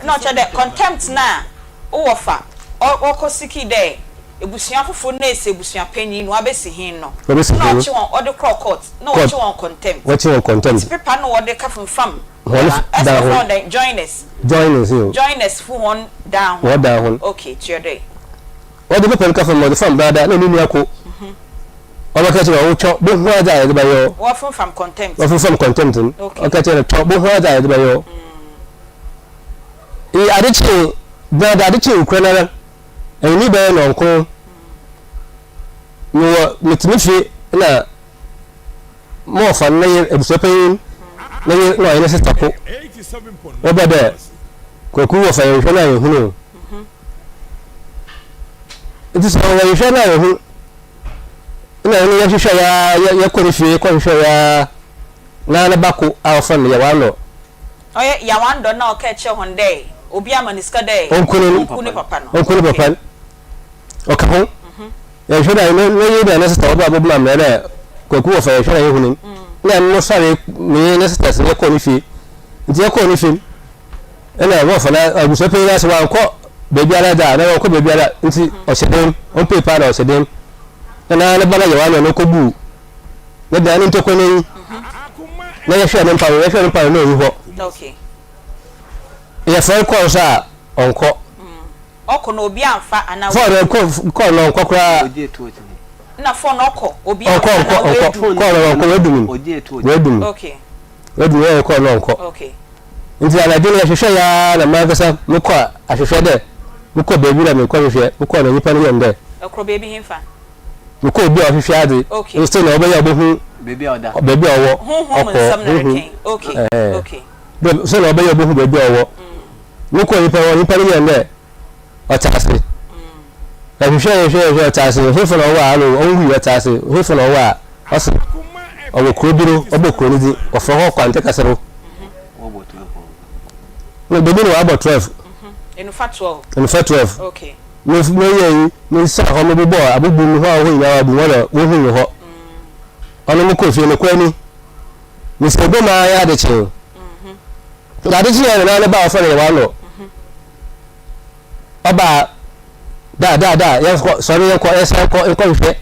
no cha de contempt na o wofa o kosiki de ebusuan fofo na ese ebusuan panyin no abesi hin no no chi won o de court no chi won contempt what you contempt paper no o de ka fam join us for one down what down okay to your day what the paper ka fam the fam brother no ni ako oba ka tira o cho bo hu aja e ba yo what from contempt what from contempt o ka tira cho bo hu aja e ba yo e adichi brother adichi ukwenara eni be no nko no mitimifi na mo fa na ye ebusopen na ye no ye sister ko oba de koku wo fa ye hwe na ye hunu it is how ye hwe na ye hu na ye ye hwe ya ko ni fi ko hwe ya na bako a fa na ye wa no oye ya wando na o ka che honde obi amaniska de onkunu papa okay ho ya hwe na no ye de na sister oba bobu na me na koku wo fa ye hwe na ye hunu na no sare me na sister se ko ni fi nti ko ni fi ena wo fa na agusope ya se wa ko bebi ara da na ko bebi ara nti o sedem on paper na o sedem na bana ye wa no ko bu na da ni to ko ni na ye hwe na mpa no yi ho okay ya fa ko sa onko oko no obi amfa ana for ko no onko kra na phone oko obi ko wedum okay wedum ko no onko okay nti ala dele hwehwe ya na magasa mukọ ahwehwe de mukọ bebi na mekọ hwehwe mukọ na nipa ne yende ekro bebi himfa mukọ obi ahwehwe ade instead na obeya obohu bebi oda bebi owo okay okay so na obeya obohu bebi owo mukọ nipa ne yende otase hwehwe otase hwefo na owo alo onhu otase hwefo na owo a oso owo krobiro obokro ni di ofo ho kwante kasero no bebi no about 12 in fact 12 okay no ye no sa ho no bo abubu mi ho ho nya abu wona wo hu ho ono mu ko fi no kwani mi se bo ma ya de che da de je na na ba fa le wa lo oba da ya ko sorry ya ko esa ko ko hwe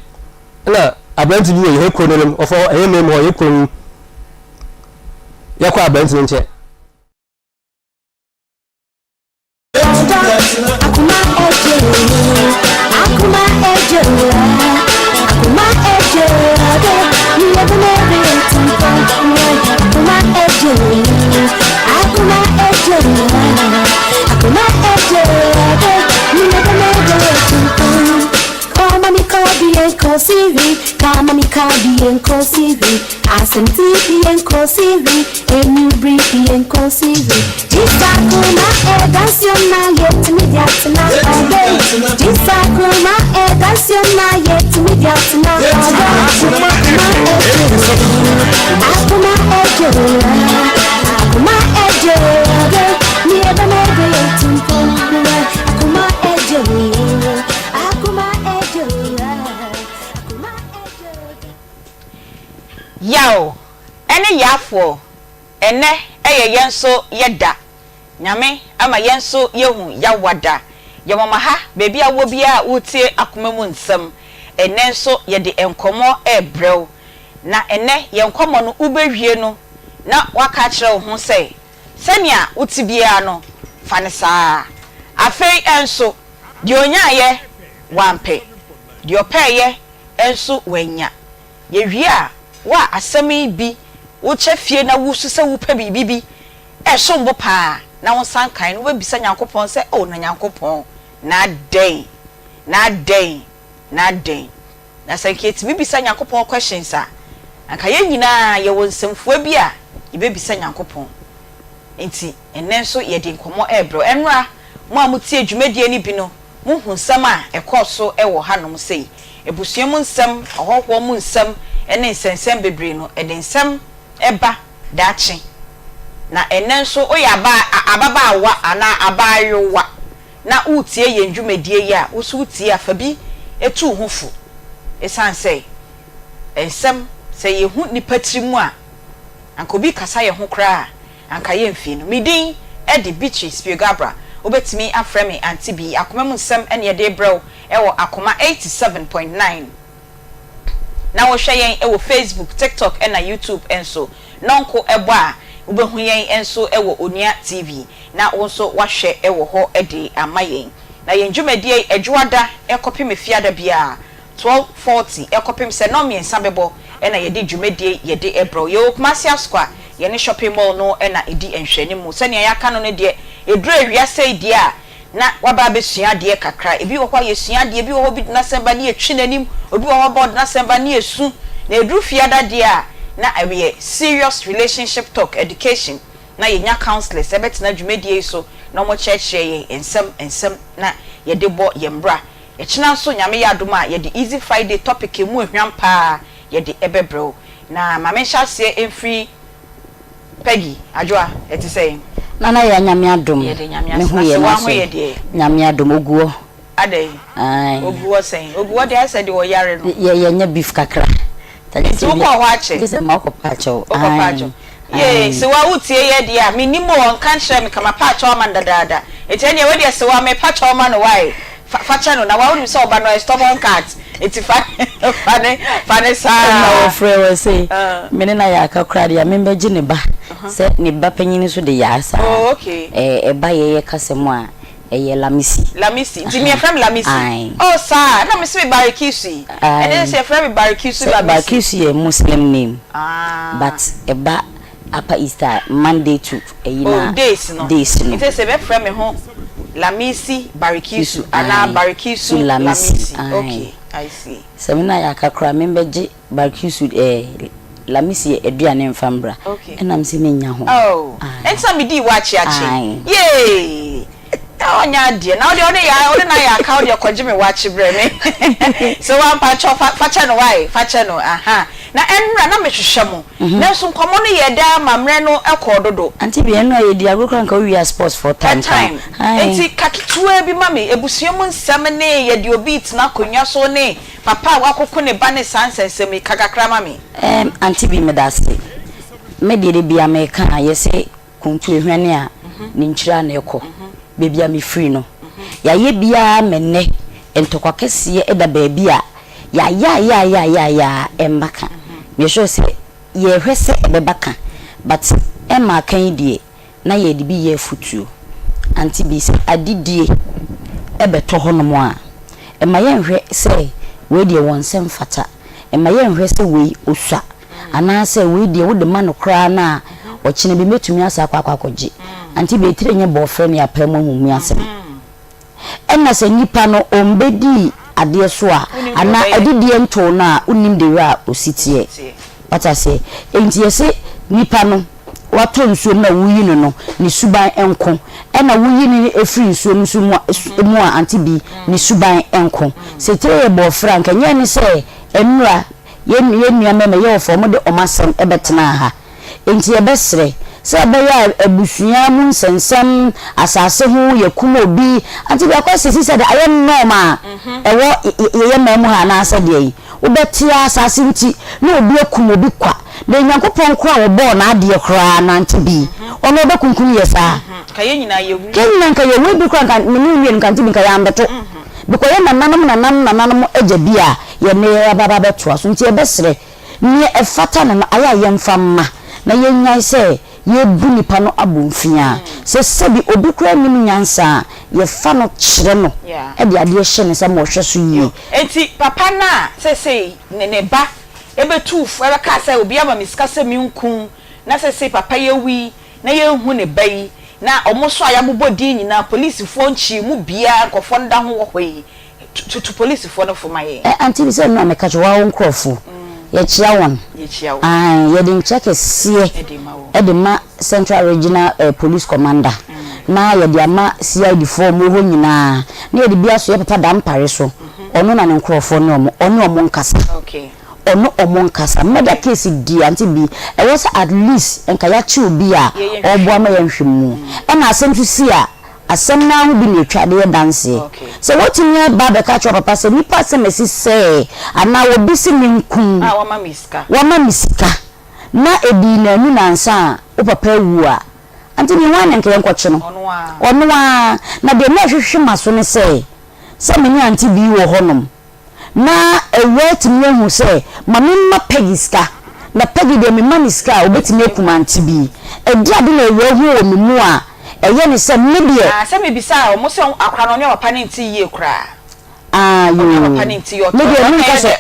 na abranti bi ye ko no lem ofo e me mo ye ko ya ko abranti nche Akoma eje you never know it Akoma eje you never know it Come on, Kobe and Kosivi, come on, Kobe and Kosivi, Asenti and Kosivi, and you breathe and Kosivi. Jisakuma, Edasiona, yet to me, Yatsana, Jisakuma, Edasiona, yet to me, Yatsana, Akuma Ejo, never know it Akuma Ejo. Yao ene yafo ene eye yenso yeda nyame ama yenso yehu yawada yemama ha bebi awo bia utie akoma mu nsam ene nso yede enkomo ebrew na ene yenkomo no ubehwie no na waka kire wo ho sei senia utibia no fane saa afei enso di onyaye wampe di opeye enso wanya yewie a wa asemi bi wo chefie na wusu se wo pa bibi esombo pa na won sankan no we bisa Nyankopon se o na Nyankopon na den na sanketi bi bisa Nyankopon questions a anka ye nyina ye won semfua bi a ye be bisa Nyankopon enti enenso ye de nkomo ebro enra mo amuti adwumadie ni bi no mo hu nsam a ekoso ewo hanom sei ebusuam nsam ohokwo mu nsam ene nsensem bebre no ede nsam eba dachi na enenso oyaba ababaawa ana abayowa na utie ye ndwumadie ya usu utie afabi etu hufu esanse ensem se yehu nipatrimu a anka obi kasa ye ho kra anka ye mfi no midin Eddie Beatrice Biogabra obetimi afrɛ me Aunty Bea Akoma mu nsɛm ene ye de brew ɛwɔ Akoma 87.9 na wo hwɛ yɛn ɛwɔ Facebook TikTok ɛna YouTube enso nonko ɛbɔ a ubehu yɛn enso ɛwɔ Onua TV na wo nso wahwɛ ɛwɔ hɔ ɛde ama yɛn na yɛn dwumadie adwoada ɛkɔpem efiada bia 12:40 ɛkɔpem sɛ no miensa bɛbɔ ɛna yɛde dwumadie yɛde ɛbrɔ yɛ Kumasi Asqua yɛne shopping mall no ɛna edi enhwɛni mu sɛ nea yɛaka no ne de eduru ewiase die a na waba besua de kakra ebi wɔ hɔ yɛsua de ebi wɔ hɔ bi na sɛmba ne yɛtwi nanim obi wɔ hɔ board na sɛmba ne yɛsu na eduru fiada de a na ɛyɛ serious relationship talk education na yɛnya counselors ɛbɛtena dwumadie so na ɔmo kyerɛkyerɛ yɛn ensɛm na yɛde bɔ yɛmbra ɛkyena nso nyame yɛ adom a yɛde easy Friday topic emu ehwam pa yɛde ɛbɛbrɛw na mame hyase emfiri Peggy adwoa ɛte sɛ nana ya nyame adom me hu ye na so nyame adom oguo ade ai oguo sen oguo de ase de wo yare no ye nya beef kakra tani ti wo ko ho ache kise ma ko pacho ye se wa utie ye de a me nimo won kan hye me kama pacho ma ndadaada eti ene we de se wa me pacho ma no why facha no na wa wonu se oba no stubborn cat eti fane sa na ofre we say me na ya kakra de me mbeji ne ba se ne ba panyini so de ya asa oh okay e ba ye kasemu a ye lamisi ti me frame lamisi oh sir na me se barbecue and then say frame barbecue barbecue Muslim name but e ba apa Easter Monday to days no it say be frame ho lamisi barbecue ana barbecue lamisi okay I see semina ya kakra me mbeji barbecue lamisi eduane mfambra enam se menya ho oh ensa me di wachi yay onya die na ode na ya ka ode kwaje me wachi bre me so one patch of facha no why facha no aha na enra na me hwehwe mo na so nkomo no ye da mamre no ekododo Aunty Bea no ye di agro kan ka we sports for time enti kakitua bi mame ebusuam nsam ne ye di obi tina konwa so ne papa wakoko ne ba ne sansensem kakakra mame Aunty Bea me dase me de bia me kan ye se kuntu ehwane a ni nkyira na ekọ bebia me free no ya ye bia menne entokwa kese eda baabi a ya embaka me sure say ye hwese ebebaka but emma kan die na ye de bi ye futuo Aunty Bea say adidie ebeto honomo a emma ye hwe say we de wonsem fata emma ye hwe say we osua ana say we de wo de ma no kra na o kine bi metumi asa akwakoje Aunty Bea tire nye boyfriend ya pemu mu asem enna se nipa no ombedi ade so a ana adidie nto na unim de ra ositie what I say enti yese nipa no wato nsuo na wuyi no ni suban enko enna wuyi ni efiri nsuo nsu mu a Aunty Bea ni suban enko se tire boyfriend kanya ni se enura ye meme ye ofo mo de omasem ebetena ha enti ye besre se be ya abusua mu nsensem asase ho yakum obi Aunty Bea kwase se de aye normal ewo ye memu ha na asa de yi obetia asase nti na obi akum obi kwa na nyankopon kra wo bo na ade kra na Aunty Bea ono be kunkun ye sa kaye nyina yewu kenna kaye we bi kra kan menu wie kan Aunty Bea ya ambeto biko ye nananum eja bia ye ne baba beto aso nti e besre ni efata na aya ye mfamma na ye nyan se ye bu nipa no abomfia se sebi obi kura nim nyansa ye fa no kyere no e de ade hye ne se mo hwe so yi enti papa na se ne ba ebetu fu ebe ka se obi ama misika se mi nkun na se papa ye wi na ye hu ne bai na omoso ayabobɔ di nyina police fo nchi mu bia nkofo nda ho wo hoi to police fo no fo maye Aunty Bea se no me ka jo wa nkofo ye chia won ye din check sie edema Central Regional Police Commander na ye de ama CID form ho nyina na ye de bia so ye papa da mpare so ono na ne nkofo no omo nkasa okay ono omo nkasa meda case di Aunty Bea e was at least enka ya chi obi a obo ama ya nhwemu e na asem tu si a asem na ho bi ne twade ye dance so what you ba be ka cho papa se nipa se mesi se ana obi si mi nkun wa ma misika na ebi na nu nansa o papa wu a Aunty Bea wan nke enkoche no ono a na de na hwehwe maso ne se me ni Aunty Bea wo honom na ewet mi hu se mama ma pegiska na pegi de me maniska obetimi ekuma Aunty Bea edi ade na ewe hu o me mu a eye ne se me de se me bisa o mo se akra no ne opa ne nti yie kra yo opa ne nti yo to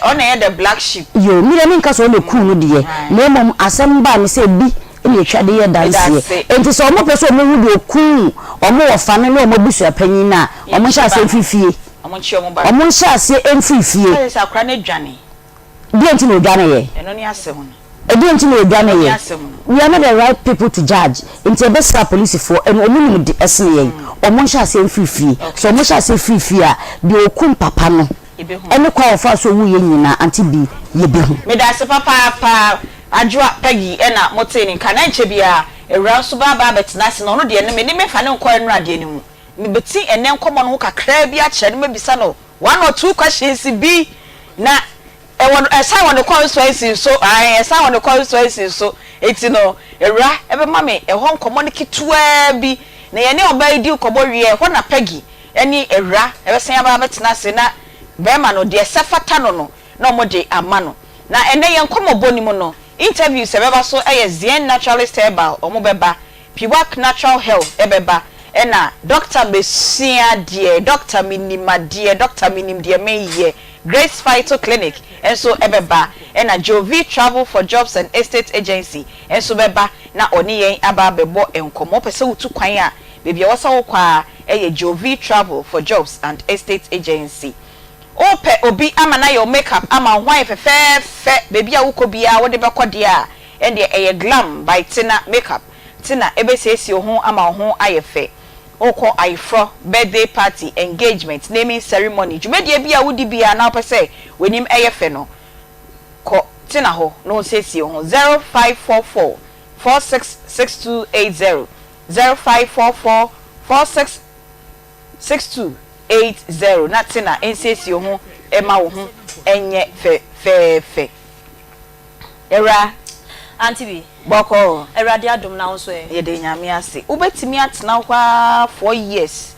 on e the black sheep yo mi de nka so le ku no de na mom asem ba me se bi e twade ye danse enti so mo pese o mo hu de ku o mo wo fa ne o mo busu apanyin na o mo sha se fifie o mo sha se enfifie se akra ne dwane bi enti no dwane ye eno ne asem Edinti no dwane ye we are not the right people to judge into be sa police for and omunum de esne ye omo sha se enfifie so omo sha se fifie a de okum papa no ene kwa ofa so wu ye nyina Aunty Bea ye be hu me da se papa adwoa pegi ena moteni kana nche bia ewura so baba betina se no de ne me ni me fa ne nko enura de ne mu me beti ene nkomo no kakra bi a kire ne mebisa no one or two questions bi na esa won the constituency so esa won the constituency so eti no ewura ebe mame ho nkomo ne kitua bi na ye ne oba idi nkomo wie ho na pegi eni ewura ebe sen aba betina se na be ma no de sefata no na mo de ama no na ene ye nkomo boni mu no interview se beba so Zen naturalist herbal omo beba Piwak natural health ebeba ena Dr. Mesia die Dr. Minima die Dr. Minim die meye Grace Phyto Clinic enso ebeba ena Jovi Travel for Jobs and Estate Agency enso beba na oni yen aba bebo enkomo pese wutu kwan a bebia wasa wo kwa Jovi Travel for Jobs and Estate Agency ope obi ama na your makeup ama hwan fe baby a wukobia wo de bekodia and the glam by Tina makeup Tina ebesesi ho ama ho ayefe oko ayfro birthday party engagement naming ceremony jumedie bia wudi bia na pese wenim eyefe no ko Tina ho no sesi ho 0544 466280 0544 466280 natina ensesi ho ema wo ho enye fe era Aunty Bea boko erade adom na so ye de nyame ase ubetimi atena kwa 4 years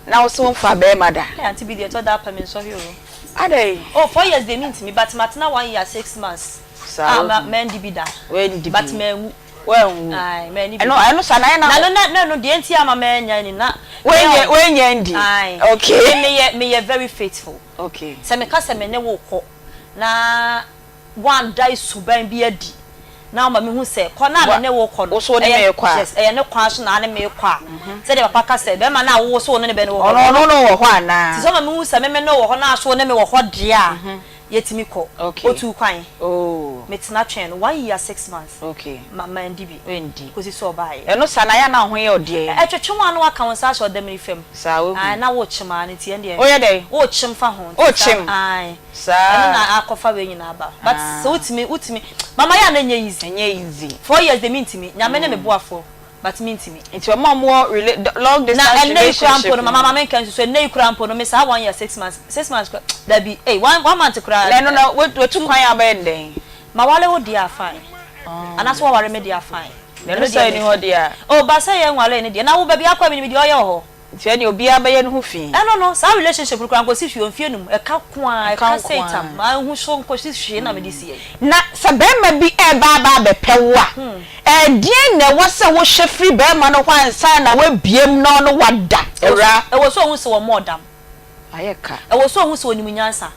na wo so mfa be mada Aunty Bea de to da pa me so hi o ade 4 years they mean to me but matena 1 year 6 months man di bida but man well ai man di I know sana na no de enti ama man nya ni na when ndi okay me ye very faithful okay se me ka se me ne wo ko na one die suban bi adi na ma me hu se ko na ne wo ko no so ne me kwa yes ne kwa so na ne me kwa se de papa ka se be ma na wo so ne be ne wo no wo ho ana ti so ma me hu se me no wo ho na so ne me wo ho de a yetimi ko otu kwan metina twen 1 year 6 months okay mama ndibi endi kosi so bae eno sana ya na ho ye ode etwetwe no aka won sa so dem ni fam sa wo na wo chima ne tie ndie o ye dey wo chim fa ho o chim ai sa na akofa we nyina ba but so utimi mama ya na nye easy 4 years they mean to me nyame ne me boafo but mean to me it's your mom long distance relationship na mama men kan so na ikrampo no me sa 1 year 6 months that be 1 month kra no we tu kwan abenden ma wale wo dia fine anaso wo ware me dia fine no say ni ho dia ba say ye nwale ni dia na wo ba bia kwa me dia oye ho ti ni obi abaye no ho fi no sa relationship kra nko si fi onfie num e ka kwa e ka say tam ma hu so nko si hwe na me di sie na sa be ma bi e ba be pewa die na wo se wo hwe free be ma no kwansa na wa biem no wada era e wo so hu se wo modam ayeka e wo so hu se onimu nyansa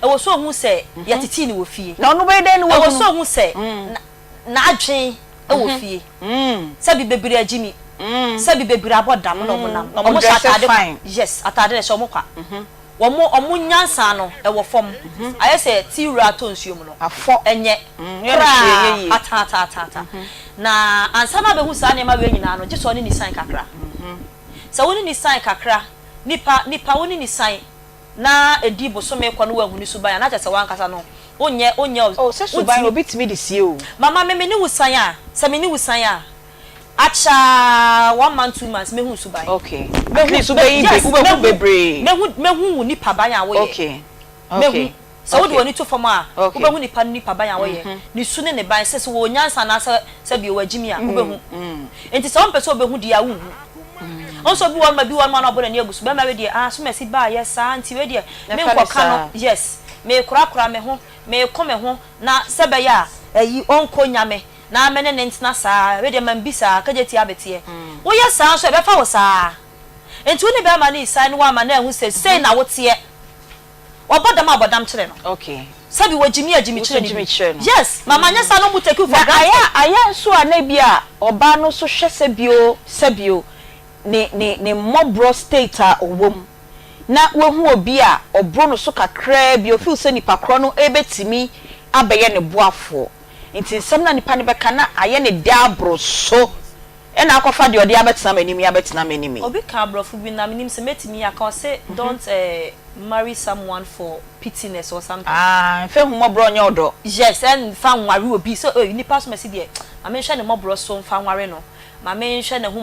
e wo so hu se yatiti ni wo fie na no be den wo e wo so hu se na adwen e wo fie se bi bebere agimi se bi bebere abodam no mo nam no mo atade yes atade so mo kwa omo nyansa no e wo fom aye se ti wura to nsuom no afo enye ata na ansa na be hu sa ne ma we nyina no je so ne ni san kakra sa woni ni san kakra nipa woni ni san na edi bosome kwa no wa hu ni suban na cha se wankasa no onye se suban obi timi de sie o mama me ni wusan a se me ni wusan a acha 1 month 2 months me hu suban okay me suban yi be bebre me hu nipa ban a wo ye okay so wo de woni to fama wo be hu nipa ban ya wo ye ni su ne ban se wo nyansa na se bi wo agimi a wo be hu enti se wo pese wo be hu dia wo hu onso bi won ma na obo na ni agusu be ma we de so mesi ba yes anti we de me nkoka no yes me kura me ho me ko me ho na se be ya ayi onko nyame na amene ne ntina saa we de man bisa ka je ti abete wo yes so e be fa wo saa enti wo ne be ma ni sai no wa ma na hu se na wo te Obodam chire no. Okay. Sabi wajimi chire ni. Yes, mama nya sa no mu take for granted. Aya so anabia oba no so hwe sebio ne mobro state a owom. Na wehu obi a obro no so kakra bi ofil se nipa kro no ebetimi abeye ne boafo. Nti nsem na nipa ne beka na aye ne dabro so. And I offer the other better enemy. Obi cabrofu bi na minim se metimi aka say don't marry someone for pittiness or something. Fe hu mobro nya odo. Yes, and fan ware obi so ni pass me see there. Ma menhwe ne mobro so fan ware no. Ma menhwe ne hu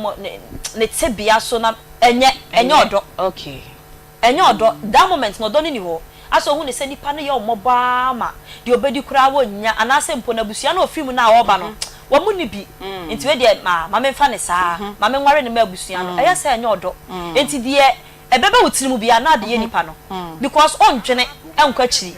ne tebia so na enye odo. Okay. Enye odo that moment no do ni ho. Aso hu ne se nipa no ye omoba ma. De obedi kura wo nya anase mpo na busua na ofim na oba no. Wamu ni bi enti we de ma memfa ne saa ma menware ne ma abusua no eya se enye odo enti de ebebe wutirimu bia na de ye nipa no because on dwene enkwa chiri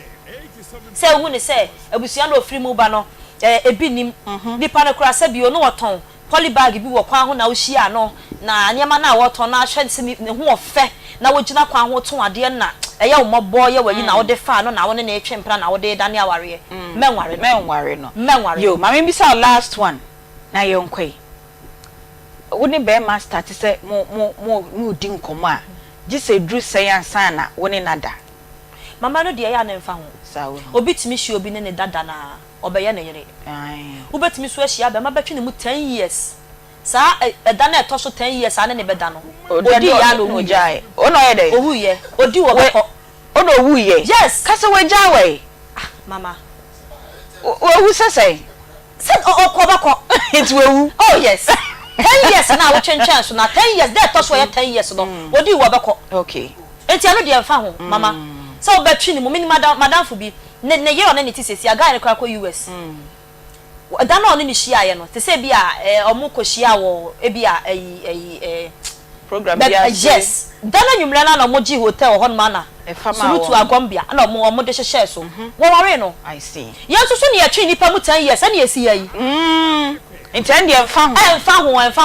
se hu ne se abusua na ofirimu ba no ebi nim nipa no kura se bio no woton polybag bi wo kwa ho na wo hia no na niema na woton na hwe se ne hu ofe na wo gina kwa ho ton ade na eya umobo ye wayi na wo de fa no na wo ne na etwempra na wo de dane aware menware no yo mama bi say last one na ye nkwai wo ne be ma start say mo di nkomo a gi say dru say ansa na wo ne nada mama no de ya na mfa ho sawo obi timi hye obi ne dada na obeye na yere wo betimi so ahia be ma betwe ne mu 10 years sa eda na eto so 10 years ane ne beda no odi ya no wu jai ono ye de owu ye odi wo beko ono wu ye yes kase we jai we mama owu sese said okobako it wewu oh yes 10 years na wo twenchen so na 10 years dey to so ye 10 years no odi wo beko okay enti anu de mfa ho mama so wo betwi ni mo mini madam fu bi ne ye one ne ti sesi aga ne kwa US da na oni ni hia ye no te se bi a omu ko hia wo e bi a program bia yes da na nwumre na na moji hotel ho ma na surutu agombia na omu de hye so wo ware no I see ye so ne ye twi nipa mu 10 years na ye si yayi intend ye mfa ho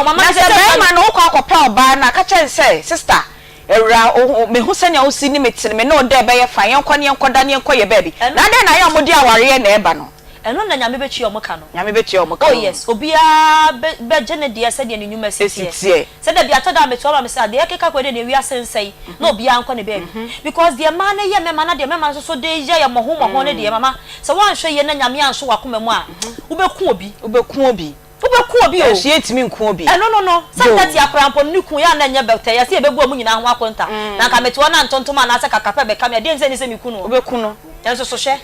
mama se be ma no kwa akopra oba na ka chen say sister ewra me hu senya osi ni metire me no de be ye fa yen kɔ da ne kɔ ye baby na de na ye amodi aware na eba no eno na nyame bechi omuka no nyame bechi omuka oh yes obia be gene de se de nyuma sisi se de bia to da meto ba me se de keka kwede na wi asensei na obia anko ne baby because the man ye me man na de me man so de ye ye moho ne de mama se wan hwe ye na nyame anso wakoma mu a ubeku obi o sie timi nku obi no sometimes ya krampo ni ku ya na nya bete ya se ebebu omu nyina ho akonta na ka meto na ntontom na se kakapa be kam ya de nse ni se mi ku no ubeku no enso so hye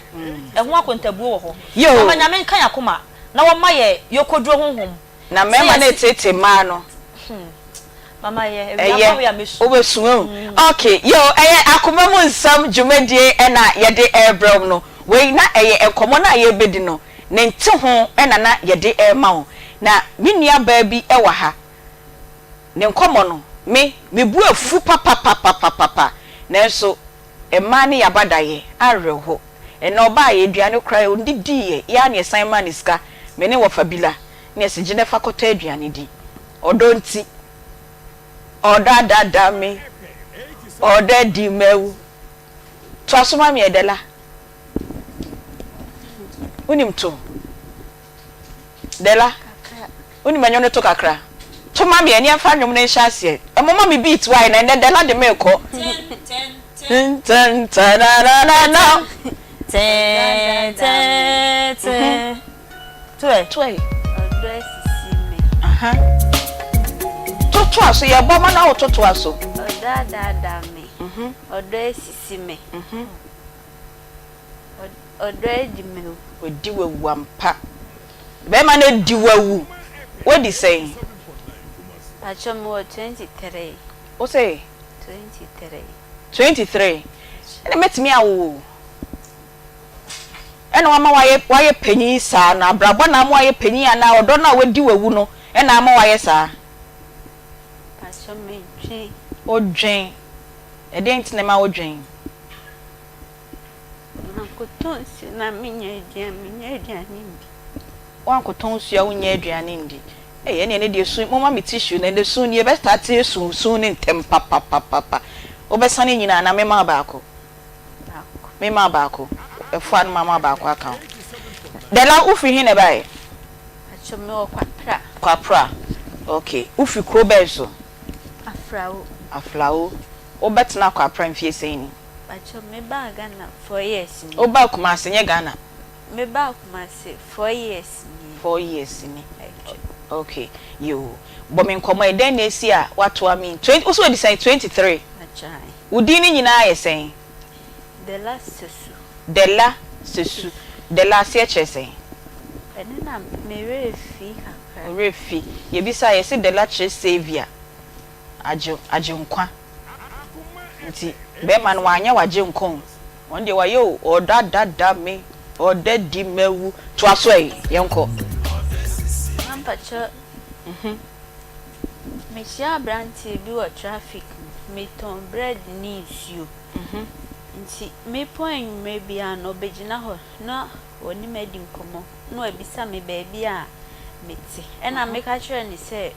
ho akonta buo wo ho mama nyame nkan yakoma na wo ma ye yokodro honhom na mema na etete ma no mama ye ebiafa ya mesu obesu okay yo akoma mu nsam dwumadie na ye de airbrom no we na enkomo na ye bedi no ne nte ho na ye de airma ho na minia baabi ewa ha ne nkomo no me bu afu papa nanso ema ne yabadaye areho ena oba ye aduane kra ondidi ya ne san ma ne ska me ne wo fabila ne se gine fakota aduane di odonti odadada me odadi mewu to asoma me edela unim to dela oni manyo to kakra to ma me ani afa nwom ne hya ase mama me beat why na dela de me ko 10 na 10 Odre sisime. aha toto aso ye bo ma na wo toto aso Odada me. Odre sisime. Odre di me. odi wawu ampa be ma na di wawu what di say Achom wo 23. o say 23. 23 ene metimi awo ena wama waye panyin saa na abrabo na ama waye panyin ana odo na wadi wawu no ena ama waye saa paso me dwen odwen eden tine ma odwen kotonsi na minya aduane ndi wan kotonsi a wonya aduane ndi ene ne de su mama me tissue na de su ni e be start su ni ntem papa obesane nyina na mema baako mema baako efa no mama baako aka de la ufi hin e bai paso me kwapra okay ufi kro bezo afrawo obetna kwapra mfie seni paso me ba Ghana 4 years ni oba kuma senye Ghana me ba kuma se 4 years ni 4 years ni okay you but me nkomo eden na esi a wato ami 20 also we decide 23 achai udi ni nyina ayesen the last sesu de la se chese ene na me refi kakra refi ye bisa ye se de la che savior aje nkwa nti be man wanya waje nkon on de wayo odadada me odadi mewu to aso yenko pacho me shia branti bi wo traffic me ton bread ni issue nti me point me bia no begina ho na oni medi nkomo no abisa me baby a meti ena me ka kire ni se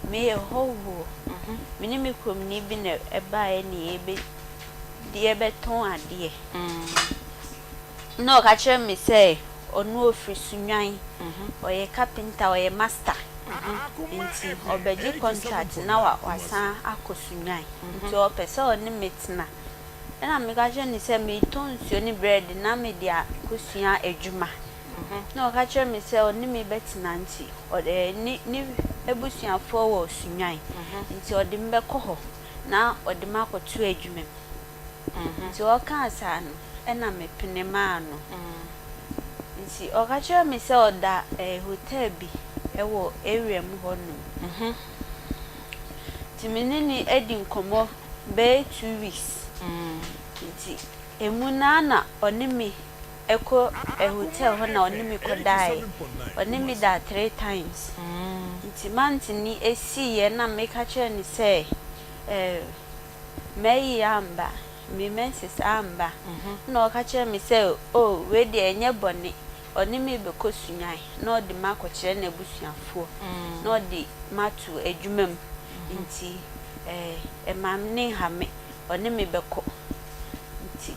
me howo me ni me krom ni bi na eba ni ebe di ebe ton ade no ka kire me se onu ofri sunwan oye carpenter oye master nti obeji contract na wasan akosunwan nti o pese oni metina ena me ka je ni se me tonsuo ni bread na me dia kosua adwuma no ka kire me se oni me betina nti o ni ebusuafo wo sunwan nti odi mbe koho na odi makotu adwuma nti o ka asa no ena me pene ma no nti okacha me se oda hotel bi ewo area mu honu timinini edi nkomo be 2 weeks nti emuna na onimi eko hotel ho na onimi kodai onimi da 3 times nti mantini esi ye na me kacha ni se meyi amba me menses amba no okacha me se oh we de enye boni onimi be kosunyan no de makokire na busuafo no de matu adwumam nti emamne hame onimi be ko nti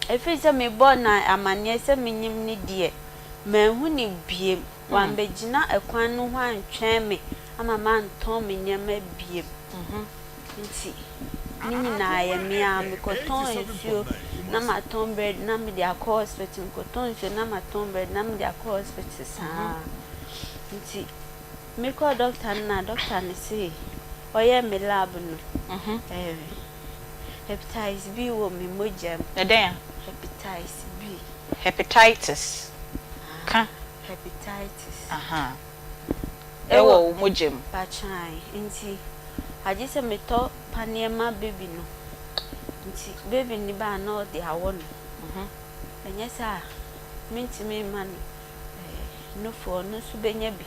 efisa me bona amane se menyim ni de manhu ni biem wan begina ekwan no ho antwen me ama man ton me nyama biem nti nini na ya mi am koton nsuo na maton bread na me dia hospital koton nsuo na maton bread na me dia hospital sa nti me ko doctor ni say oye me lab no hepatitis B wo me mojam den hepatitis ka hepatitis ewo mojam pachai nti aje se me to paniema baby no nti baby ni ba na de awo no enye sa minti me man no for no su benya bi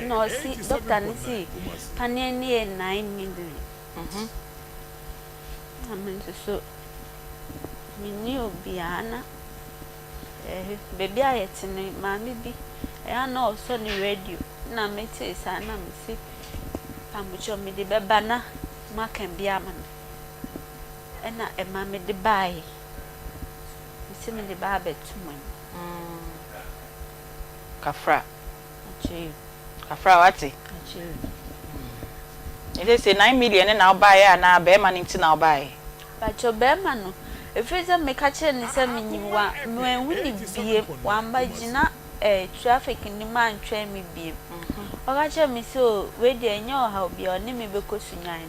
no si doctor ni si panie ni 9 million amen so mini obiana baby ayetini mami bi na also ni radio na meti sa na me si pamucho me de beba na makan bia ma ena ema me de bai misi me de ba betumo kafra achi wati achi it say 9 million na buy na be ma nti na buy pacho be ma no efriza me ka kire ni se menyiwa menhu ni bie wamba gina traffic ni man twa me bie okache mi so we de enye oha obi oni mi be kosunyan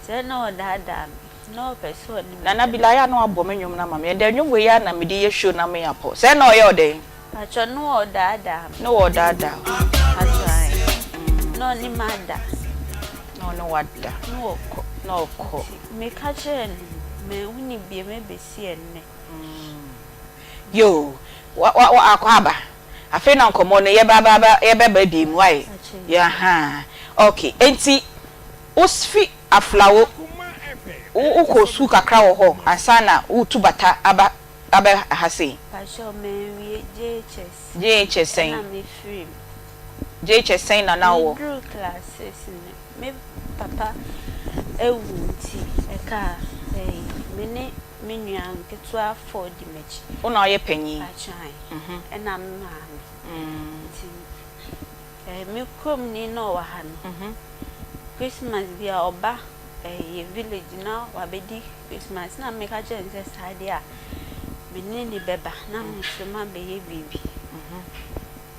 se na odada no person ni na bilaya no abomenwum na mama de nwum we ya na me de ye show na me apo se na oye ode acho no odada achai no ni mada no wada no ko no ko me kache me huni bia me besi enne yo wa akwaba afi na nkomo no ye ba bi mu ai ya ha okay enti osfi aflawo uko su kakra wo ho asana utubata aba hase pasho me wie JHS na me free JHS na wo blue classes me papa ewunti eka me nua nketua for di mechi una ye panyi achai ena mma me kom ni no wa ha no Christmas bia oba ye village na wabedi Christmas na me ka chense sade a me ni beba na me sema be ye bibi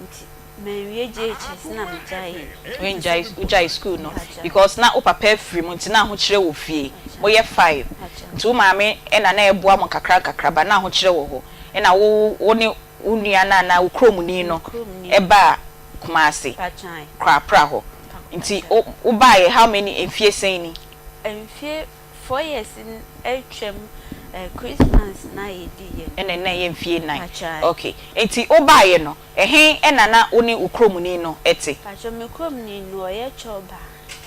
nti me wie JHS na me jai when jai school no because na o papa free mo nti na ho kire wo fie mo ye 5 nti o maame ena na eboa mo kakra ba na ho kire wo ho ena wo ne unua na wo krom ni no eba kumase krapra ho nti o buy how many enfie sen ni enfie 4 years in etwem Christmas na yedi ene na ye enfie 9 okay nti o buy no ehe ena na oni ukrom ni no ete ajo me krom ni no ye choba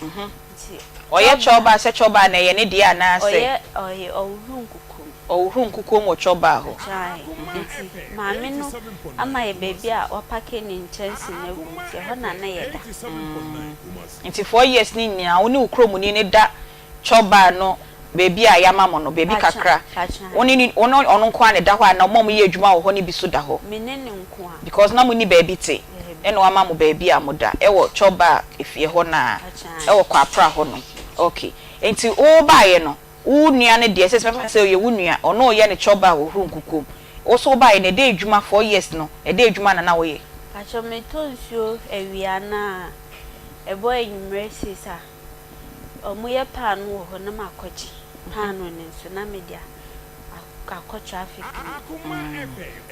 nti oye choba se choba na ye ne dia na se oye ohuru nkukum wo choba ho nti maame no ama ye baby a wapake ni nchansi na wu nti ho na ye da nti 4 years ni nia oni ukrom ni ne da choba no baby a yama mo no baby kakra oni ono nko ane da ho na mom ye adwuma wo ho ni bi so da ho menene nko a because na mo ni baby te eno ama mo baby a mo da ewo choba efie ho na ewo kwa pra ho no okay enti o baaye no wo nua ne de se papa se ye wo nua ono ye ne choba wo hu nkukum wo so baaye ne de adwuma 4 years no e de adwuma na wo ye acho me tonsio ewia na ebo enyumre sisa omo ye pa no wo ho na makoji pa no ne so na media akọ traffic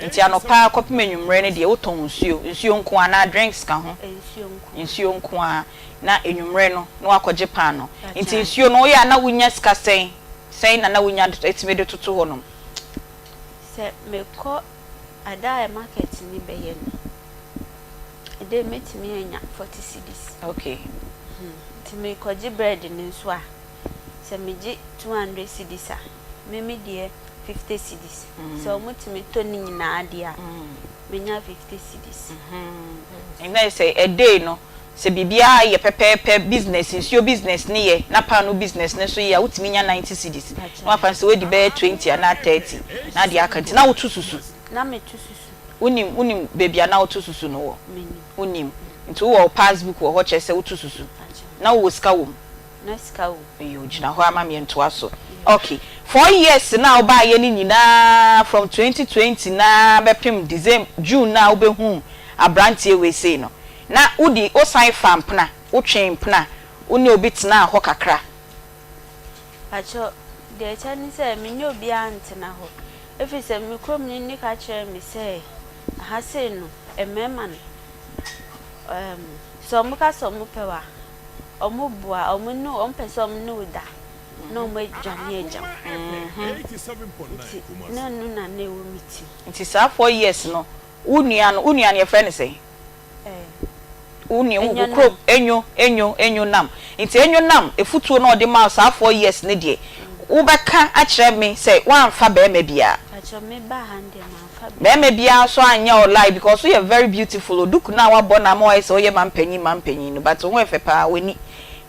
nti anopa kopi menwumre ne de wo ton nsuo nko ana drinks ka ho nsuo nko a na enwumre no na wakoje pa no nti nsuo no ya na wunya ska sen na wunya etimede toto ho no se meko ada market ni beye no ede metimi anya 40 cedis okay ti me koje bread ni nso a se meji 200 cedis a meme de 50 cedis so mutimi to ni nyina de a menya 50 cedis and I say a day no se bibia ye pepepe business nsuo business ni ye na pa no business ne so ye utimi nya 90 cedis no afa se we di be 20 na 30 na de akanti na wotu susu na metu susu unim bebia na wotu susu no wo unim nti wo passbook wo ho chese wotu susu na wo ska wo na ska wo yo gina ho ama me nto aso okay 4 years na oba ye ni nyina from 2020 na bepim December June na obehu abrantie we say no na udi o sign fam pna o twen pna oni obi tena ho kakra acho de chani se me nyo obi antena ho efi se me krom ni ka kire me se ha se no emema no so mo ka so mo pewa omo bua omo no ompese omo no da no mo dwane agam no na na ewo miti nti sa 4 years no unua ne friend say uni ukro enyo nam nti enyo nam efutuo na ode ma sa 4 years ne de ubeka a kire me say wan fa be ma bia acho me ba hande ma fa be ma bia so anya o lie because we are very beautiful oduku na wa bona ma o say oye mampanyin no but won efe pa weni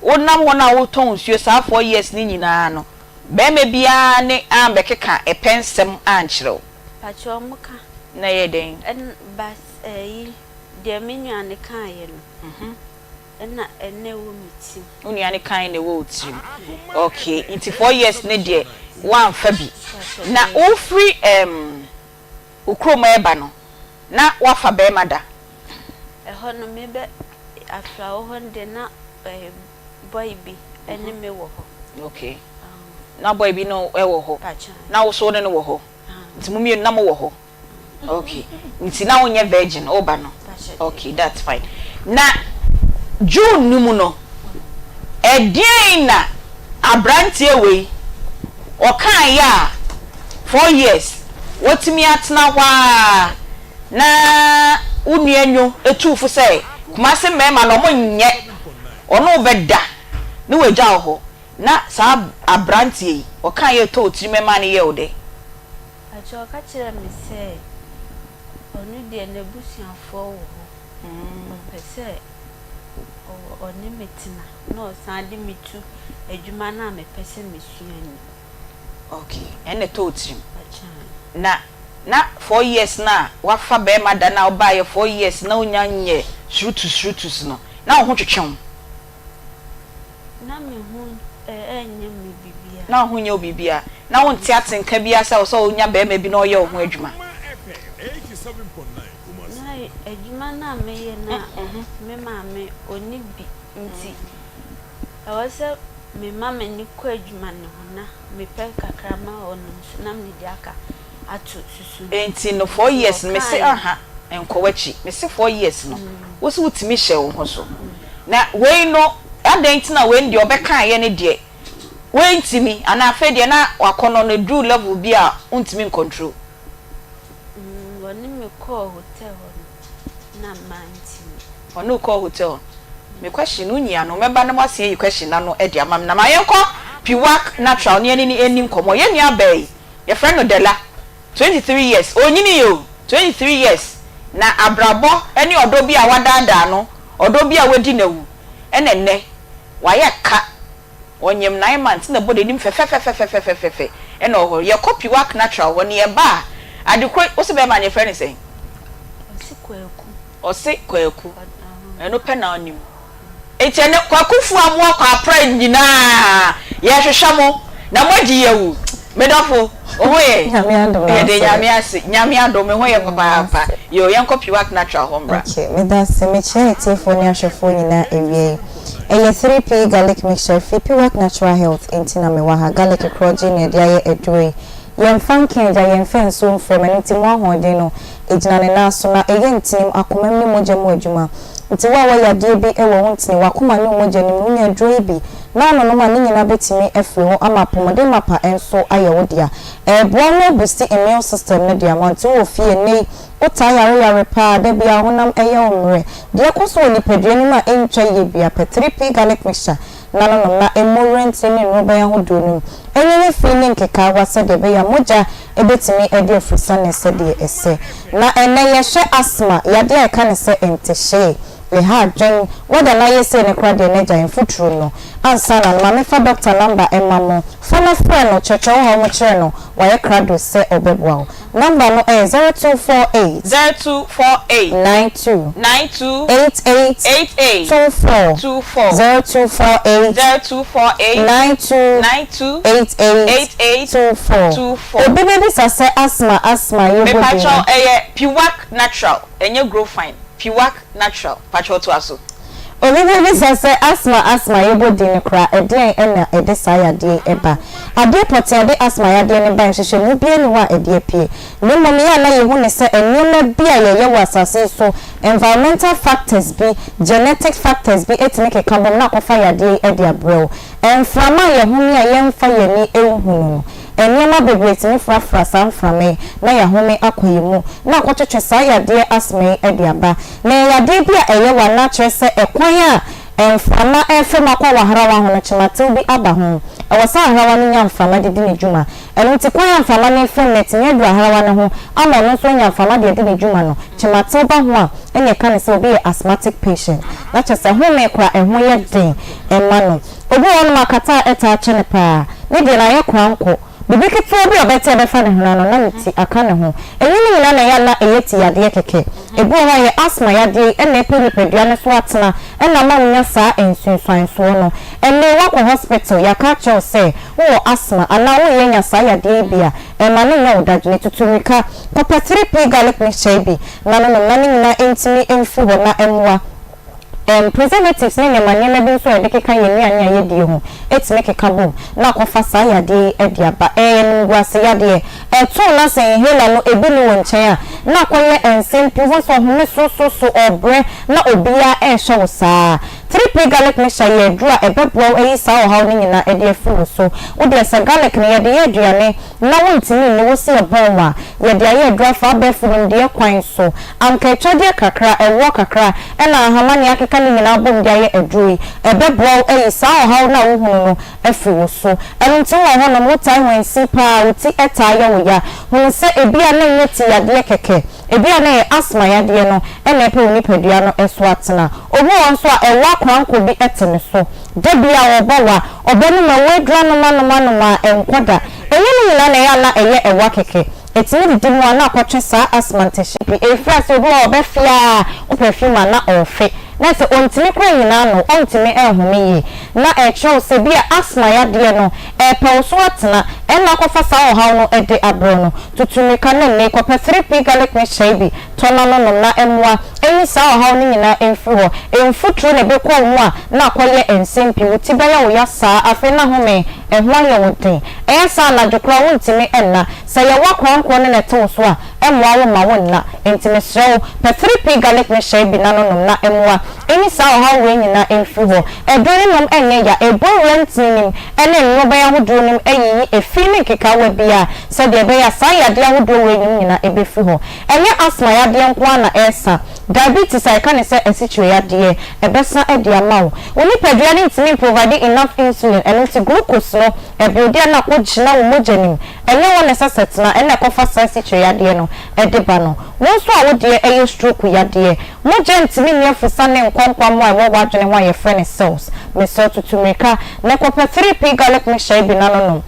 onam wona wo ton nsuo sa 4 years ni nyina no be ma bia ne ambekeka epensem anchiro acho muka na ye den en bas de menu ane kan ye no na ene wo miti unua ne kan ne wo tim okay into 4 years ne de wan fa bi na o free ukroma eba no na wafa be mada ho no me be afra ho de na boy bi ene me wo ho okay na boy bi no e wo ho na wo so ne wo ho ntimumi na mo wo ho okay nti na wonye virgin oba no okay that's fine na June numu no edien na abrantie we kan ya 4 years wotimi atena kwa na unuanyo etufu say kumase mema no monye ono beda ne wagya ho na sa abrantie o kan ye to otiri mema ne ye ode acho ka kire me say onu de na busuafo wo ho pese oni metina no sande mitu adwuma na me pese mesuani okay ene to otiri na 4 years na wafa be mada na oba ye 4 years na onyanye shrutus no na ho twetwem na me hu enye me bibia na ho nya bibia na won ti atenka bia sa so onya be ma bi na oye ho adwuma na adwuma na me ye na me ma me oni bi nti awase me ma me ni ko adwuma ne ho na me pe kakra ma ono na me di aka atu susu enti no 4 years me se aha enkowachi me se 4 years no wo se wutimi hye wo ho so na we no adanti na we ndi obeka ye ne de we ntimi ana afa de na wakono no do level bi a untimi control woni me call hotel na mantimi onu call hotel me question unyia no meba na wase yi question na no e de amam na mayenko piwak natural ne ni enim komo ye nua bai ye friend no dela 23 years onyini yo 23 years na abrabo eni odo bi a wadada no odo bi a wadi nawu enenne waye ka onyem 9 months na body nim fe ena oho ye copy work natural woni ye ba adekro ose be ma ne friend say ose kwaku eno pe na onim etiene kwakufu amu kwa pride nyina ye hwehwamo na moji yewu medofo ohoye nyame ado me hoye papa yo yanko piwak natural hombra okay me da se me charity for ni ahwefo nyina ewie eye 3p garlic mixture piwak natural health intina me wa ha garlic kroji ne dia ye edwe yem fanken ja yem fenso from anti mo ahode no ejina ne na so na eye ntim akoma mi moja mu adwuma nti wa ya de bi e wo ntini wakoma ne moja ne mu nya dwe bi na no no ma ne nyina betimi efiri ho ama pomode mapa enso ayewo dia bua no boost immune system ne dia manti wo fie nei ota yare pa da bia honam eye omre de koso ni pedwe ni ma entwa ye bia pe 3p garlic mixture na emorent ni no ba ya hodo no enye feeling keka wasa de be ya moja ebetimi ede ofrisa ne se de ese na ene ye hwe asthma ya de eka ne se entehye we had join what the lion say ne kwa de ne giant futuro no ansa na ma me fa doctor number emamo fa na friend no chocho ho mo kire no wa ye krado se obebwa number no 0248 92 88 24 0248 92 88 24 obibi sase asthma you go me piwak natural enye grow fine piwak natural pacho to aso obibi sase asthma you body ne kra eden ena ede saya de eba ade pote de asthma ya de ne ban hwehwe mu bia ne wa ede pie ne mom ya na ye hu ne se enema bia ye wasase so environmental factors be genetic factors be etime ke kabom na kofa ya de ede abro enframa ye hu ne ye mfa ye ni ehunu enema bebreti ni frafra sanframe na ya home akoyemu na akotwetwe saya de asthma ede aba na ya de bia eye wa na kyerese ekwan a enframa efema kwa waharawa ho no chimate bi aba ho ewasa aharawa no nya mfama de ne djuma eno nti kwa mfama ne femet nya du aharawa no ho ama no so nya mfama de ne djuma no chimate ba ho a ene ka ne se obi asthmatic patient na kyerese ho me kwa eho ye den ema no obi won makata eta chene pa ne de na ye kwanko bibi ketu obi obete be fa ne hana no na nti aka ne ho enyi ni na ya na eyeti yade keke ebi wa ye asthma yade ene pedua ne so atena ena ma nya sa ensunsuan so no ene wa ko hospital ya ka cho se wo asthma ana wo ye nya sa yade bia e ma ne nya odagene tutumika papa 3p garlic mixture bi na na entimi enfu ho na emwa preservatives ne manya na bi so e de keka ye nua nya ye di ho etime keka bom na kofa sa yade edi aba ngwase yade eto na sen hela no ebi ni wonchen a na koye ensempi wo so home so obre na obia ehwe saa 3p garlic mixture ye dura ebebo eyi saa ohaw ni nyina edi afuru so wo de sa garlic ne yede ye aduane na wontimi ni wo se ebon wa yede aye dura fa abefuru de kwan so anka twade kakra ewo kakra na ahama ne akeka ni nyina bom de aye adui ebebo eyi saa ohaw na wo hunu no afuru so enti wo ho no motai wensi pa uti etaye wo ya hu se ebia na nyeti yade keke ebia na asma yade no na pe oni padua no eso atena obo won so a ewa kwanko bi etene so debia obawa obenu ma wedra no ma enkoda enye no na ya na eye ewa keke etini di mu na akotwe sa asma ntehyipi efra so obo obefia o perfume na ofe na se ontimi kra nyina no ontimi ehome yi na echo se bia asma ya de no pawso atena na kofa sa ohaw no ede abro no tutumi ka ne ko pe 3p garlic mixture bi tona no na emwa eni sa ohaw ni nyina emfi ho emfutro ne be ko mu a na akoye ensempi wuti baya wo ya sa afi na home ehwa ya woten sa na dwokra wontimi enna sa ya wakwanko ne to so a emwa wo ma wonna entimi srew pe 3p garlic mixture bi na no na emwa eni sa ohaw we nyina emfi ho edoni nom enye ya ebo rentnim ene no baya hodo nim eyi efi ne keka wa bia se de be ya sa ya de ahodo we nyina ebefi ho enye asma ya de nko na esa diabetes I can say a situation de ebesa e de amawo oni padua ne ntimi provide enough insulin and it's glucose no e be na ko gina wo mojanim enye won necessity na ene ko fa sa situation de no e de ba no won so a wo de e stroke ya de moja ntimi ne fusa ne nkonkwa mo a wo wadwene ho ye friend cells me so tutumeka ne ko pa 3p garlic mixture bi na no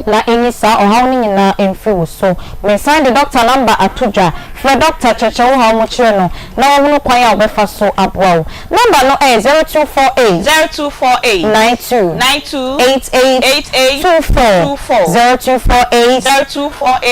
na enyi sa ohaw ni nyina emfi wo so me sign the doctor number atuja for doctor cheche wo ha mo kire no na wo no kwan ya obefa so aboa wo number no 0248 92 88 24 0248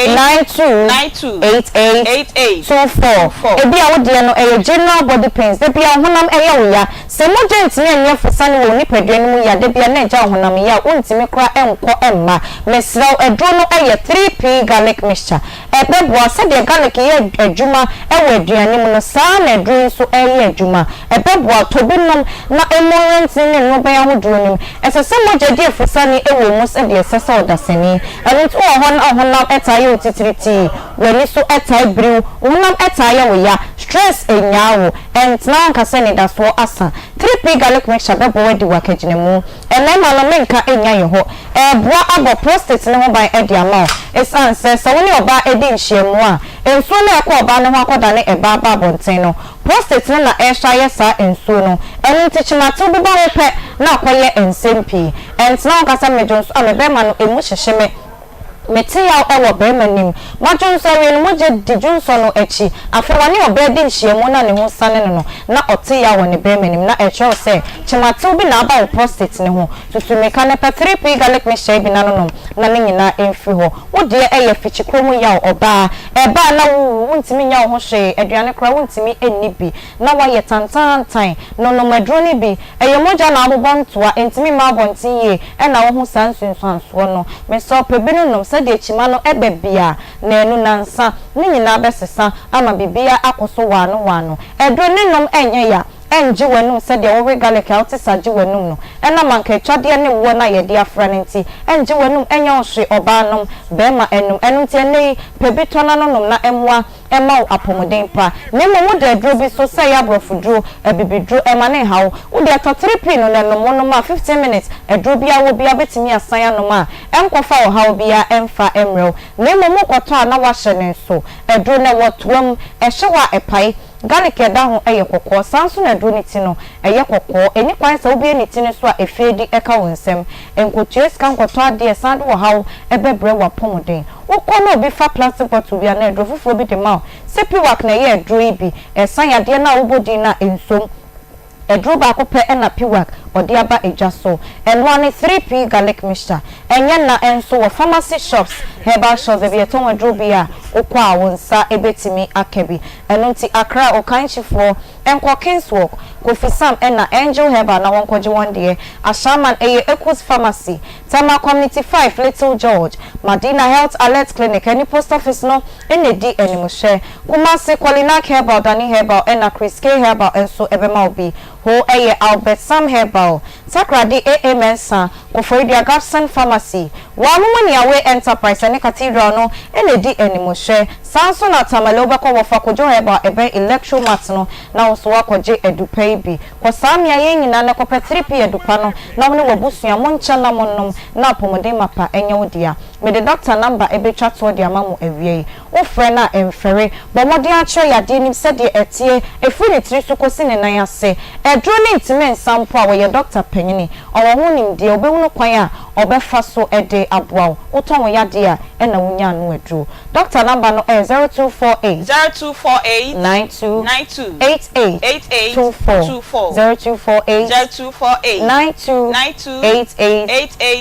92 88 24 ebi a wo de no general body pains de bia honam wo ya se mo gent ne enye fosa ne wo ni padua ni mu ya de bia na eja honam ya wontimi kra enko emma mesraw edro no 3p garlic mixture ebebo se de garlic ye adwuma ewo aduane mu no saa na edro so ye adwuma ebebo tobinom na emorent ne no ba ya hodro nim esese moja de fosa ne ewo mu se de esese odaseni eno to honam etaye otitiriti wani so etaye brew honam etaye wo ya stress enyawo and na nka se ne da so asa 3p garlic mixture bebo wadi wakagine mu enema no menka enya ye ho boa abo prostate ne ho ban edi ama esan se woni oba edi nhyiemu a enso na ekọ oba ne ho akoda ne eba ba bonten no prostate ne na ehwa ye sa enso no enu tichimatu bi ba wo pe na akoye ensempi and na nka se mejonso amebema no emu hyehyeme meti ya ewo be manim majonso we no moje dijonso no echi afewani obedi nhyiemu na ne ho sane no na ote ya woni be manim na echo se chimatu bi na aba prostate ne ho susumeka ne pa 3p garlic mixture bi na no na ne nyina emfi ho wo de eye fichikromu ya oba eba na wo ntimi nya ho hwe aduane kra wo ntimi enni bi na wa ye tantantan no madroni bi eye moja na abobontoa ntimi ma abontin ye e na wo ho sansunsanso no me so pebinu no de chima no ebebia na enu nansa ni nyina besesa ama bibia akoso wano edro ne nom enye ya enji wenu se de wo garlic out saje wenu no ena manka twade ne wo na ye de afra nti enji wenu enye ohwe oba nom bema enum enu tie ne pebito na no nom na emwa ema apomoden pa ne mo wo de dro bi so se ya brofudro ebibidro ema ne hawo wo de to 3p no no ma 15 minutes edro bia wo bia betimi asan ya no ma enkofa wo hawo bia emfa emrew ne mo koto na wa hye ne so edro ne wotwam ehye wa epai garlic da ho kokko sanso na dro ni ti no kokko eni kwan sa obi ni ti ne so a efedi eka wonsem enkotua ska nkoto ade sande wo hawo ebebre wa pomoden wo kono obi fa plastic bottle bia na dro fufu obi de ma sepi wak na ye dro ibi esan ya de na obodi na ensom edro ba ko pe na piwak odi aba edwa so eno ane 3p garlic mixture enye na enso wo pharmacy shops herbal shops e be ton wadro bia okwa wonsa ebetimi akebi eno nti akra okanchifo enko kingswalk kofisam ena angel herbal na wonkoje wonde ashaman eye equals pharmacy Tama community 5 Little George Madina Health Alert Clinic any post office no enedi enimoshe Kumasi Kwalinak Herbal Dani Herbal ena Chris K Herbal enso ebema obi ho eye Albert Sam Herbal Sakradi AA Mensa Kofoidia Gapson Pharmacy Wamumani Awe Enterprise ene Cathedral no enedi enimoshe Samson Atamaloba kwa wafakojo Herbal ebe electromat no na oso wakoje edupe bi kwa samia yenyi na kwa 3p edupano na wone wabusu ya moncha na monnom na pomode mapa enya odia me the doctor number ebe twato dia mamu ewie wo frɛ na emfere bomode acho yade nim sɛ de etie efuni tiri so kosi ne nan ase edro ne ntime nsampo a wo ye doctor panyini ɔwɔ ho nim de obehunu kwan a ɔbɛfa so ede aboa wo ton wo yade a ɛna wonya no edro doctor number no 0248 92 88 24 0248 92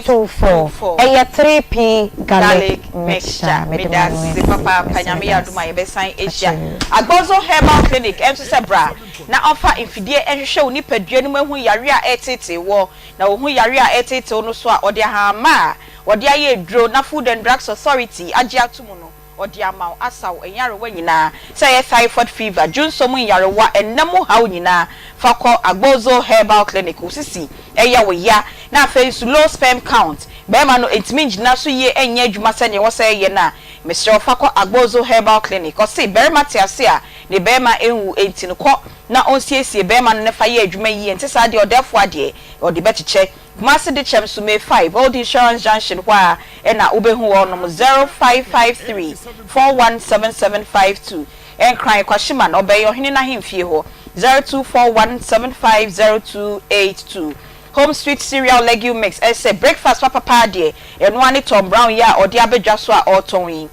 24 3p garlic mixture medasi papa panyame aduma yebesan Asia Agbozo Herbal Clinic emse bra na offer infidie ehwehwe oni padua no mahu yare a etete wo na wo hu yare a etete no so a ode ha ma ode aye dro na Food and Drugs Authority agi atumu no odi amaw asaw enyarewa nyina say typhoid fever junsomu enyarewa ennamu hawo nyina fakọ Agbozo Herbal Clinic osisi eya wo ya na face low sperm count bema no entimi nyina so ye enya adwuma sene wo say ye na Mr. fakọ Agbozo Herbal Clinic o say berma tiase a ne bema enwu enti no kọ na onsiesie bema no ne fa ye adwuma yi enti sa de odefo ade odi bechiche Kumasi de chem sume 5 Old Insurance Junction kwa ena ubehu wonom 0553 417752 enkran kwashima na obeyo hini na himfie ho 0241750282 Home Sweet Cereal Legume Mix ese breakfast papa padie eno ani Tom Brown ya odi abedwa so a otonwi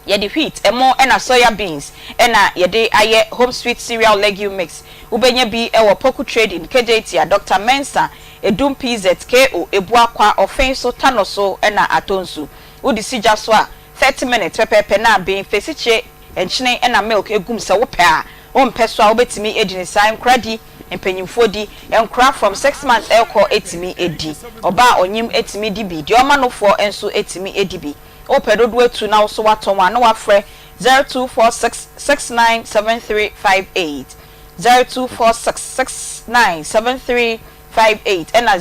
yede wheat emo ena soya beans ena yede aye Home Sweet Cereal Legume Mix ubenya bi ewo Poku Trading KJT ya Dr. Mensa Edum PZKO ebuakwa ofenso tanoso ena atonsu udi sija so a 30 minutes pepepe na be fesiche enchine ena milk egum se wo pe a ompe so a obetimi edini sai nkradi empanyimfo di enkra from 6 months elko etimi edi oba onyim etimi di bi di omanofo enso etimi edi bi opedodo etu na so waton wa na wafre 0246697358 0246697358 and a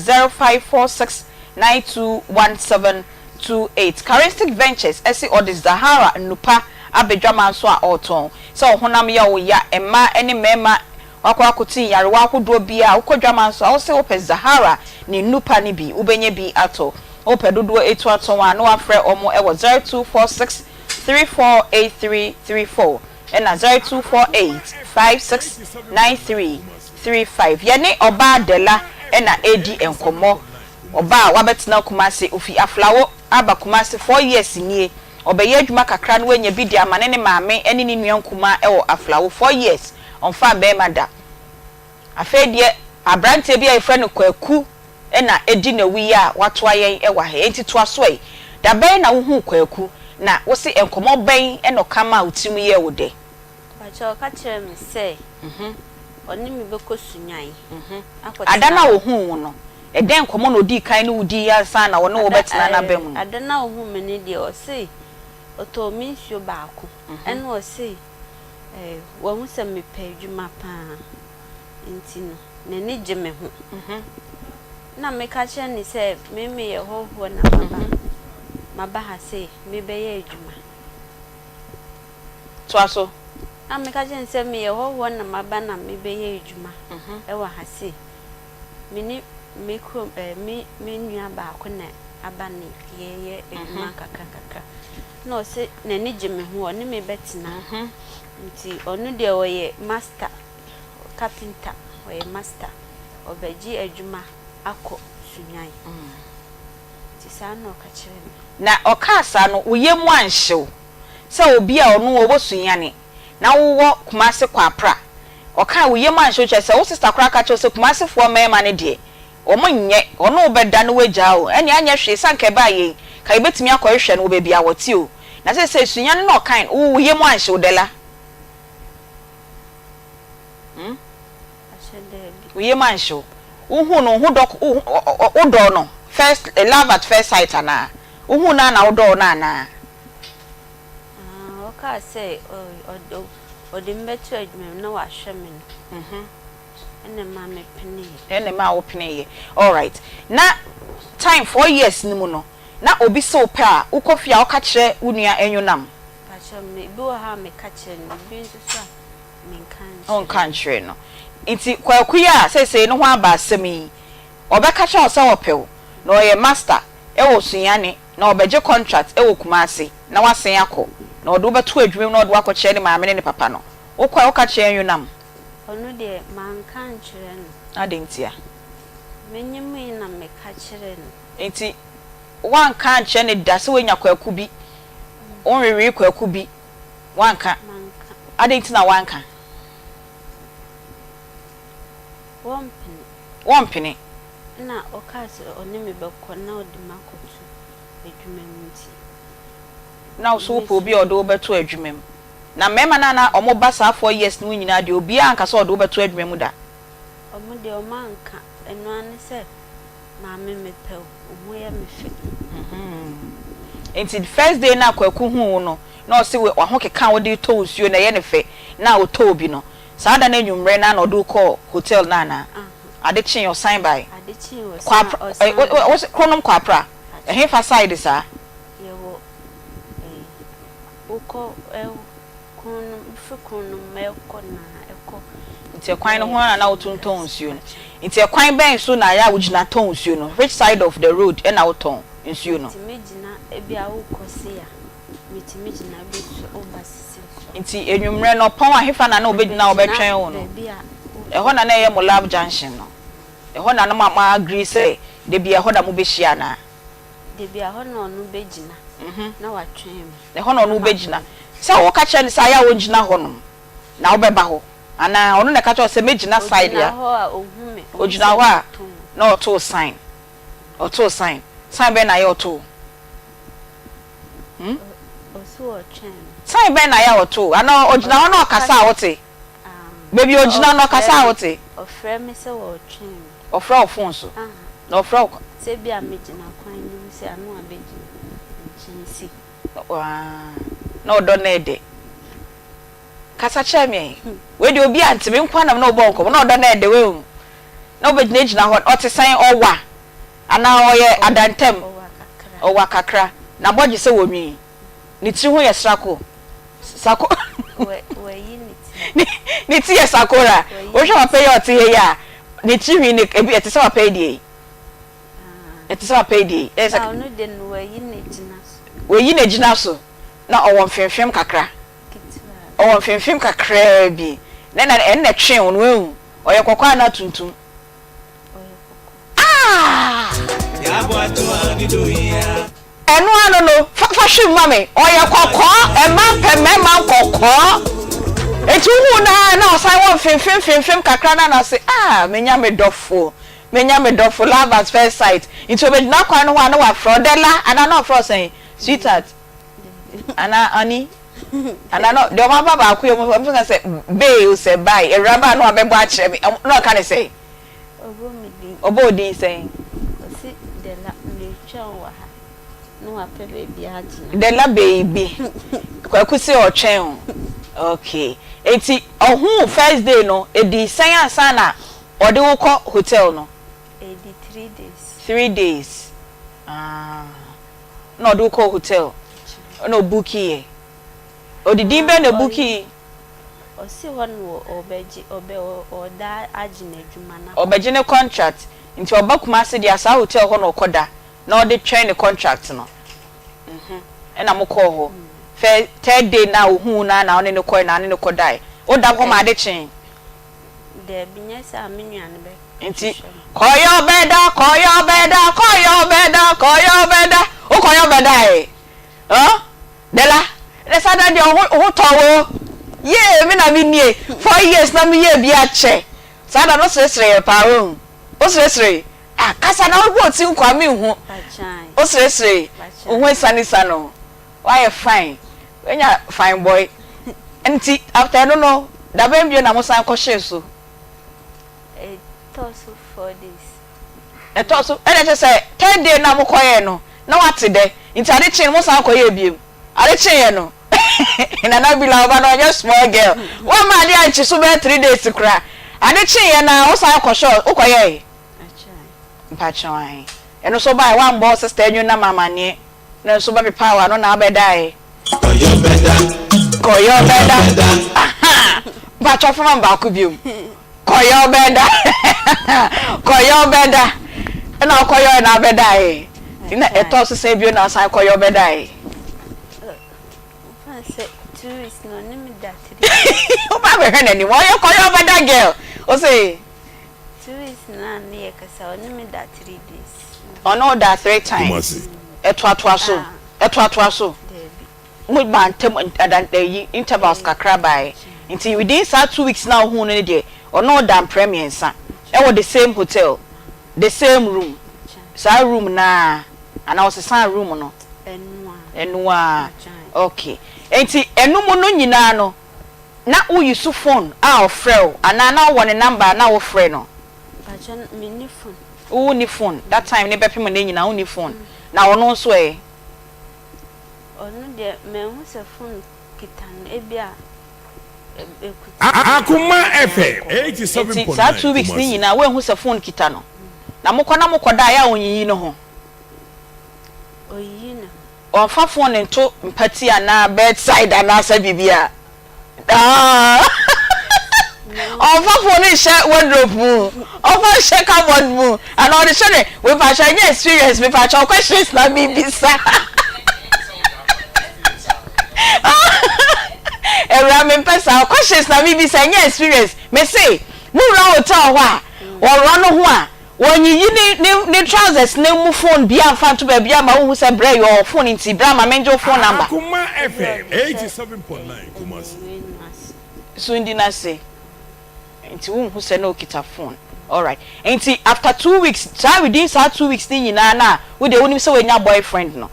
0546921728 Charistic Ventures esi odi Zahara nupa abedwaman so a oton so honam ya wo ya emma ene mema wakwa akuti yare wa ahodo bia ukodwaman so wo se wo pe Zahara ni nupa ni bi ubenye bi ato opedodo etu aton wa no afre omo ewo 0246348334 and a 0248569335 yene oba dela ena edi enkomo oba wabetena Kumasi ofi aflawo aba Kumasi 4 years nie obeye adwuma kakra no wanya bi dia manene maame ene ni nua nkuma ewo aflawo 4 years onfa be mada afedie abrante bia efre no kwaku ena edi na wi a wato ayen ewa he enti to aso e da ben na wo hu kwaku na wo se enkomo ben eno kama utimu ye wo de bacho ka kire mi say oni mi beko sunyan adana wo hu no eden komo no di kan no udi ya san na wo no wo betina na bem adana wo hu me ne de o sei oto mi nsuo baako ene o sei wo hu se me pa adwuma pa ntino na ni je me hu na me ka kire ni se me ye hoho na maba ha sei me be ye adwuma to aso ameka jense me ye hoho na maba na me be ye adwuma ewa ha sei mini meko me nua baako na aba ne ye adwuma kakaka no se na ni je me hu oni me betina nti onu de o ye master carpenter o ye master obeji adwuma akọ sunyan ti sa no ka kire na okasa no uyemu anhyew se obi a onu wo sunyane na wo Kumasi kwapra oka wo ye man show chese wo sister kra ka chose kumasefo mema ne de omo nye ono obeda no wagya o ene anya hwe sanka ba ye ka ibetimi akohwe no be bia wote o na se sunya no kan wo ye man show dela wo ye man show uhu no hu dok do no first love at first sight ana uhu na wo na na oka say odi mbetu adwuma na wa hwe me ene ma me pene ene ma wo pene all right na time 4 years ni mu no na obi so pe a ukofia oka kire unua enwunam pa che me bi wo ha me ka kire no bi nso so me on kan kire no nti kwakuya sese no ho aba asemi obeka kire osa wopew na oye master e wo sunyane na obeje contract e wo kumase na wasen akọ na odo beto adwuma na odo akọkye ne maame ne papa no okwa oka kire enwunam onu de man kan kire no adentia menyim na me ka kire no nti wan kan kire ne da se wenya kwaku bi onwewe kwaku bi wan kan adentia na wan kan wompene na okase onime bekọ na odima kotu adwuma nti na so po bi odo beto adwuma na mema na omo basa 4 years no nyina de obi anka so odo beto adwuma mu da omo de o manka eno ane se maame mepew omo ya mefe nti first day na kwaku hu no na o se we ho keka wo de to nsuo na ye ne fe na o to obi no saada na nwumre na odo call hotel na addiction your sign by addiction was kwa kronom kwa pra ehe fa side sa yewo uko kunum meko na eko nti kwan no ho na otunton nsuo no nti kwan ben so na ya wugina ton nsuo no which side of the road e na oton nsuo no timegina ebia ukosi ya mitimegina bi so obasisi nti enwumre no pon ahefa na obegina obetwen wo no eho na eye mo lab junction no eho na ma agree say de bia eho da mo behia na de bia ho na onu begina na watwen eho na onu begina say wo ka che ni say ya wo gina ho no na wo beba ho ana onu na ka che say megina side ya ogina ho a na oto sign sign be na ya oto oso otwen sign be na ya oto ana ogina ho na okasa wote baby ogina no okasa wote ofre me se wo otwen ofra ofun so na ofra se bia megina kwan ni se anu abegina nsi na odo na ede kasa cheme we de obi antime nkwa na obo nko na odo na ede we na obegina gina ho otesan owa ana oye adantem owa kakra na boje se wonwi ni ti ho ye sako we yi ni ti ye sakora o hwa pay your ti he ya ni ti hwi ni ebi ete se wa pay die ete se wa pay die e sa no de no we yi na gina so na owo mfemfem kakra owo mfemfem kakra bi na en twen won wu oye kokwa na tuntum ya bo ato ani do ya enu anu no fa hwe mame oye kokko e man pe me man kokko etu hu na osan won fem kakra na say menya me dofo love at first sight into obegina kwan no na wa frodela ana no fro say sweetheart ana ani ana no de ma baba akwo mo am say be o say bye e raba no abebo a kire me no can say obo din say osi de la me twa wa ha no ape baby agina de la baby kwakusi o twen okay enti ohun first day no edi san na ode wo ko hotel no edi 3 days no do ko hotel no bookie odidi be na bookie osi won wo oda agina adwuma na obeje ne contract nti obakuma se dia sa hotel ho no koda na ode train the contract no ena mo ko ho third day na ohu na one ne ko na ne ko dai o da ko ma de chen de binya sa menwan be nti koyo beda o koyo beda dela le sada de o towo Yeah, me na me nie 4 years na me ye bi a che sa da no sresre pa o sresre ah kasa na wo ti nkwa me hu o sresre o hu sani sano why fine wenya fine boy enti after no no da ben bio na mo san ko she so tosu for this tosu ene say 10 day na mo koye no na wate de nti ade chin mo san koye biem ade chin ye no ina na bi la ba no just small girl one man dey anchi so be 3 days kra ade chin ye na o san ko show o koye mpachwan eno so ba one boss sister enyu na mama ne na so ba power no na abedai koyo beda ba chofuma ba ku biom koyo beda na koyo na bedai ina eto so say bio na sai koyo bedai fanse 2 weeks no ni mi da 3 o ba be hwe nani wo yo koyo beda girl o say 2 weeks na ni e kasa o ni mi da 3 days ono da 3 times eto ato so mo ban tem adan intervals kakra bai nti within 2 weeks now hu no dey ono dan premier sa e wo the same hotel the same room sa room na ana o se room no enua okay enti enumu no nyina no na wo use phone a ofrel ana na wo ne number na wo frɛ no ajan mini phone wo ni phone that time ne bepem na nyina wo ni phone na ono so onu de me hu se phone kitan e bia Akoma FM 87.9 sa 2 weeks ni nyina we hu se phone kita no na mokoda ya onyiyi no ho oyi na on fa phone nto mpati ana bedside ana sa bibia on fa phone share wardrobe mu on fa share cupboard mu and on the share we pa share experience we pa share questions na bibisa Every me pesa questions na bibisa nya experience me say mu ra hotel ho a wo ro no ho a wonyi ni trousers na mu phone bia amfa to ba bia ma wo say bra your phone nti bra ma menjo phone number Akoma FM 87.9 Kumasi so ndi na say nti wo hu say no kita phone all right nti after 2 weeks try within 2 weeks ni nyina na we dey woni say we nya boyfriend no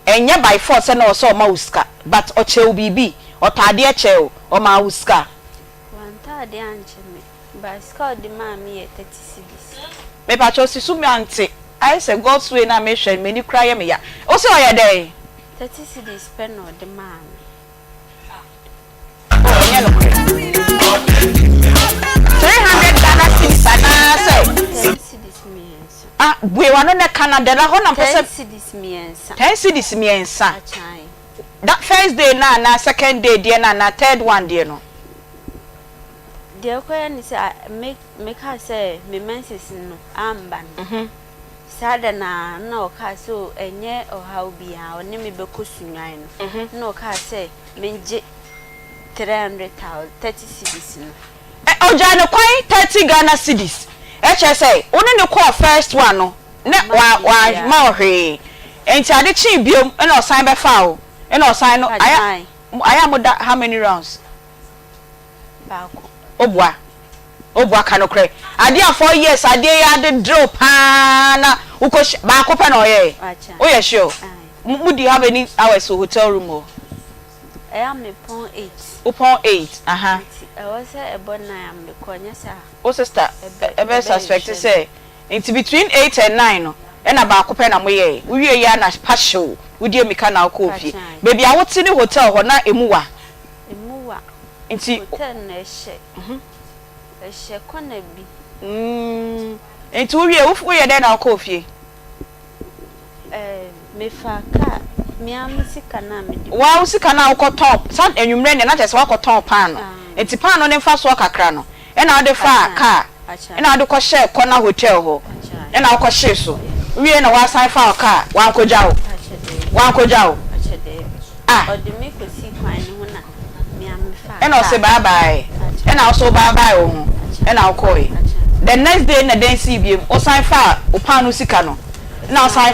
enye by force na o so ma uska but o chew bibi o tade chew o ma uska wanta de anche me ba ska de ma me 30 cedis me pa cho si su me ante I say God's way na me hwe me ni kra ye me ya o se o ye dey 30 cedis pe no de ma enye no 300 Ghana cedis ana say 10 cedis miensa ah we wa no na Canada la ho na pese 10 cedis miensa 10 cedis miensa achai that first day na second day there na third one there no de ko ya ni say make her say me menses no amba no sada na o ka so enye o ha obi a oni me be kosunwan no na o ka say menje 300,000 30 cedis no oja no kwai 30 Ghana cedis eche say oni ne call first one no ne wa ma ohwe enti ade chi biom e na osan be fa o e na osan no aya mo da how many rounds baako obua kanokre ade a 4 years ade ya de drop na uko baako pe na oye o ye sure mudi have any hours hotel room o I am upon 8 upon 8 aha I was a bona am the konyasa o sister ebe suspect say into between 8 and 9 no e na baako pe na moye uwie ya na partial wudi emika na akofie baby a woti ni hotel ho na emuwa nti hotel na ehye kona bi nti uwie ufu ye den na akofie me fa ka me amusika na me di wa usika na ukoton san enwumre ne na tese wakoton pan no nti pan no ne mfa so kakra no e na ade fa ka e na ade ko share kona hotel ho e na ko share so wie na wa san fa ka wa nkojao ah odi me ko si kwan ne ho na me amfa e na o se bye bye e na o so bye bye o ho e na o koi the next day na den si biem o san fa o pan no sika no na sai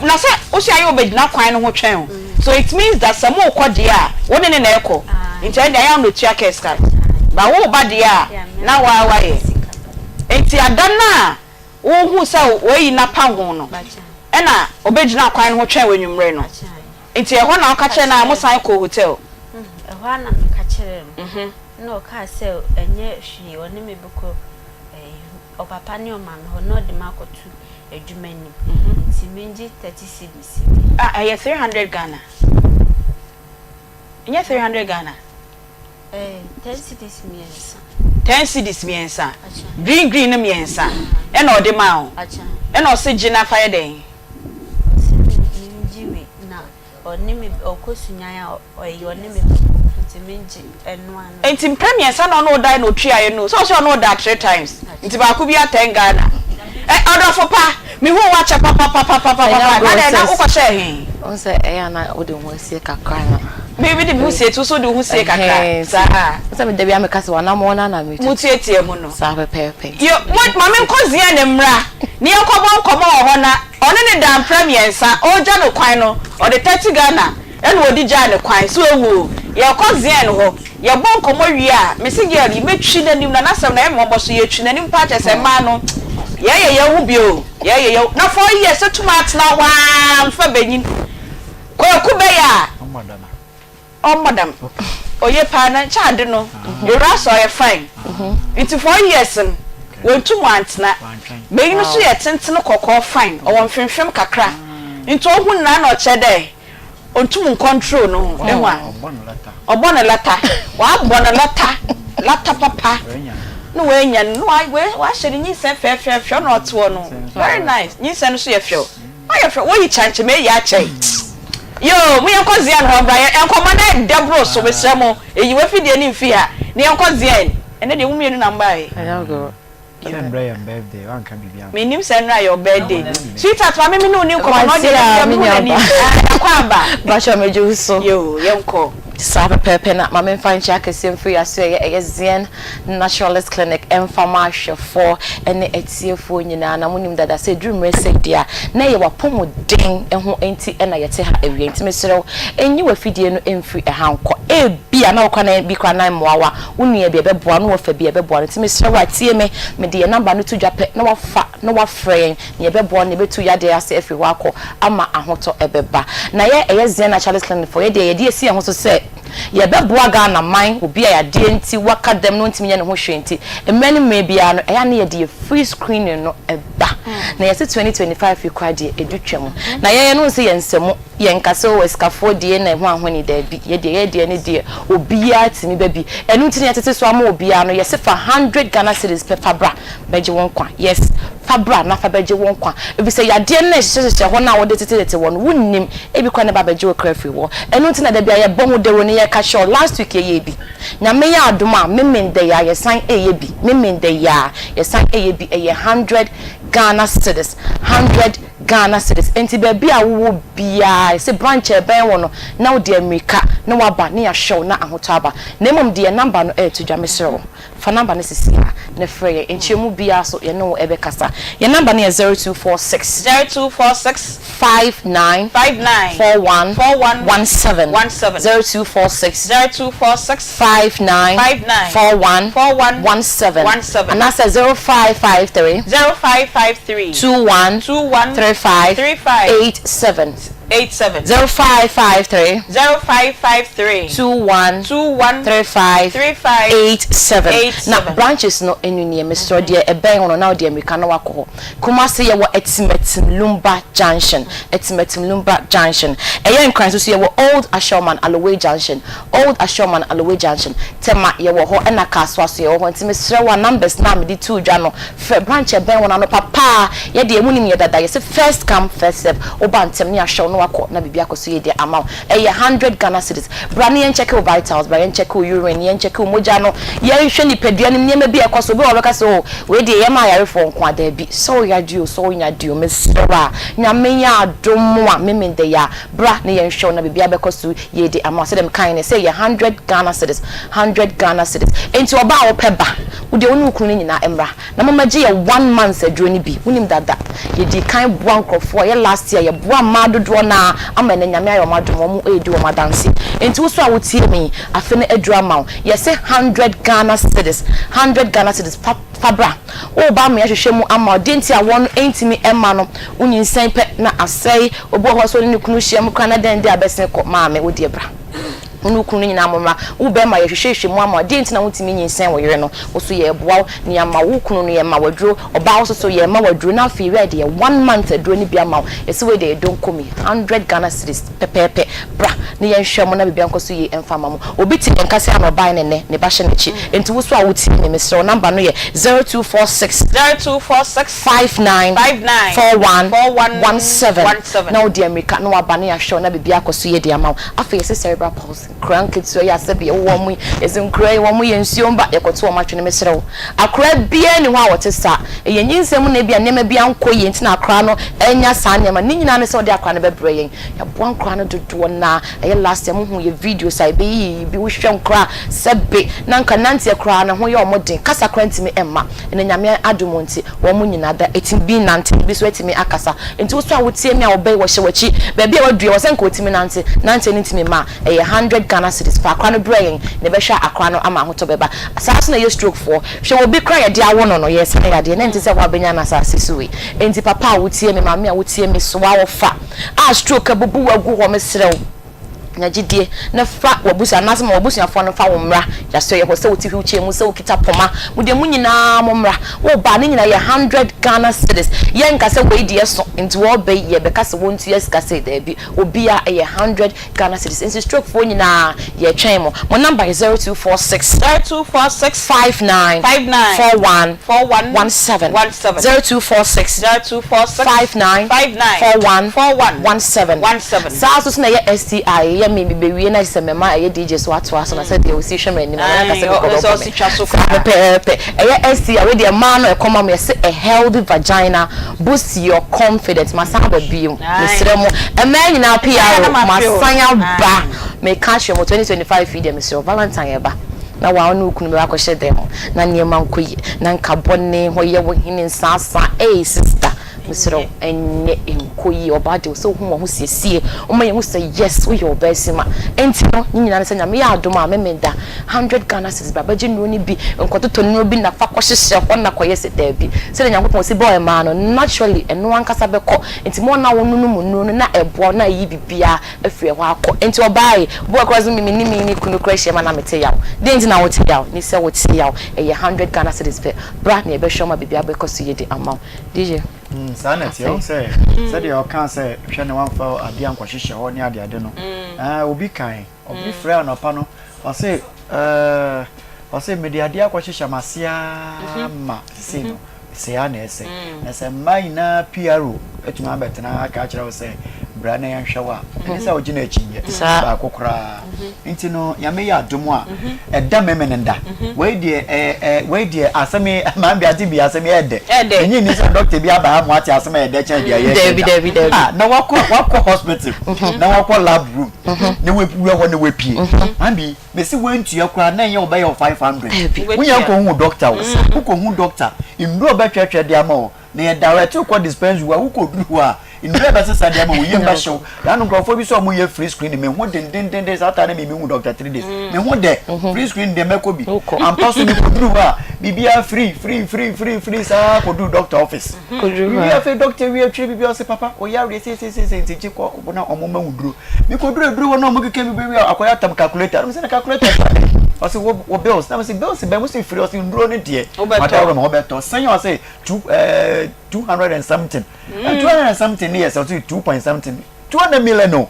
na say o si ayo be na kwan no ho twen so it means that some okode a woni ne na ekọ Intend I am no tia keska. Ba wo ba dia na wa ye. Enti adana wo hu se wo yi na pa ho no. E na obegina kwan ho twen wenwumre no. Enti e ho na aka che na mo san ko hotel. E ho na ka kire no. No ka se enye hwi oni me beko o papa ni o ma me ho no de makotu adwumani. Enti menji 30 cedis. Ah, 300 Ghana. Inye 300 Ghana. 10 cedis miensa. 10 cedis miensa. Green na miensa. E na ode ma o. Acha. E na o se gina fire den. Jiwe na oni me okosunyan o oni me menji enu anu. Enti premiersa na no die no tria no. So no die 3 times. Enti ba ku bia 10 Ghana. Order for pa. Me who watch papa. Na na uko share hin. On say na ode ho sie kakra na. Maybe the who say to so do who say kakra. Sa. Say me dey bia me kase wana mo na me. Mutietie mu no. Sa pepe. Yo, what mama nkozi ya ne mra. Ni ekobon komo ho na. One ne dan premiersa. O ja no kwan no. O de 30 Ghana. Enu odi ja ne kwan so ewu. Ye kozi en ho. Ye bon komo wi a. Me se girl metwi nanim na nasem na e mo bo so ye twi nanim pa che se ma no. Ye hu bio. Ye na 4 years tomat na wa mfa benyin. Ko be ya. Oh madam. Oye pa na child no. You ras or fine. It's 4 years when 2 months na. Benyin so ye tenten kokko fine. O won fimfim kakra. Into hu na na o chede. Ontum control no. Ehwa. Obona lata. Wa bona lata. Lata papa. No way nyan no wa shiri nyi se fe no to no. Very nice. Nyi se no so ye fe. Why ye fe? Wo yi chanche me ya chai. Yo, we enkozi an ho bra enkoma na debro so besemo eyiwe fidie ni mfi ha ne enkozi an ene de wumienu na mba e ayago celebrate your birthday wan kan bibia me nim say na your birthday sweetheart ma me no ni ko no de me ni akwamba ba sha meju so yo yenko Sapa pepe na mama mfa nchi akese mfiri aso ye Zien Naturalist Clinic emfamashe for ene etiefo nyina na munim dada se dream say dia na ye wapomo den eho enti ena yete ha ewie enti meserew enyi wafidie no emfiri ehanko bia na okwa na bi kwa na moawa unu ye be boa no wafa bi be boa enti meserew atie me de number no to dwape na wafa na wafrɛ ye be boa na betu ya de ase efi wako ama ahoto ebeba na ye Zien Naturalist Clinic for ye de esi eho so se ye beboa Ghana man obi a yade enti waka dem no ntimi ye ne ho hwe enti emani me bia no eya na ye de free screening no eba na ye se 2025 ikwa de edutwam na ye no se ye nsemo ye nkase o escafo de na ho ahoni da bi ye de ne de obi a timi ba bi enu ntini yetete so ama obi a no ye se fa 100 Ghana cedis per fabra beje won kwa yes fabra na fa beje won kwa ebi se yade na hyehyehye ho na wo de tete won wonnim ebi kwa na ba beje wo krafi wo enu ntini da bia ye bon de woni ye ka show last week ye bi na me ya adoma memende ya ye san eye bi memende ya ye san eye bi eye 100 Ghana cedis 100 Ghana cedis enti be bia wo bia se branch e ben wo no na wo de America na waba na ya show na ahotaba na mom de number no to dwamesero fa number no sisi ha na frɛ enti mu bia so ye no ebe kasa ye number no 0246 59 41 17 0246 59 41 17 and that's 0553 21 35 87 0553 21 35 87 na branches no enuni emestro de eben ono na de America na wako kuma se ye wo etimetim Lumba Junction eyen kran so ye wo Old Ashoman Aloe Junction tema ye wo ho na kaswa so ye wo ntime sre wa numbers na me di two dwa no branch eben ono no papa ye de emunim ye dada ye se first come first serve oba ntem ni ashow no wako na bibia koso ye de amount 100 Ghana cedis brani yen check your vitals brani yen check your urine yen check your moja no ye hwe ni pedua ni nyema bi ekoso bi obeka so we de ye ma yare fo nko ada bi so ya dio mesra nyame ya adomo a memende ya bra na yen hwe na bibia bekoso ye de amount se dem kan say ye 100 Ghana cedis enti oba wo peba wo de onu kunu nyina emra na mama je ye 1 month aduro ni bi wonim dada ye di kan bua nkrofo ye last year ye bua madodo na ama na nyame ayo madom wo mu edi wo madanse enti wo so a wo tie me afi na adura ma ye say 100 Ghana cedis 100 Ghana cedis fabra wo ba me ahwehwe mu ama denti a won entimi emma no unyinsen pe na asai obo ho so ne kunu hia mu kana den de abesen ko ma me wo die bra onu kunu nyina amoma wo be ma ye hwehwehwe mu ama denti na wotimi nyinsen wo yere no wo so ye boa ne ama wo kunu no ye ma wadro oba wo so ye ma wadro na fi ready 1 month adro ni bia ma yesi we de don komi 100 Ghana cedis pepepe bra ne ye hwe mu na bibia nkoso ye emfama mu obi ti nkase ama bai ne ba hye ne chi enti wo so a woti ne mesro number no ye 0246 59 4117 na odi America no abane ya hwe na bibia akoso ye de ama afa yesi cerebral palsy crank so ya sabe wo mu yesi nkrai wo mu ye nsiomba yekoto wo matwe ne mesro akra bia ni ho a wote sa ye nyinsem na bia nema bia nkoye enti na akra no enya sa nema ni nyina ne so de akra ne bebre yen ya bo akra no dodo na ye last time hu ye video sai bi wo hwe nkra sabe na nka nante akra na ho ye omoden kasa krantimi emma ene nyame adumonti wo mu nyina da etim bi nante bi so etimi akasa enti wo so a wotie mi a wo be wo hye wachi ba bia wadua wo senka otimi nante ni ntimi ma 100 Ghana cedis fa akra no brain ne be hwa akra no ama hoto beba asase na ye stroke for hwe wo bi kra ye de awo no yes na ya de na enti se wa benya na asase suwe enti papa a wotie mi mama a wotie mi so wa wo fa a stroke abubu wagu ho mesrew nyagidie na fa wabusa nasema wabusa afo no fa wo mra ya so ye ho se woti hwuche mu se wokita poma mu de mu nyina mo mra wo ba ne nyina ye 100 Ghana cedis ye nka se we die so nti wo be ye be ka se wontu yes ka se da bi obi a ye 100 Ghana cedis nti stroke fo nyina ye twen mo number is 0246 59 4117 59 4117 sa so na ye STI me be we na se mema aye DJ so ato aso na se de o si hweme ni na ka se ko so si twa so pepe aye ST we de man no Akoma me say a healthy vagina boosts your confidence masanga ba biom mesre mo ema nyina PR masanya ba me catch mo 2025 video me say Valentine ba na wa onu kunu me akɔhye dem na niema nkoyi na nkabɔne hoye wo hini nsasa sister misro enye enkoyi obade so hu ho siesie o ma ye hu say yes we your best ma enti no nyina ne sanya me ya adoma me meda 100 Ghana cedis baba je no ni bi nkototo no bi na fa kɔhyehye ho na kɔye se da bi se de nyankopɔn se boy ma no naturally eno ankasa bɛkɔ enti mo na wonu no mu no na ebo na yi bibia afie ho akɔ enti obai bo akɔzo mi ni kunu krahye ma na mete yawo de enti na wote yawo ni se wote yawo 100 Ghana cedis be bra na e be hwoma bibia bɛkɔ so ye de amount DJ Sanet yo say de o kan say hwe ne wan fa ade ankwahyehyɛ ho ne ade no obi kan obi frɛ no pa no o say me de ade akwahyehyɛ masia ma say no say ya na ese na say mai na PRO etuma betena aka kyerɛ o say bra na yan hwewa ne say o gina akyinye ba kokora nti no ya me ya domo a ɛda memenenda we die aseme ma bia ti bia aseme ede enyi ni say doctor bia ba ha mo ati aseme ede kyan bia ye David na wakɔ hospital na wakɔ lab room ne we ho ne we pie ambi me si wentu yakura na ye oba ye 500 wunya ko hu doctor wo ko hu doctor imro ba twetwe de ama wo na ye direct ko dispense wo ko duru a imro ba sesa de ama wo ye mba show ya no grofo bi so mo ye free screen me hu den sata na me hu doctor 3 days me hu de free screen de me ko bi am pass ni ko duru a bibia free sa ko do doctor office ko duru a fe doctor wi atwe bibia se papa o ya re se nti ko na omoma wuduro mi ko duru wo na mo keke mi bi akoya tam calculator me se na calculator o se wo bills na me se bills be mo se free o se nduro ne de mata mo beto sanya o se 200 and something 200 and something yes or 2 point something 200 million no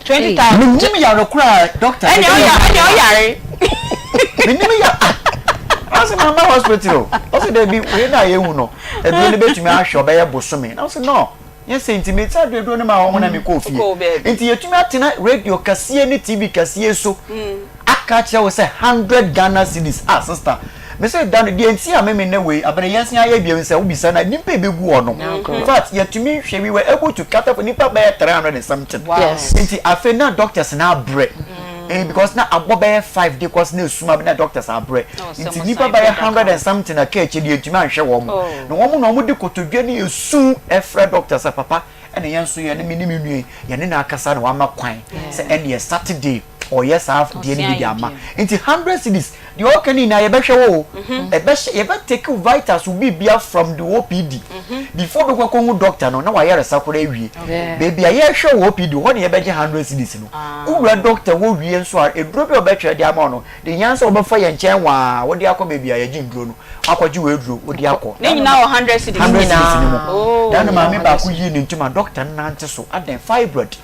20,000 me ya rekura doctor any yare me ya ase mama hospital o se dey be we na ye hu no e bi ne betumi ahwe obeye bosome na o se no yes intimate adredo ne ma ho na me ko fie enti yetumi atena radio kase ni TV kase so aka kire wo say 100 Ghana cedis sister me say dan de enti a me ne we abere yensia ya bia say ubisa na nimpa begu ono in fact yetumi hwe we were able to cater for nipa by 300 and something enti afa na doctors na bre because na abobe 5 day course na suma na doctors are bre enti nipa by 100 and something na ka echi de yetumi anhwe wo mo no wo mo no mo de kotodwe ne esu efra doctors papa ene yenso ye ne minim nue ye ne na akasa na wa ma kwan se ene Saturday or yes half the any ama into 100 cities the okani na ye be hwe wo ye be take vitals will be bia from the OPD before be kwa doctor no na wa yere sakora awie baby aye hwe wo OPD ho ne ye be 100 cities no ura doctor wo wie nso a eduro be obetwe de ama no de nyansa obefa ye nchen wa wo de akọ baby aye ginduro no akọji we duro wo de akọ ne nyina 100 cities nyina dan ma me ba ku yi ne ntuma doctor na nte so aden fibroid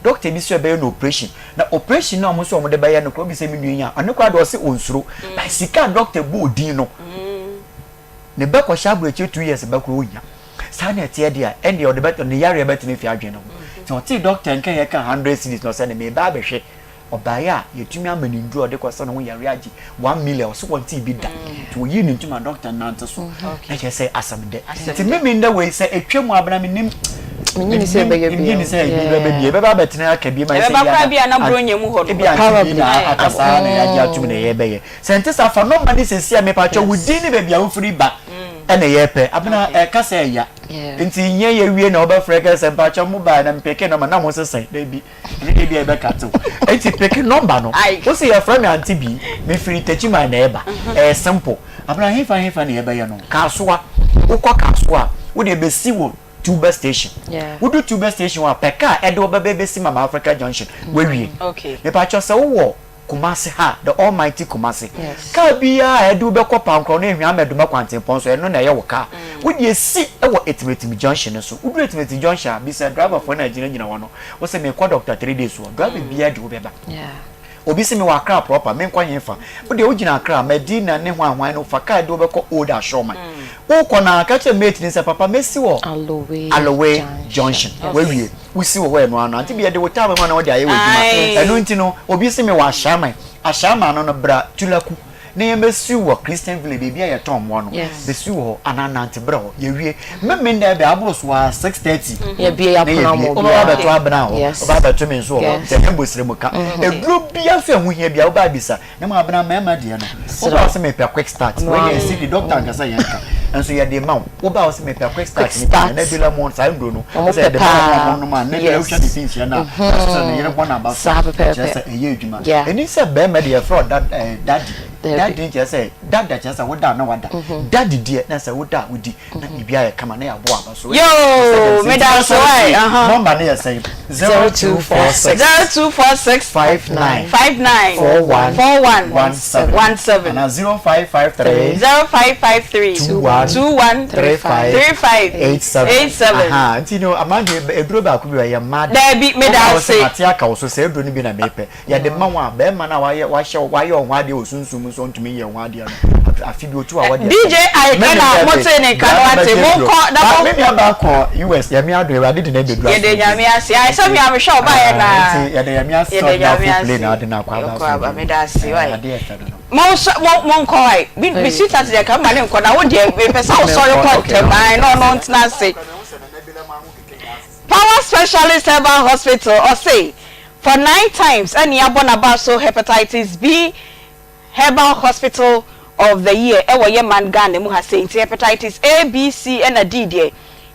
doctor bi so be no operation na operation na mo so mo de be ya no ko bi se mi nuanya ane kwa do se onsuro ba sika doctor bo odin no ne be ko sha bro 2 years be ko onya sa na tie dia ende o de be ne yare be tene fi adwen no so ti doctor nkan ye ka 100 cities no se ne me ba be hwe obaya yetumi amani nduro de ko se no yare agi 1 million so won ti bi da to yi ni ntuma doctor na nte so na je say asam de ti me nda we say etwemu abana me nim Mini say be ye mini say be be ba betina aka bi ma say ya be ba bia na bronya mu ho no akasa na ya ja tumi na ye be ye sente sa fa no ma ni sesi a me pa cho wudi ni be bia wo free ba ene ye pe abana ka say ya nti nye ye wie na oba freka se pa cho mu ba na mpeke no ma na mo sese da bi ni bi e be ka to enti peke number no wo say your friend Aunty Bea me free techima na eba simple abana hefa na ye be ye no kasoa ukọ kasoa wo de be si wo Tuber station. We do Tuber station wa peka edo bebe si Mama Africa Junction. We wie. Okay. Me pa cho se wo Kumasi ha the almighty Kumasi. Ka bia edo be ko pankro na ehwa meduma kwantempon so eno na ye wo ka. We dey si e wo Etimetim Junction so. We do Etimetim Junction bi se driver for Nigeria nyina wono. Wo se me kwa doctor 3 days so. Driver bia de wo beba. Obi se me wa Accra proper me kwa yenfa. Wo de wo gina Accra Medina ne ho anwan no fa ka edo be ko old ashoma. Wo kona ka che mate ni se papa mesi wo Alowe Junction we wie we si wo we no ano Aunty Bea de wo time ma na wo de aye we duma enu nti no obi se me wa ashama no no bra tulaku na ye mesi wo Christian Village bia ye tom wo no besi wo anana Aunty bra ho ye wie me nda be abros wa 6:30 ye bia ya pona mo bia ba to abna ho ba ba to me so ho se hembo sire muka eduro bia fe hu hia bia wo ba bisa na ma abna ma de no wo ba se me pe quick start when you see the doctor ngasa yanka and so you dey man wo ba wo se me pe quick start ni na de la mon sai ndo no say the man no man na dey ucha the things ya na so na yere bona ba so just say eye adwuma eni say be me dey fraud that daddy just say that just say wo da na wada daddy dey na say wo da wudi na ibia ya kama na ya bo aba so yo me da so number na ya say 0246 59 4117 and 0553 213587 aha ntino amande edro ba ku bi ya mad da bi me da say ati aka wo so say edro ni bi na mepe ya de ma wa be ma na wa hye onwa de osunsum so ntumi ye onwa de no afi bi otu a wa de DJ I kana mote ne kanwate mo ko da mo me ba ko US ya mi ado e de na bedru ye de nyame ase ai so mi am sure ba ye na ye de nyame ase na play na de na kwa ba me da se wai mo nkoi bi sit at the camera le nkona wo de pesa wo sorry content no ntina se Power Specialist Herbal Hospital or say for 9 times any abonabaso hepatitis B Herbal Hospital of the year e wo ye man Ghana mu ha say hepatitis A B C and D there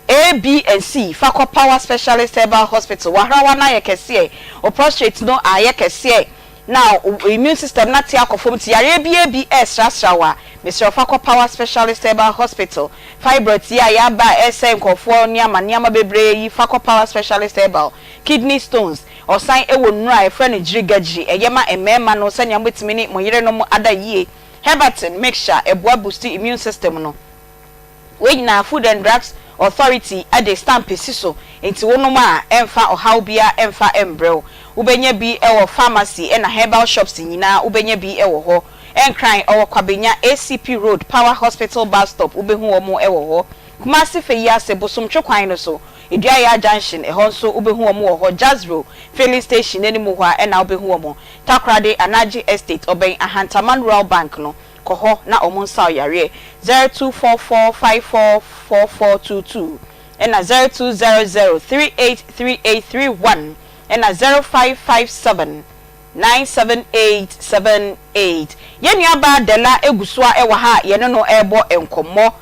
A B and C Fako Power Specialist Herbal Hospital wahrawa na ye kese o prostate no aye kese now immune system na tia akofom ti yare BABS rasrawa Mr. Fako Power Specialist Herbal Hospital fibroids ya ba ese nkofo ni amaniama bebre yi Fako Power Specialist Herbal kidney stones osan ewo nura e friend jirigaji eyema emema no sanya mbetimi ni moyire no mu ada yie Herbatin mixture eboa boost immune system no we na Food and Drugs Authority ade stamp siso enti wonum a emfa ohawbia emfa embrel ubenye bi ewo pharmacy na herbal shops nyina ubenye bi ewo ho enkran ewo kwabenya ACP Road Power Hospital bus stop ubehu omo ewo ho Kumasi feya se bosum twekwan no so Eduaya Junction ehon so ubehu omo ho Jazro filling station enimu ho a na ubehu omo Takrade Anaji Estate oben Ahantaman Rural Bank no koho na omonsa yare 0244544422 na 0200383831 na 0557978878 yenu aba dela egusua ewa ha yene no ebo enkomo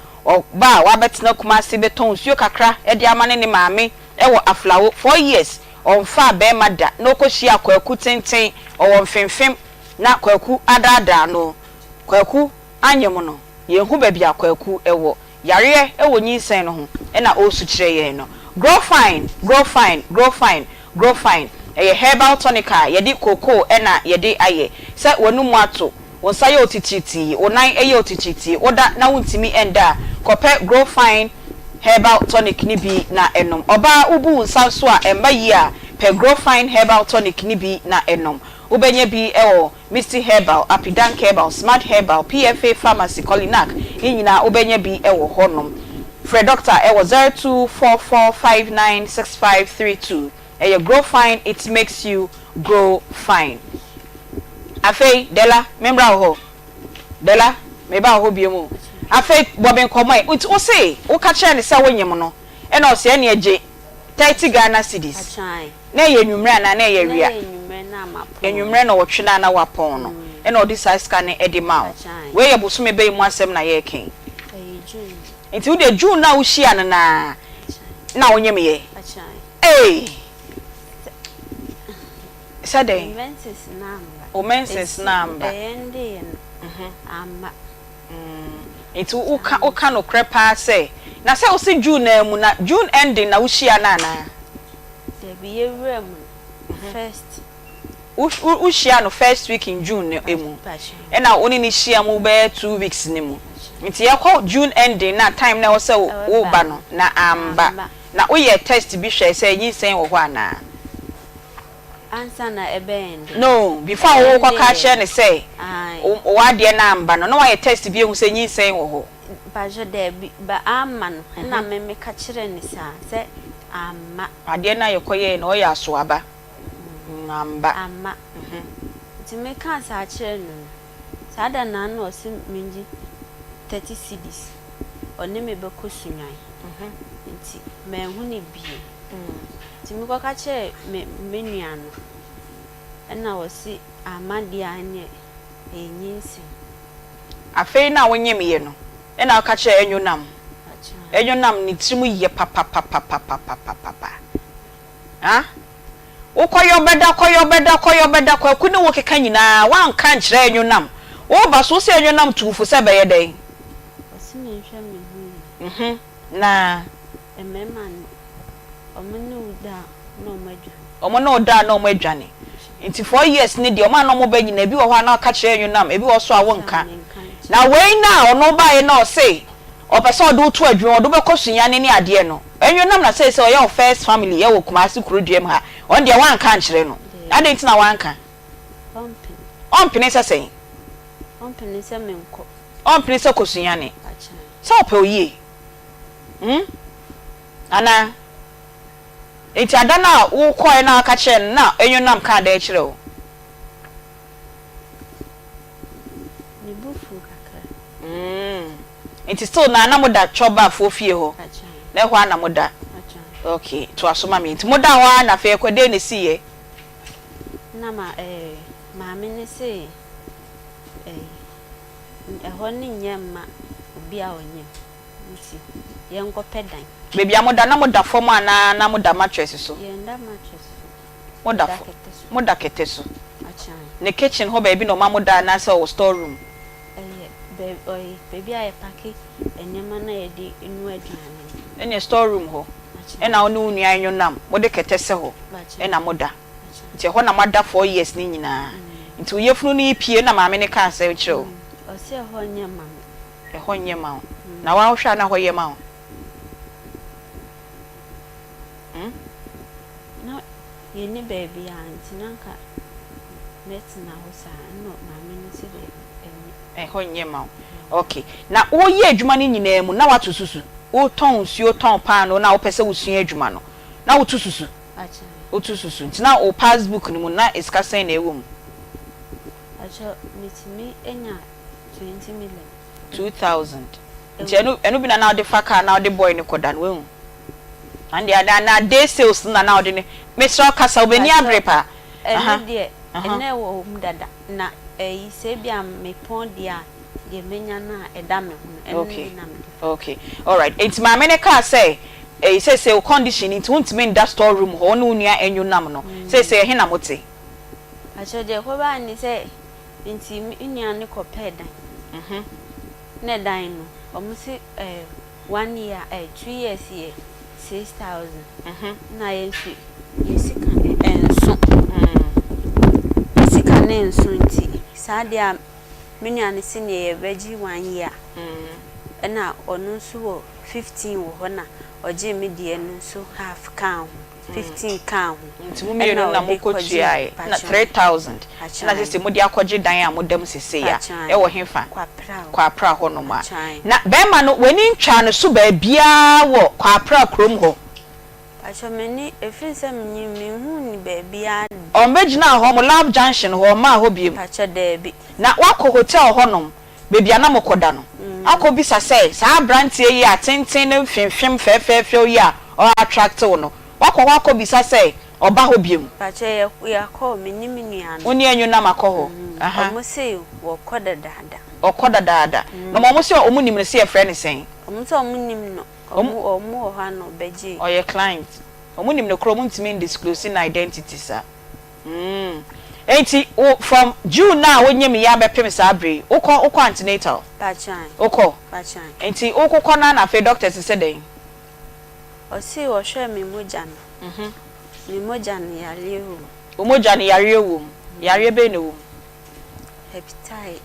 ba wa betina Kumasi beton suo kakra e de amane ne maame ewo aflawo 4 years on fa be mada no koshia kwaku tenten o mfemfem na kwaku adada no kwaku anyem no yehu ba bia kwaku ewo yare ewo nyinsen no ho na o su kire ye no grow fine grow fine grow fine grow fine herbal tonica yedi cocoa na yedi aye se wonum ato wonsa ye otititi onan eye otititi oda na wontimi enda kope grow fine herbal tonic ni bi na enom oba ubu nsa so a emba yi a pe grow fine herbal tonic ni bi na enom ubenye bi ewo Misty Herbal, Apidank Herbal, Smart Herbal, PFA Pharmacy, Colinac, inyina ubenye bi ewo honom. Fred Doctor ewo 0244596532. Your grow fine, it makes you grow fine. Afei Dela, membra ho. Dela, meba ho biemu. Afei boben komai, o say, o ka che ne se wonyem no. E na o se ne eje 30 Ghana cedis. Na ye nwumre na na ye wia. Enwumre na wotwe na wapon no. E na odi size scan e di ma. We ye boso me be mu asem na ye ken. Enti wo de June na wo hia na wonyem ye. Eh. Sade. Menses number. Enti wo ka no krepa say. Na say wo se June na mu na June ending na wo hia na. There be a room first. Ushia no first week in June emu. E na oni ni shia mu be 2 weeks ni mu. Nti ye call June ending na time na wo say wo ba no na amba. Na wo ye test bi hwe say yin sen wo ho ana. Answer na ebend. No, before wo kwa ka share ne say. O ade na amba no. No wa ye test bi ehun say yin sen wo ho. Ba je de ba amma no. Na me ka kire ne sa say amma. Ade na ye koye na o ya so aba. Amma ti me kan sa kire no sada na no si minji 30 cedis oni me be ko sunwan nti me hu ne bie ti me ko ka kire me nua no na wo si amade anye enyinsi afei na wonye me ye no na ka kire enwunam ni trimu ye papa ha Ukoyo beda kuni wo keka nyina wan kan kire enwunam wo ba so se enwunam tufu se be ye den osi me hwe me hu na ememan omene uda no madwa omo na omadwane nti 4 years ni de omo na omo ba nyina bi wo ho na ka kire enwunam ebi wo so a wo nka na wei na ono ba ye na o se o pese odo to adwun odo be kosunya ne ade no enwunam na say o your first family ye wo Kumasi kurodwem ha on de wan kan kire no ade ntina wan kan on pini se say on pini se menko on pini se kosunya ne so pe oye ana enti adana wo koy na aka kire na enwunam kan da kire o ni bufu kakra enti still na moda choba fofie ho na ho ana moda okay to asoma me enti moda ho na fe kwede ne siye na ma me ne se ho ni nyema obi a onye nti ye nko pedan baby amoda na moda form ana na moda mattress so ye nda mattress moda keteso ne kitchen ho baby no mamoda na se o store room baby I pack enyema na ye di enu aduane ene store room ho ena oni unu anwunam mode ketese ho ena moda nti ho na mada 4 years ni nyina nti uyefunu ni pie na maame ne kan se kire o se ho nyema ho nyema na wa hwa na ho yema o no ye ni baby anti nanka metina ho sa no maame ne se ho nyema okay na wo ye adwuma ni nyina mu na watu susu wo ton suo ton pan no na wo pese wo sua adwuma no na wo tu susu acha wo tu susu ntina o passbook ni mu na iska sen na ewom acha mitimi enya 20 million 2000 nti enu bi na de faka na de boy ni koda no wu and ya na day sales na de ne Mr. Kasa obeni abrepa enu de ene wo dada na se bia me pon dia de menya na eda me hu okay all right it's my many car say say condition into untimi in that storeroom ho no nua enyu nam no say he na mote achode ko ba ni say nti nua ne ko pedan na dan no omusi 1 year 2 years here 6,000 na yensi yesika enso sika ne enso nti sadia menua ne sine beji 1 year na onu so 15 wo ho na oje me die no so half count 15 count nti mu me na mo kotua na 3,000 na se mo di akogye dan a modam sese ya e wo hefa kwa pra ho no ma na be ma no wani ntwa no so ba bia wo kwa pra krom ho acho meni efinse menyi hu ni ba bia o megina ho mo lab junction ho ma ho biem acho de bi na wakọ hotel ho nom bebia na mokoda no akobisa say sa brantie yi atenten ne mfimfim fefefe yi a o attract no wakọ bisa say oba ho biem acho ya call meni menua no oni anyu na makọ ho aha mo say wo koda dada okoda dada no mo say omu nim ne say e friend sen omu say omu nim no omu ha no beji o ye client omu nim ne kro mu ntimi disclosing identity sa enti from June now wonyem ya bepem sa abre ukọ antenatal pachan ukọ pachan enti ukọ na fe doctors say den o si wo hwe me moja no me moja no yare ewu o moja no yare ewu yare be no ewu hepatitis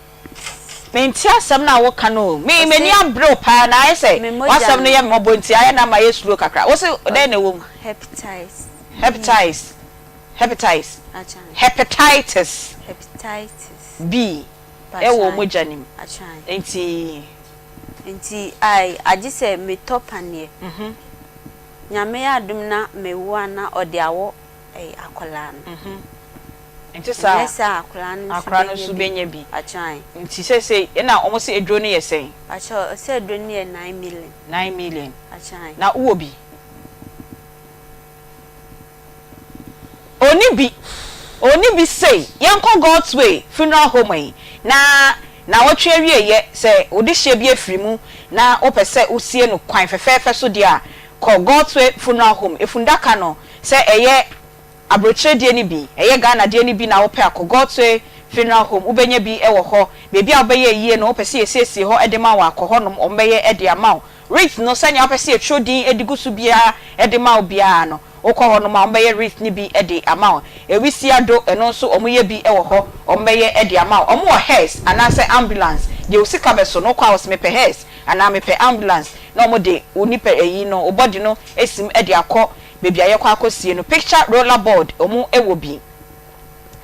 menti asem na wo kano me ni abro pa na I say wasem no ye me bonti aye na ma ye slow kakra wo se den na ewu hepatitis B ewo moja nim enti ai agi se me top ane nyame adum na mewu ana ode awo akola no enti sa akola no su benya bi achan enti se na omo se edro no ye sen acho se edro no ye 9 million achan na uwo bi oni bi say yenko God's way funeral home na wotwe awie ye say odi hye bi afirimu na opese usie no kwan fefefe so dia ko God's way funeral home efundaka no say eye abrochre die ni bi eye Ghana die ni bi na ope akọ God's way funeral home ubenya bi ewo ho bebi a obeye yie no opese esiesie ho edema wa akọ ho no ombeye ede amaw rate no sanya opese etrodin edigusu bia edema obia no okọ ho no ma ombeye rate ni bi ede amaw ewisi ado eno so omoye bi ewo ho ombeye ede amaw omo wo hearse anase ambulance de osika beso no kwa osmepe hearse ana mepe ambulance na omo de onipa eyi no obody no esim ede akọ bebi aye kwa akosie no picture roller board omo ewo bi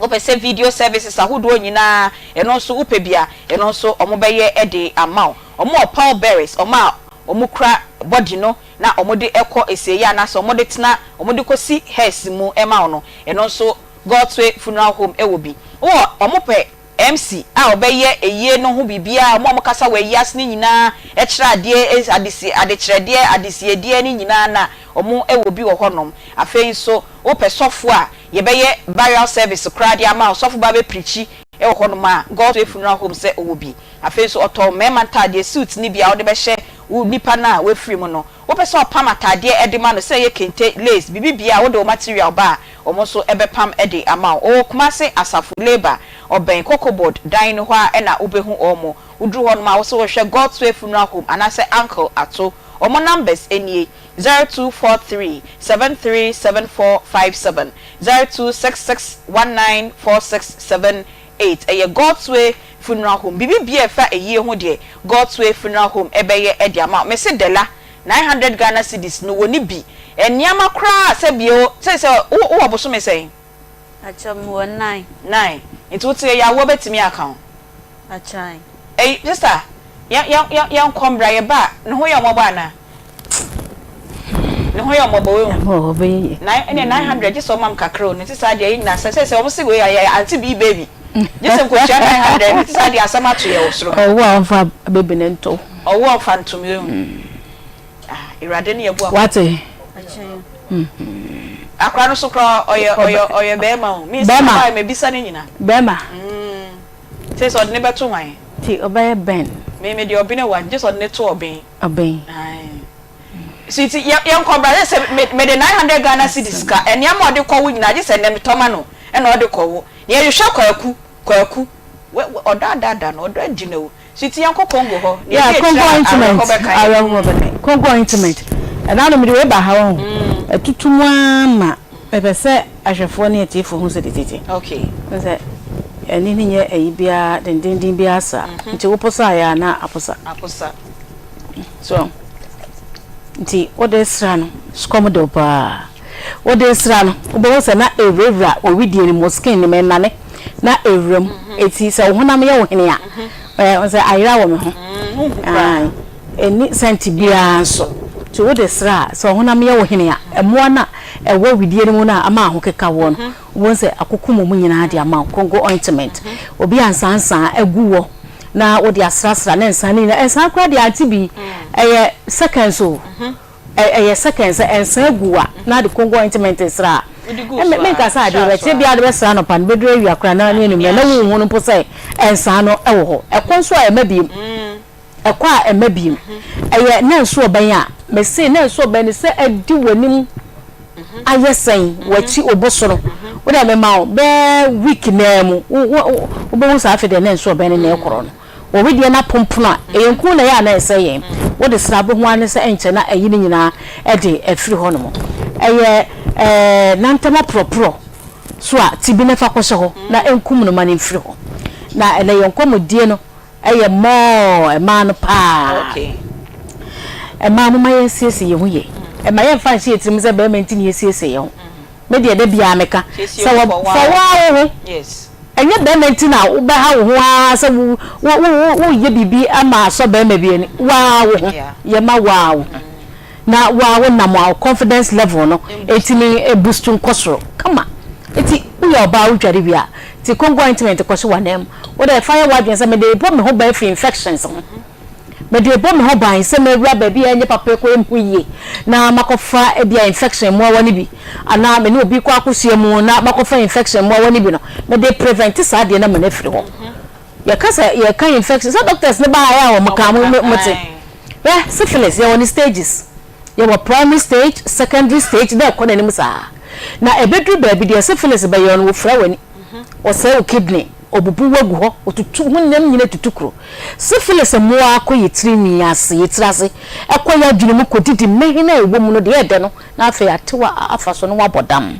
opese video services ahodo nyina eno so upebia eno so omo beye ede amaw omo Paul Berries omo kra body no na omo de ekọ eseye na so omo de tena omo de kosi hearse mu ema no eno so God's way funeral home ewo bi omo pe MC a obeye eye no ho bibia omo kasa wa yas ni nyina ekira ade adekirede adesiede ni nyina na omo ewo bi wo honom afei so ope sofo a ye beye burial service kra dia ma sofo ba be preachi ewo honom a God's way funeral home se owo bi afei so oto mema tade suit ni bia wo de be hye nipa na we free mu no wo pese opam atade edema no se ye kente lace bibibia wo de material ba omo so ebe pam ede ama o kuma se asafu labor oben cocoboard dan no ho a na obehu omo udru ho no ma wo se wo hwe God's way funeral home anase uncle ato omo numbers enie 0243 737457 0266194678 eye God's way funeral home bibibia fa eye ho de God's way funeral home ebeye ede ama me se dela 900 Ghana cedis no woni bi eniama kra se bio se wo oboso me sei achom wo 9 nti wote ya wo betimi account achai sister ya kombra ye ba ne ho ya moba na ne ho ya moba we ho be na 900 just so mam kakro ne ti sa de na se wo se we ya Aunty Bea baby just ko chia 900 ne ti sa de asama to ye osoro owo amfa baby ne nto owo amfa nto me irade ne yebu wate achai akra no so kra oye be ma o mi sa me bisa ne nyina be ma say so ne beto wan ti obaye ben me de obine wan just on ne to oben ai Sweetie, young cobra say made 900 Ghana cedis ka and yam de call win na just send them tomano and all the call. Yeah, you shall kwaku. Or da no do Sweetie Uncle Congo ho. Yeah, Congo intimate. Congo intimate. And I don't know about how a tutumama ever say as a phone at if who said it. Okay. And in here a beer then dindin biasa. It's a oposa na aposa. So nti odes rano skomodo pa odes rano obo na ewura owidie ni moskin ni menane na ewrem eti se honam ye wohene a on say ayira wo me ho eni senti bia so ti odes ra so honam ye wohene a emo na ewo widie ni mu na ama ho keka wo no wo say akokumo mu nyina ade ama Congo ointment obi ansansan aguwo na odi asrasra na nsani na ensan kwa de Aunty Bea seconds so seconds ensan guwa na de Congo ointment sra me ka sa de we bia de sra no pan bedro wi akra na ne enu na wo hu no po say ensan no ewo ho ekonso a emabiem ekwa a emabiem na nso oban a me say na nso oban se adi wanim ayesen wachi obosoro wo da me ma be week na mu wo bo sa afi de na nso oban na ekoro no wo we de na pompona enku na ya na eseye wo de sra bo ho ane se enche na ayi ni nyina e de afiri ho no mo nantama propro so a tibi na fa kwose ho na enkum no mane mfiri ho na ele yenkom die no mo e ma no pa okay ma mo ma yesiese ye hu ye ma ye fa hye tirim se be menti ni yesiese ye ho me de bia meka so wo ho yes enye be menti na wo ba ha wo ho a se wo ye bibi ama so be ma bi ni wa wo ye ma wa wo na wa wo na mo confidence level no etimi boost nkosoro kama eti uya oba udware bia ti Congo ointment kwose wanem wo da fire wadwen se me de bo me ho ba free infections ho me de bo me ho ban se me wura ba bia enye papa ko empuye na makofa e bia infection mo woni bi ana me ne obi kwa akosie mu na makofa infection mo woni bi no me de prevent sa de na me na free ho ya kasa ya kan infection so doctors ne ba ya wo maka mo te syphilis ya woni stages ya wa primary stage secondary stage na ko na nim sa na ebedru ba bi de syphilis ba yon wo fra wani o say o kidney obubu wagu ho otutu hunnam nyina tutukro syphilis mo akoye trimi ase yetirase ekoya dwene mu kodidi mehina ewo mu no de ede no na afa atewa afaso no wabodam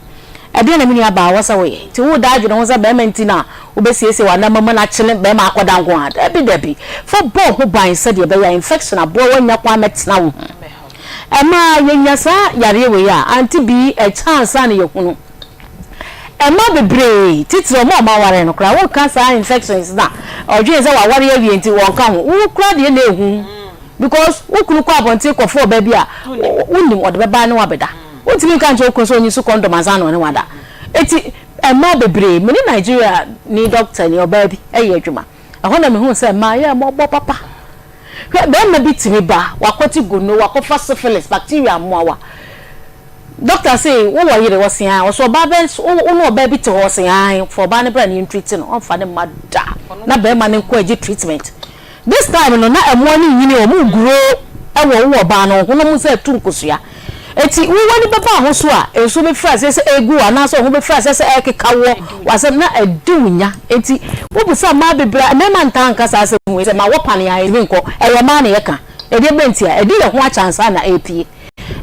ede na mini aba wasa we ti wo da dwene ho za ba menti na obesiese wa na mama na chele ba ma akoda nko ha dabi for bo ho ban se de ba ya infection abo wanya kwa metina wo ema yenya sa yare we ya Aunty Bea a chance an ye hunu ema bebre titiro mo ma ware no kra wo cancer infections na odwe se wa ware awie nti won ka ho wo kra de na ehu because wo kunu kwa abonti kofo ba bia wonim ode beba ne wabeda wotimi kan jo ko so nyi su condom azano ne wada eti ema bebre me ni Nigeria ni doctor ni oba bi eye adwuma ahona me hu se ma ya mo bo papa be ma bi timi ba wakoti gono wakofa syphilis bacteria moawa doctor say wo wo yire wo sen an so ba be no ba bi te ho sen an for ba ne bra ni treat no on fa ne mada na be ma ne ko agi treatment this time no na emo ni yini o mu guro e wo ba no hono mu se tu nkosua eti wo wani baba ho so a enso be fra se egu ana so ho be fra se ekekawo wase na edunya eti wo busa ma bebra na ma ntanka sa se hu se ma wo pane ya eri nko e ye ma na ye ka e de benti a e di ye ho a chance na apie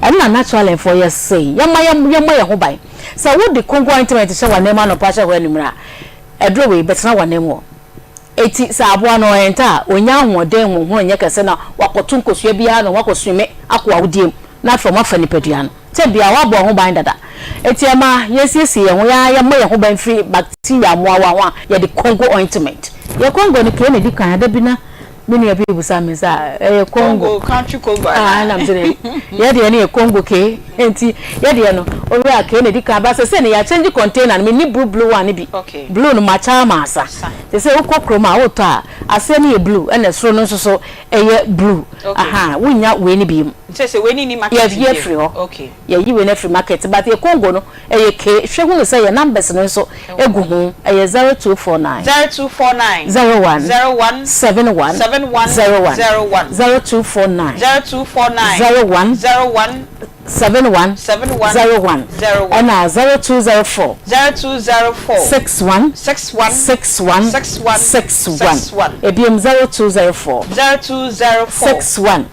and na natural for you say yama ye ho ban so wo de Congo ointment she wane ma no pa she ho animra edro we betina wane mo eti sa aboa no enta onya hoden ho nye kese na wakotu nkosua bia no wakosume akwa wodiem na from afani pediano te bia wa bo ho ban dada eti ema yesiesi ye ho ya mo ye ho ban free bacteria moawa ho ye de Congo ointment ye Congo ni ke na di kan da bi na mini ya bibu sami sa Congo country Congo na mzene ya de ni Congo ke enti ya de no obi aka na di kan ba se ne ya change container me ni blue one bi okay blue no macha masa they say ukokro ma woto a ase ni blue na soro no so blue aha wunya we ni bi say we ni market ye free ho okay ye yi we na free market but ye Congo no e ke hwe hu say your numbers no so egu hu e 0249 0249 01 01 71 71 01 01 0249 0249 01 01 71 01 and 0204 61 ebiem 0204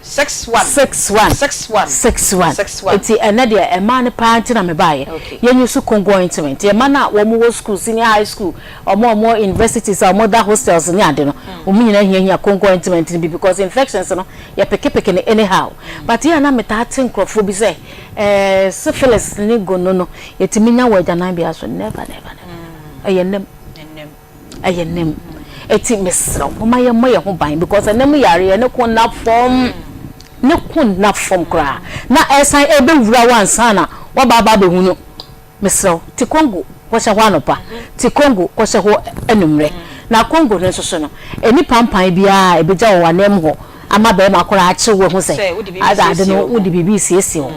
61 eti enade e ma ne party na me bae yenyu su Congo intimate e ma na wo mo school senior high school omo universities or mother hostels ni ade no o mu nyina hia Congo intimate bi because infections no ye peke ne anyhow but ya na meta tinkrofo bi say syphilis ni gono no yetimi nya wajanan bia so never ayenem eti mesro mama ye moye ho ban because enem yare ne ko na form kra na esan ebe wura wansa na wa baba be hunu mesro ti Congo ko hye ho anopa ti Congo ko hye ho enumre na Congo ne so no eni pampan bia ebeja wo wanem ho ama be makora ache wo hu se ada no udi bibi siesie ho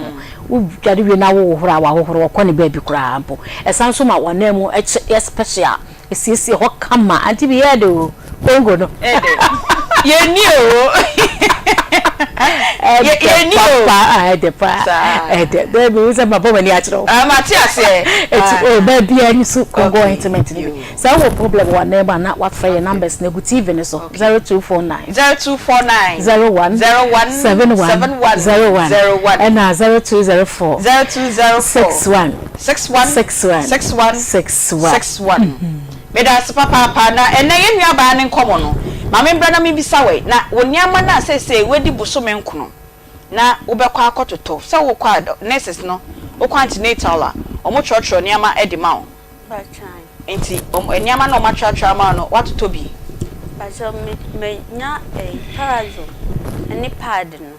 udwade wi na wo hora wa hohoro ko ne ba bi kura ampo esan so ma wanem eche special siesie ho kama Aunty Bea de o Congo no ye ni o ye ni o de bi se baba wani achiro Matias eti o ba bia ni su Congo intimate ni so wo problem wa neighbor na what for your numbers na good TV ni so 0249 01 71 and 0204 61 Meda papa na ena ye nua ba ne nkomo no ma me bra na me bisa we na woniama na sese wedi busome nkono na wobekwa akototo se wo kwa nurses no wo kwa antenatal a omo church niama edima o ba chan enti niama na omo church ma no watoto bi ba so me nya parazo eni pad no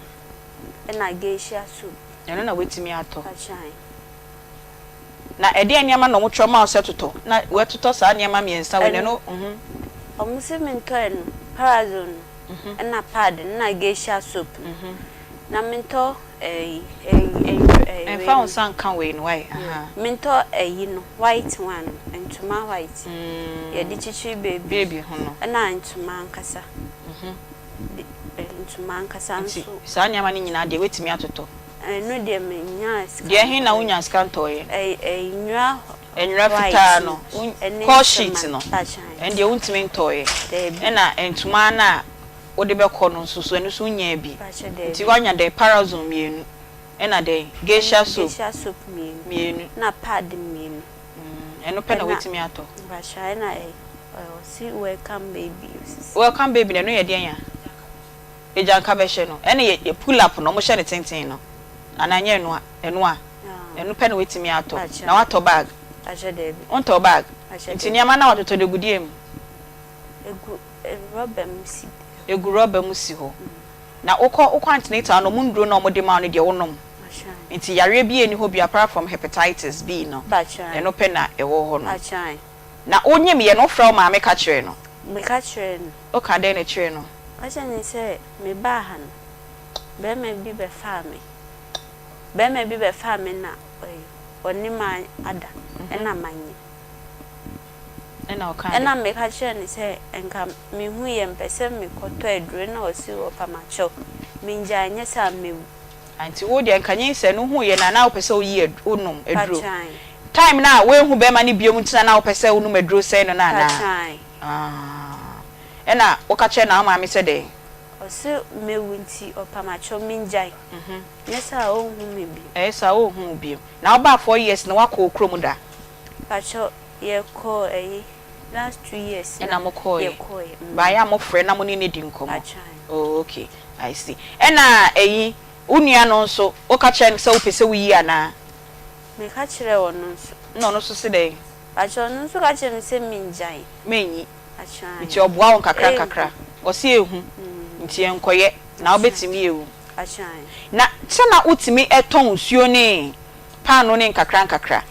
ena geisha soup eno na wetimi ato ba chan na ede niama na omo choma o setoto na wetuto sa niama miensa we no omo se minto eno parazo no ena pad na geisha soup na minto fa on san kan we no why minto no white one ntuma white ye di chichi baby ho no na ntuma nkasa ntuma nkasa nso sa niama ni nyina de wetimi atoto no de me nya ska de hin na unya ska ntoye nwa fita no call sheet no and de untimi ntoye na ntuma na wode be kɔ no nsusu enu so nya bi nti wanya de parazone mienu ena de geisha soup mienu na pad mienu eno pe na wetimi ato ba sha na see welcome baby na no ye de anya ejanka be hye no ena ye pull up no mo hye ne tenten no ananya enu pe na wetimi ato na wato bag aje de bi onto bag nti niama na watoto de gudiem egu rubber musi egu rubber musi ho na ukọ antenatal no mundro na omode ma no de wonom nti yare bi eni ho bi apart from hepatitis B no eno pe na ewo ho no na onyem ye no fra ma me ka kire no o ka de na kire no acha ni se me ba ha no be me bi be fa me na oni ma ada ena manye ena me ka kire ni se enka me hu ye mpese me koto edure na osi wo pamacho minja anya sa mewu anti wo de nkanye se no hu ye na opese o yi onum eduro time na we hu be ma ni biom ntina na opese onum eduro se no na ena wo ka kire na ma me se de osi mewu nti opamacho minja nyesa o hu me bi sa o hu bi na oba 4 years na wakọ okrom da pacho ye ko last 2 years ena mo ko ye ba ya mo frɛ na mo ni di nkomo oh okay I see ena unua no nso o ka kire se wo pese wo yi ana me ka kire wo no nso no so se dey pacho no nso ka kire se minjai menyi nti oboa won kakra o se ehu nti enkoye na obetimi ewu na na utimi eton nsuo ne pano ne nkakra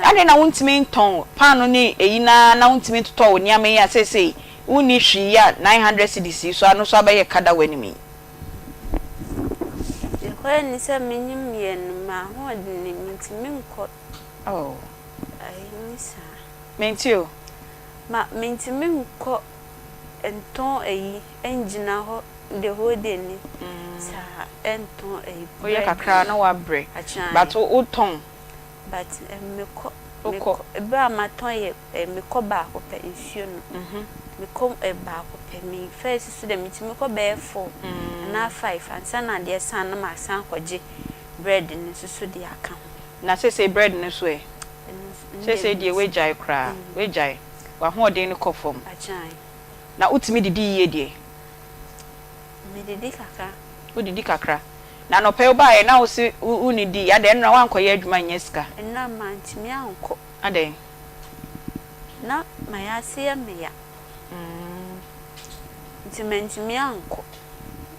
ade na wuntimi nton pano ne na wuntimi totɔ wo niam yi asese uni hwi ya 900 cedis so ano so abaye kada wanimi When is a minimum and my home means minko. Oh, I miss her. Meant you? Ma means minko and ton a engine the whole day. Sir, and ton a boy, a crown or a break. But old tongue. But a bar my toy a miko back of pension. Miko a back of me. First to the miko bear 4 and now 5 and son and dear son, my son, bread in the so dear account. Now say bread in this way. Say dear wage I cry, wage I. What more day in the coffin? A chine. Now, what's me the dear? Me the dicker. Who did Dicacra? Now, no pay by now, see, who need the other and one quiet my yeska. And now, man, to me, uncle. A day. Not my ass here, me. It's a man to me, uncle.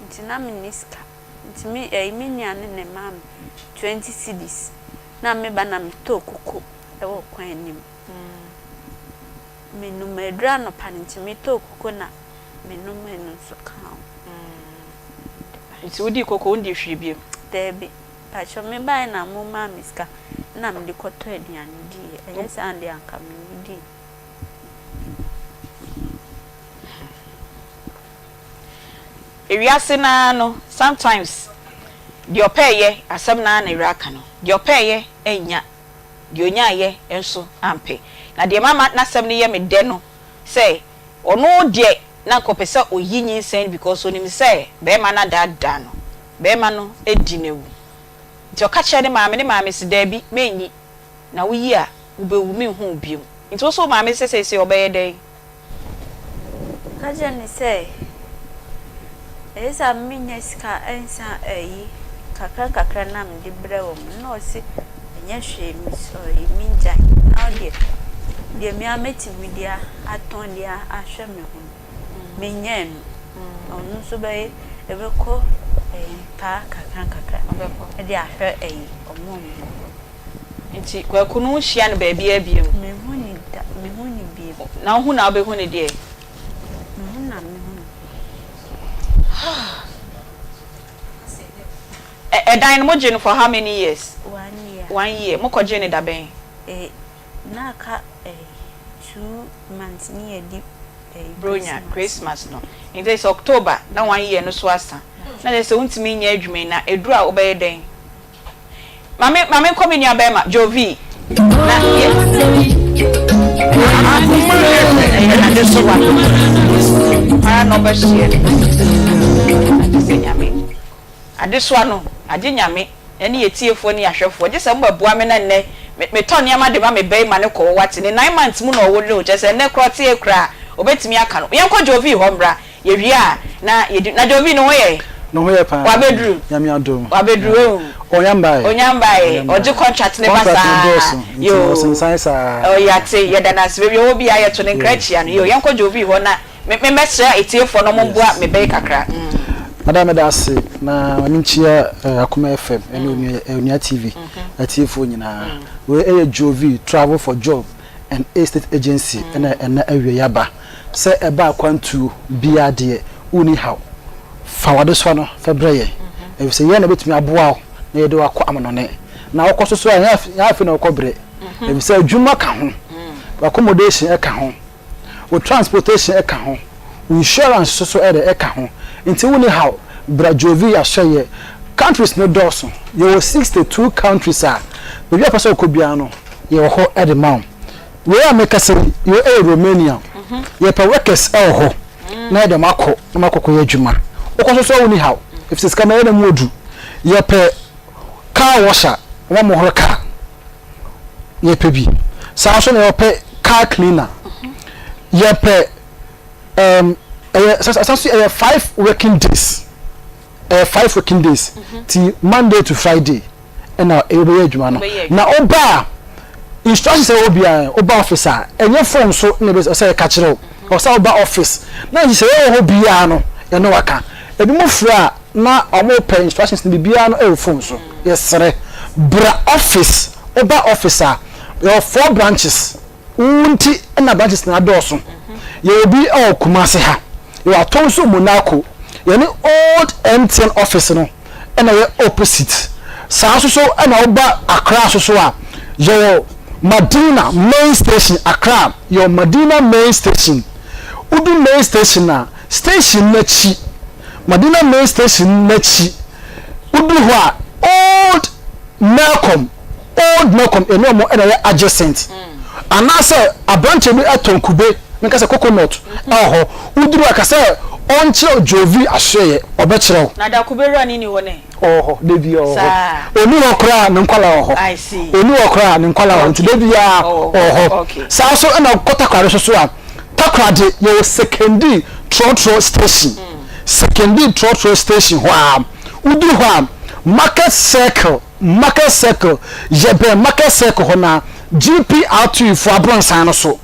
It's an aminiska. It's me, a minion and a mam. 20 cities. Now, me banam to cook. I will quite him. Me no me drano pan to me to coconut. Me no men so calm. It's woody cocoa on the tribute. There be. Patch me by na mumma miska. Nam the cotton and dear. Yes, and the uncle me. If you are saying no, sometimes your pay as some nan Irakano. Your pay enya. Your nya enso ampe. Na de mama na 7 year me deno say ono de na kopesa oyinyin sen because onim say be ma na da no be ma no edi newu nti okache ne maame se da bi menyi na wo yi a wo be wu me hu biom nti wo so maame se obeye den kaje ni say esa minya sika ensa ayi kakra na me de brewo no si enya hwe mi so minja na de de me ameti media aton dia ahwe me ho menyen onu so be ebeko pa kakra obeko e dia ahwe omom nti kwaku no hia no ba bia biem me huni bi na hu na obehu ne de me hu na me hu dan mo gene for how many years 1 year 1 year mo ko gene da ben na ka 2 months near deep bronya Christmas no in this October na 1 year no so asa na dey say untimi nya adwuma na edura obeye den mame komi ni abema Jovi na no ba share adeswa no ade nyame ene yetiefo ni ahwefo je se mbabua me na nne me ton yama de ma me be ma ne ko wate ne 9 months mu no wo le o je se ne krote ekra obetimi aka no yenko Jovi ho mbra ye wi a na Jovi no hoye pa wa bedru nyame adom wa bedru onyambae oje contract ne basa yo sensaisa o yate ye danas we obi aye to ne nkrachia no yo yenko Jovi ho na me mesra etiefo no mbua me be kakra Madame Dasi na minchia Akoma FM ene Onia TV atiefo nyina we Jovi travel for job and estate agency ena awie yaba se eba kwantu bia de uni how fawade so no febreye e se ye na betumi aboa na ye de wakọ amonone na wakọ so ya afi na wakọ bre e se adwuma ka ho accommodation e ka ho o transportation e ka ho insurance so e ka ho nti woni how bra Jovi ahye countries no doso you 62 countries are we be person ko bia no ye ho e de maw we America say you Romania ye pa workers e ho na de makọ ye adwuma o so woni how if this camera na modu ye pe car washer wo mo ho car ye pe bi sa so na ye pe car cleaner ye pe so 5 working days 5 working days till Monday to Friday and now e be adwuma no na oba instructions e obia oba officer enye phone so na be say ka kire o say oba office na you say o bia no e no waka ebi mo fra na omo pay instructions ni bia no e phone so yesere bra office oba officer your 4 branches unti na branches na doso ye obi o Kumasi ha you are tonso Monaco yani old MTN office no ɛna yɛ opposite saa so ɛna oba Accra so a yɛ Madina main station Accra yɛ Madina main station udu main station na station n'akyi Madina main station n'akyi udu hɔ a old Malcolm eno mo ɛna yɛ adjacent anase abranche bi atonkube nka sɛ coconut ɛhɔ udu akasɛ onche Jovi ahweye obɛkyerɛw na da kubera ni wɔ ne debi oni okra ne nkwala oho I see oni okra ne nkwala oho debi ya saa so na kotakware so a takrade ye secondary trotro station secondary trotro station ho a udu ho a market circle jebe market circle ho na GPRT for abronsan no so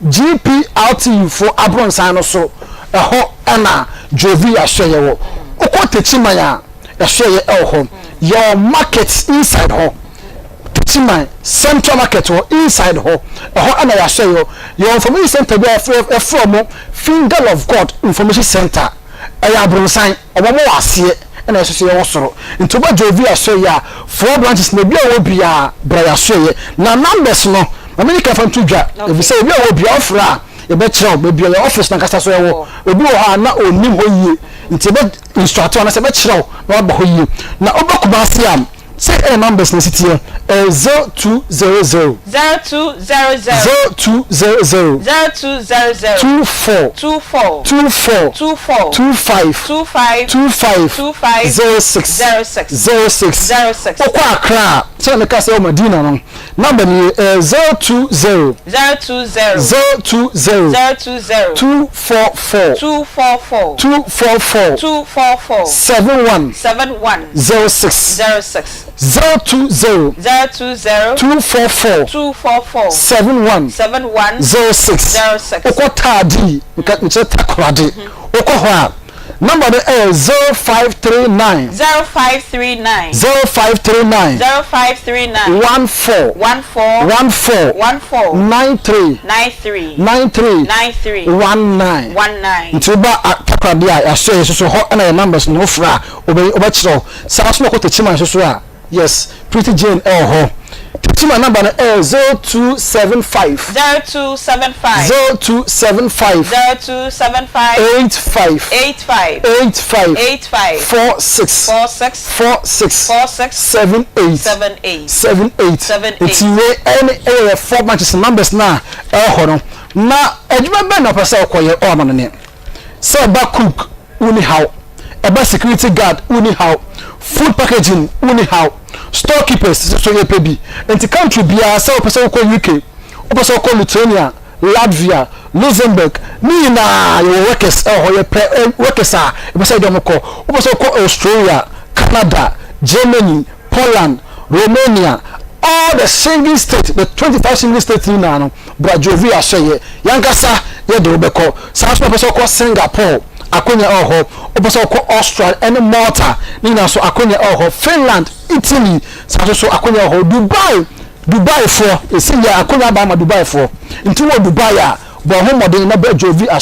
GPRT for abronsan no so ɛhɔ ɛna Jovi ahweye wo okotechiman a ahweye ɛhɔ your market inside ho techiman central market ho inside ho ɛhɔ ɛna ahweye your information center bi from Finger of God information center ɛyɛ abronsan ɔmo mo asie ɛna ɛso yɛ wosoro ntoba Jovi ahweye a 4 branches na bi a wo bia bra ahweye na numbers no America fan to dwa ebi say bi a wo bia ofra e be kire obi your office na kasa so ewo obi wo ha na onim ho yie nti be instructor na se be kire na oba ho yie na oba kubase am say a numbers na city 0200 0200 0200 24 24 24 24 25 25 25 25 06 06 06 okwa akra say me ka say o Madina no number ni 020 020 020 244 244 244 244 71 71 06 06 020 244 244 71 71 06 06 okotadi nka takrade okohwa number is 0539 0539 0539 0539 14 14 14 93 93 93 93 19 19 ntuba takrade a yahwe so ho na numbers no fra obekiro sa so okotechiman so a yes Pretty Jane Teaching my number is 0275 0275 0275 0275 85 85 85 85 46 46 46 46 78 78 78 78 it's any 4 matches numbers na no na adwuma be na pesa okoye o ma no ne say ba cook uni how eba security guard uni how food packaging uni how storekeepers so ye pebi enti country bia say opese ko UK opese ko Lithuania Latvia Luxembourg ni na your workers workers are opese dem ko opese ko Australia Canada Germany Poland Romania all the single states the 25 single states ni na no Jovi ahye yankasa ye de obeko South opese ko Singapore akonya oho oboso ko Australia and Malta ni na so akonya oho Finland Italy so akonya oho Dubai for esiya akonya ba ma Dubai for nti wo Dubai a bo ho modern na ba Jovi ahye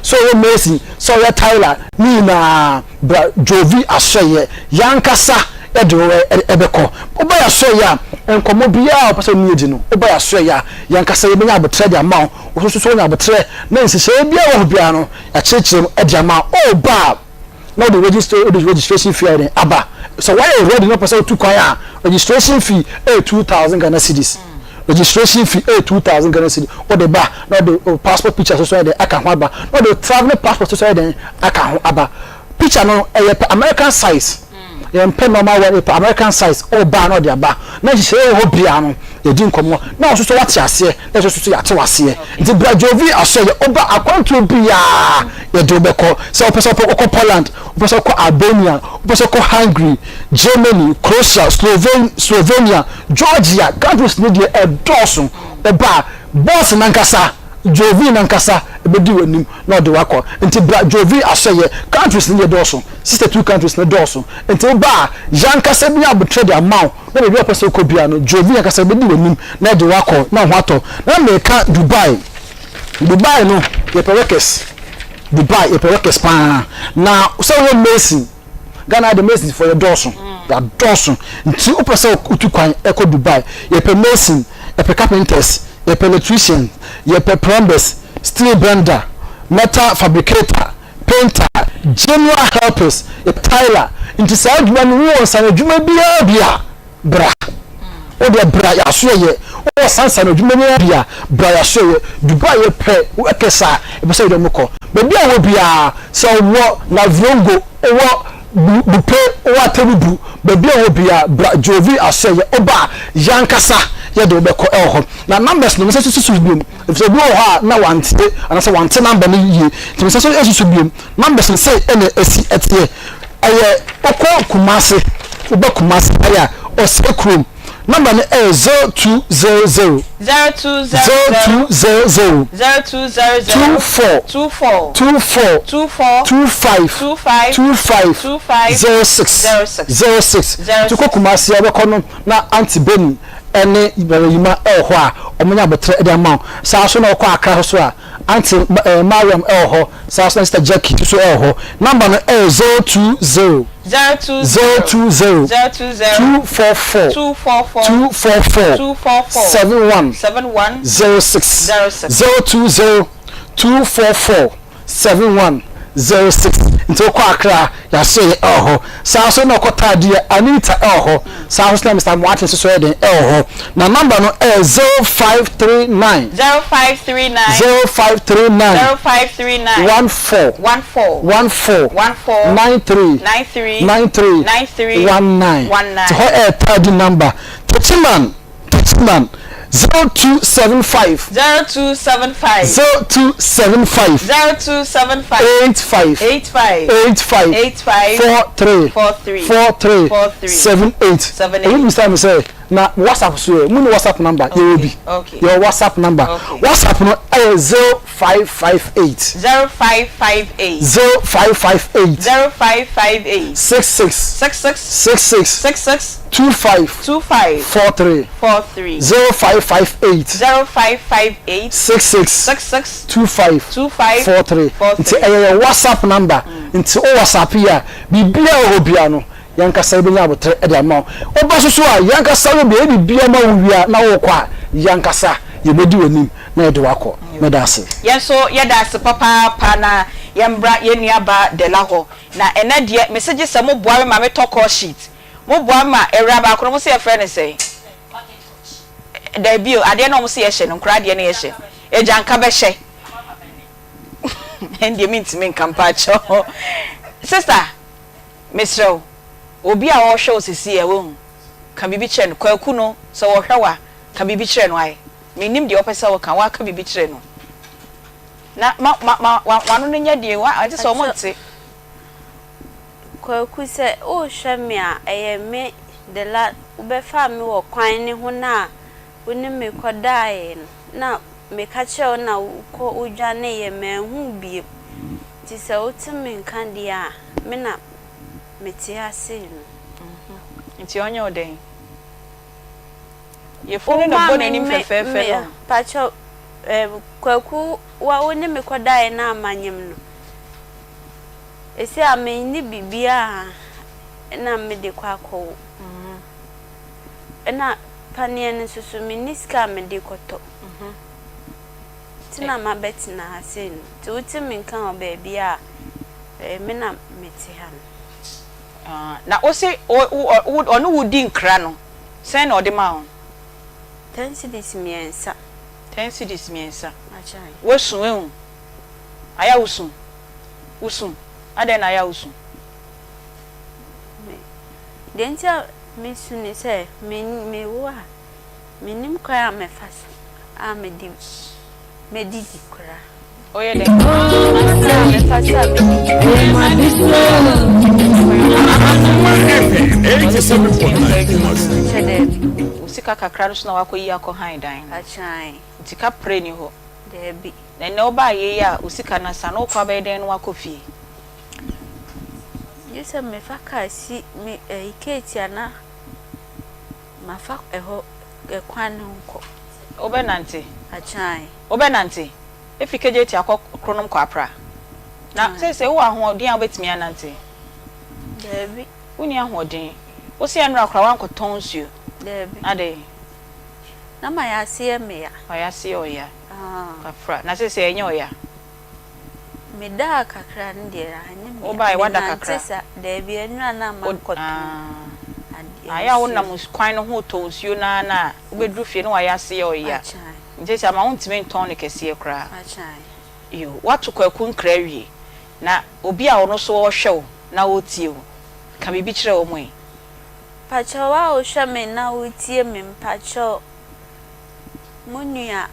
so we Messi so we Tyler ni na Jovi ahye yankasa edo ebeko oba ya so ya enkomo bia opasa ni edi no oba ya so ya yankasa ye benya abotre dia ma o so nya abotre na nsise bia wo bia no ya chechire edi ma oba now the registration fee aba so why you ready no person to kwaya registration fee 2000 Ghana cedis registration fee 2000 Ghana cedis what the bar now the passport picture so the aka ho aba now the travel passport so the aka ho aba picture no American size pen normal one American size oba no the aba na hye ho bia no edi nkomo na so wate ase na so yate wase nti Jovi ahye oba akwanto bia ye do beko so person ko Poland person ko Albania person ko Hungary Germany Croatia Slovenia Georgia countries need a dozen oba boss nankasa Jovi nankasa ebedi wanim na de wako nti Jovi ahye countries need a dozen 62 countries na dozen nti ba yankasa bia abotre de amount na be person ko bia no Jovi nankasa ebedi wanim na de wako na hwato na meka Dubai no ye workers Dubai ye workers pa na so we Messi Ghana the Messi for your dozen ya dosun nti o pese utu kwan eko Dubai ye pe mason ye pe carpenters ye pe electrician ye pe plumbers steel bender metal fabricator painter general helpers ye tiler nti sa adwuma no wo san adwuma bia bra o de bra ya so ye o sansan adwuma bia bra ya so ye Dubai ye pe o ekesa e be say do moko be bia wo bia so wo na vrongo wo bupe wa tebubu baby o bia jovi aseye oba yankasa ye de obeko elho na numbers no so so biom if so bi o ha na wante ana so wante number no yie so so so biom numbers no say ene esi etie aye okọ kumase oba kumase aya o sekrum number no 0200 0200 0200 24 24 24 24 25 25 06 06 to kumasi abekono na Aunty Bea ene ibrahima elho a omunya betre de amount sa so na okọ akra so a Aunty Mariam elho sa so Mr Jackie so elho number no 020 020 244 71 06 020 244 71 06 nto kwa akra ya say elho sa so na okotade Anita elho sa so na Mr Martin so eden elho na number no 0539 14 93 19 to her third number Touchman 0275 43 78 you must say na WhatsApp so mu WhatsApp number you will be your WhatsApp number WhatsApp no 0558 66 25 43 0558 66 25 43 nti your WhatsApp number nti o WhatsApp ya bibia o bia no yankasa bi nya botre e de ma oba so a yankasa bi e bibia ma wia na wo kwa yankasa ye bedi onim na e de wako medase yenso yedase papa na yembra yenua ba de la ho na ena de message se mo boa ma me talk call sheet mo boa ma ewra ba kro mo se e friend say debut ade na mo se ye hye no nkra de na ye hye ejanka be hye and you mean campacho sister Mr. obi a wo hwe osisi e wo ka bibi kire no kwaku no so wo hwewa ka bibi kire no ai menim de opesa wo ka wa ka bibi kire no na wanu no nya de wa ade so mo nte kwaku se o hwe me a eye me de la ubefa me wo kwan ne ho na oni me kodae na me ka kire na ko udwane ye manhu bie ti se otimi nkan dia me na meti ase no nti onye oden ye funu na bone ni fefefe no pacho kwaku wa oni me kodae na amanyem no esi amenni bibia na me de kwakọ na panien susu miniska me de koto tina ma betina ase no ti utimi nkan obabi a me na meti ha no na o se onu wudi nkra no sen na odema on 10 cedis miensa achai wosun ehun aya wosun ade na aya wosun dentia me suni se me wo a menim kwa me faso a me di kura oye de me faso a usika kakra no na wakoyi akohan dan achai ntika pre ni ho debi na ne oba ye ya usika na sa no kwa be den no wakofie yesa me faka si me iketi ana mafa eho ekwan nko obenante achai obenante efikeje ti akokronom kwa pra na se wo ahoodin a obetimi anante debi uni ahoodin Wo se enra kra wan koton nsuo. Debi. Ade. Na ma ya se me ya. Ya se oya. Kafra. Na se enye oya. Me da kakra ndi ra anye me. Oba wada kakra. Debi enra na ma koton. Aya wo na muskwan no ho to nsuo na obedru fie no ya se oya. Nje se ma wontime nton ne kese kra. Yo, watu kwaku nkra wie. Na obi a ono so wo hwe na wo tie wo. Ka bibi kire wo mo yi. Pacho wa o hwe me na wo tie me mpacho. Munua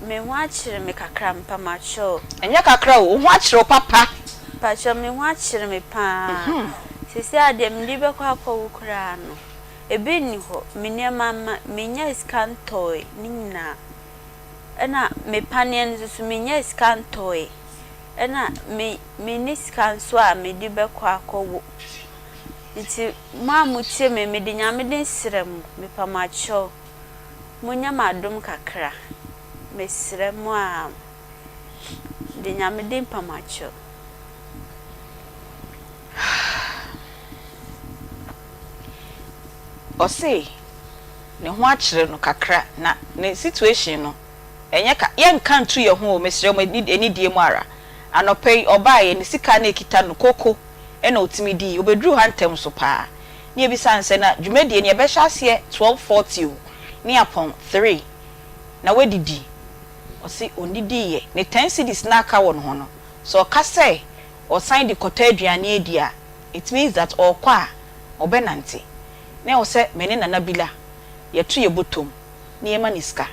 me ho akire me kakra mpa macho. Enya kakra wo ho akire papa. Pacho me ho akire me pa. Sisi ade me di be kwa wo kra no. Ebe ni ho me niam menya scan toy ni na. Ena me panen so menya scan toy. Ena me ni scan so a me di be kwa wo. Nti mamu tie me di nyame den srem me pa macho. Munya madum kakra. Me srem a di nyame den pa macho. Ose ne ho akire no kakra na ne situation no enye ka ye nka ntu ye ho mesre mo eni die mu ara anopei obaye ne sika na ekita no koko e na otimi di obedru hantem so pa ne ebisa nse na dwumedie ne be hwase 1240 ne apon 3 na wedidi ose onidi ye ne 10 cedis na aka won ho no so ka say o sign the kota aduane edia it means that okwa obenante na o se mene nana bila yetu ye botom na yema niska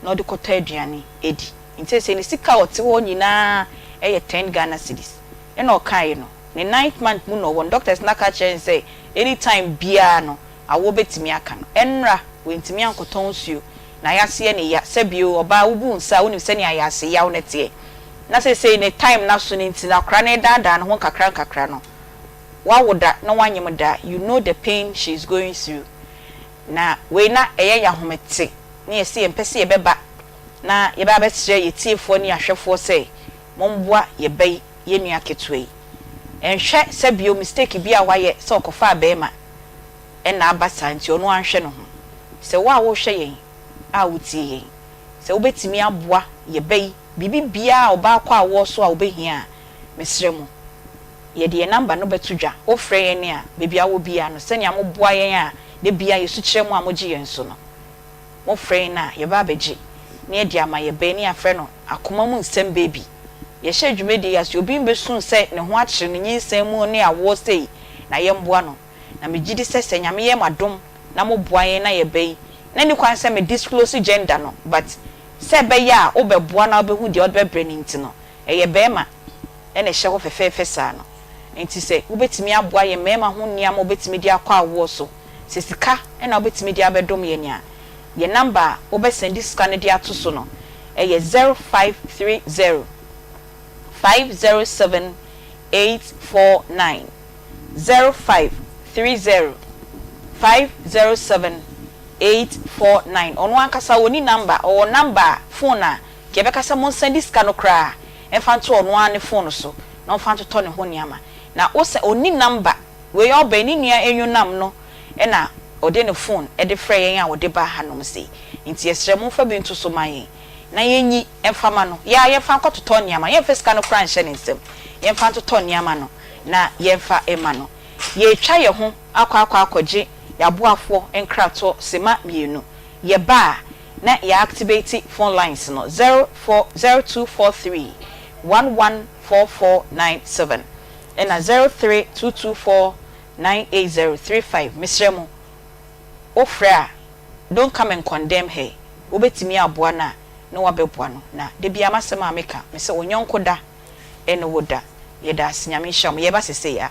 na odi kota aduane edi nti se ni sika ote ho nyina eye 10 Ghana cedis e na okai no ne 9th month mu no won doctors na ka chen say anytime bia no awo betimi aka no enra wentimi ankoton suo na yase ne ya sebio oba wubu nsa wonim se ne ayase yawo nete na se ne time na so ne nti na kra ne dada no ho kakra no wawoda na wanyem da you know the pain she is going through na we na eye ya homete na yesi empese ye beba na ye ba betre ye tiefo ne ahwefo se momboa ye bai ye nua ketwe enhwe sebio mistake bi a waye se okofa abema na abasa nti ono anhwe no ho se wa wo hwe yen a wutie yen se obetimi aboa ye bai bibi bia oba kwa wo so a obehia mesremu ye de number no betudwa o frɛ yen ne a bebia wo bia no sɛ ne amoboa yen a de bia yesu kyerɛ mu a mogi yen so no mo frɛ na ye ba beji ne de ama ye bai ne afrɛ no akoma mu nsɛm baby ye hye dwumedi ya so obi mbesun sɛ ne ho akyere ne nyinsɛm mu ne awo sei na ye mboa no na megidi sɛ nyame ye madom na mo boa yen na ye bai na ni kwan sɛ me disclose gender no but sɛ be ya obeboa na obehu de obebre ni nti no eye be ma ene hye ho fefefe saa no enti sɛ wobetimi aboa ye mema ho niam obetimi de akwa awo so sesika ena obetimi de abedom ye nia ye number obesendi sika ne de ato so no eye 0530 507 849 0530 507 849 ono ankasa woni number or number phone a ke be kasa mon send this no kra e fa nto ono an phone so na fa nto to ne ho niama na o se oni number we your be ni nua enwunam no e na ode ne phone e de frɛ yen a ode ba hanom se nti esrɛ mo fa bi nto so mayen na yenyi e fa ma no ya ye fa nkoto to niama ye fa ska no kra nhye ne nsem ye fa nto to niama no na ye fa e ma no ye twa ye ho akwa akwaje yaboafo enkrato sema mienu ye ba na ya activate phone lines no 040243 114497 and 0322498035 Mr. Ofra don't come and condemn her obetimi aboa na no wabeboa no na de bia masema ameka me se onyonko da eno woda ye da asinyame hwam ye ba sese ya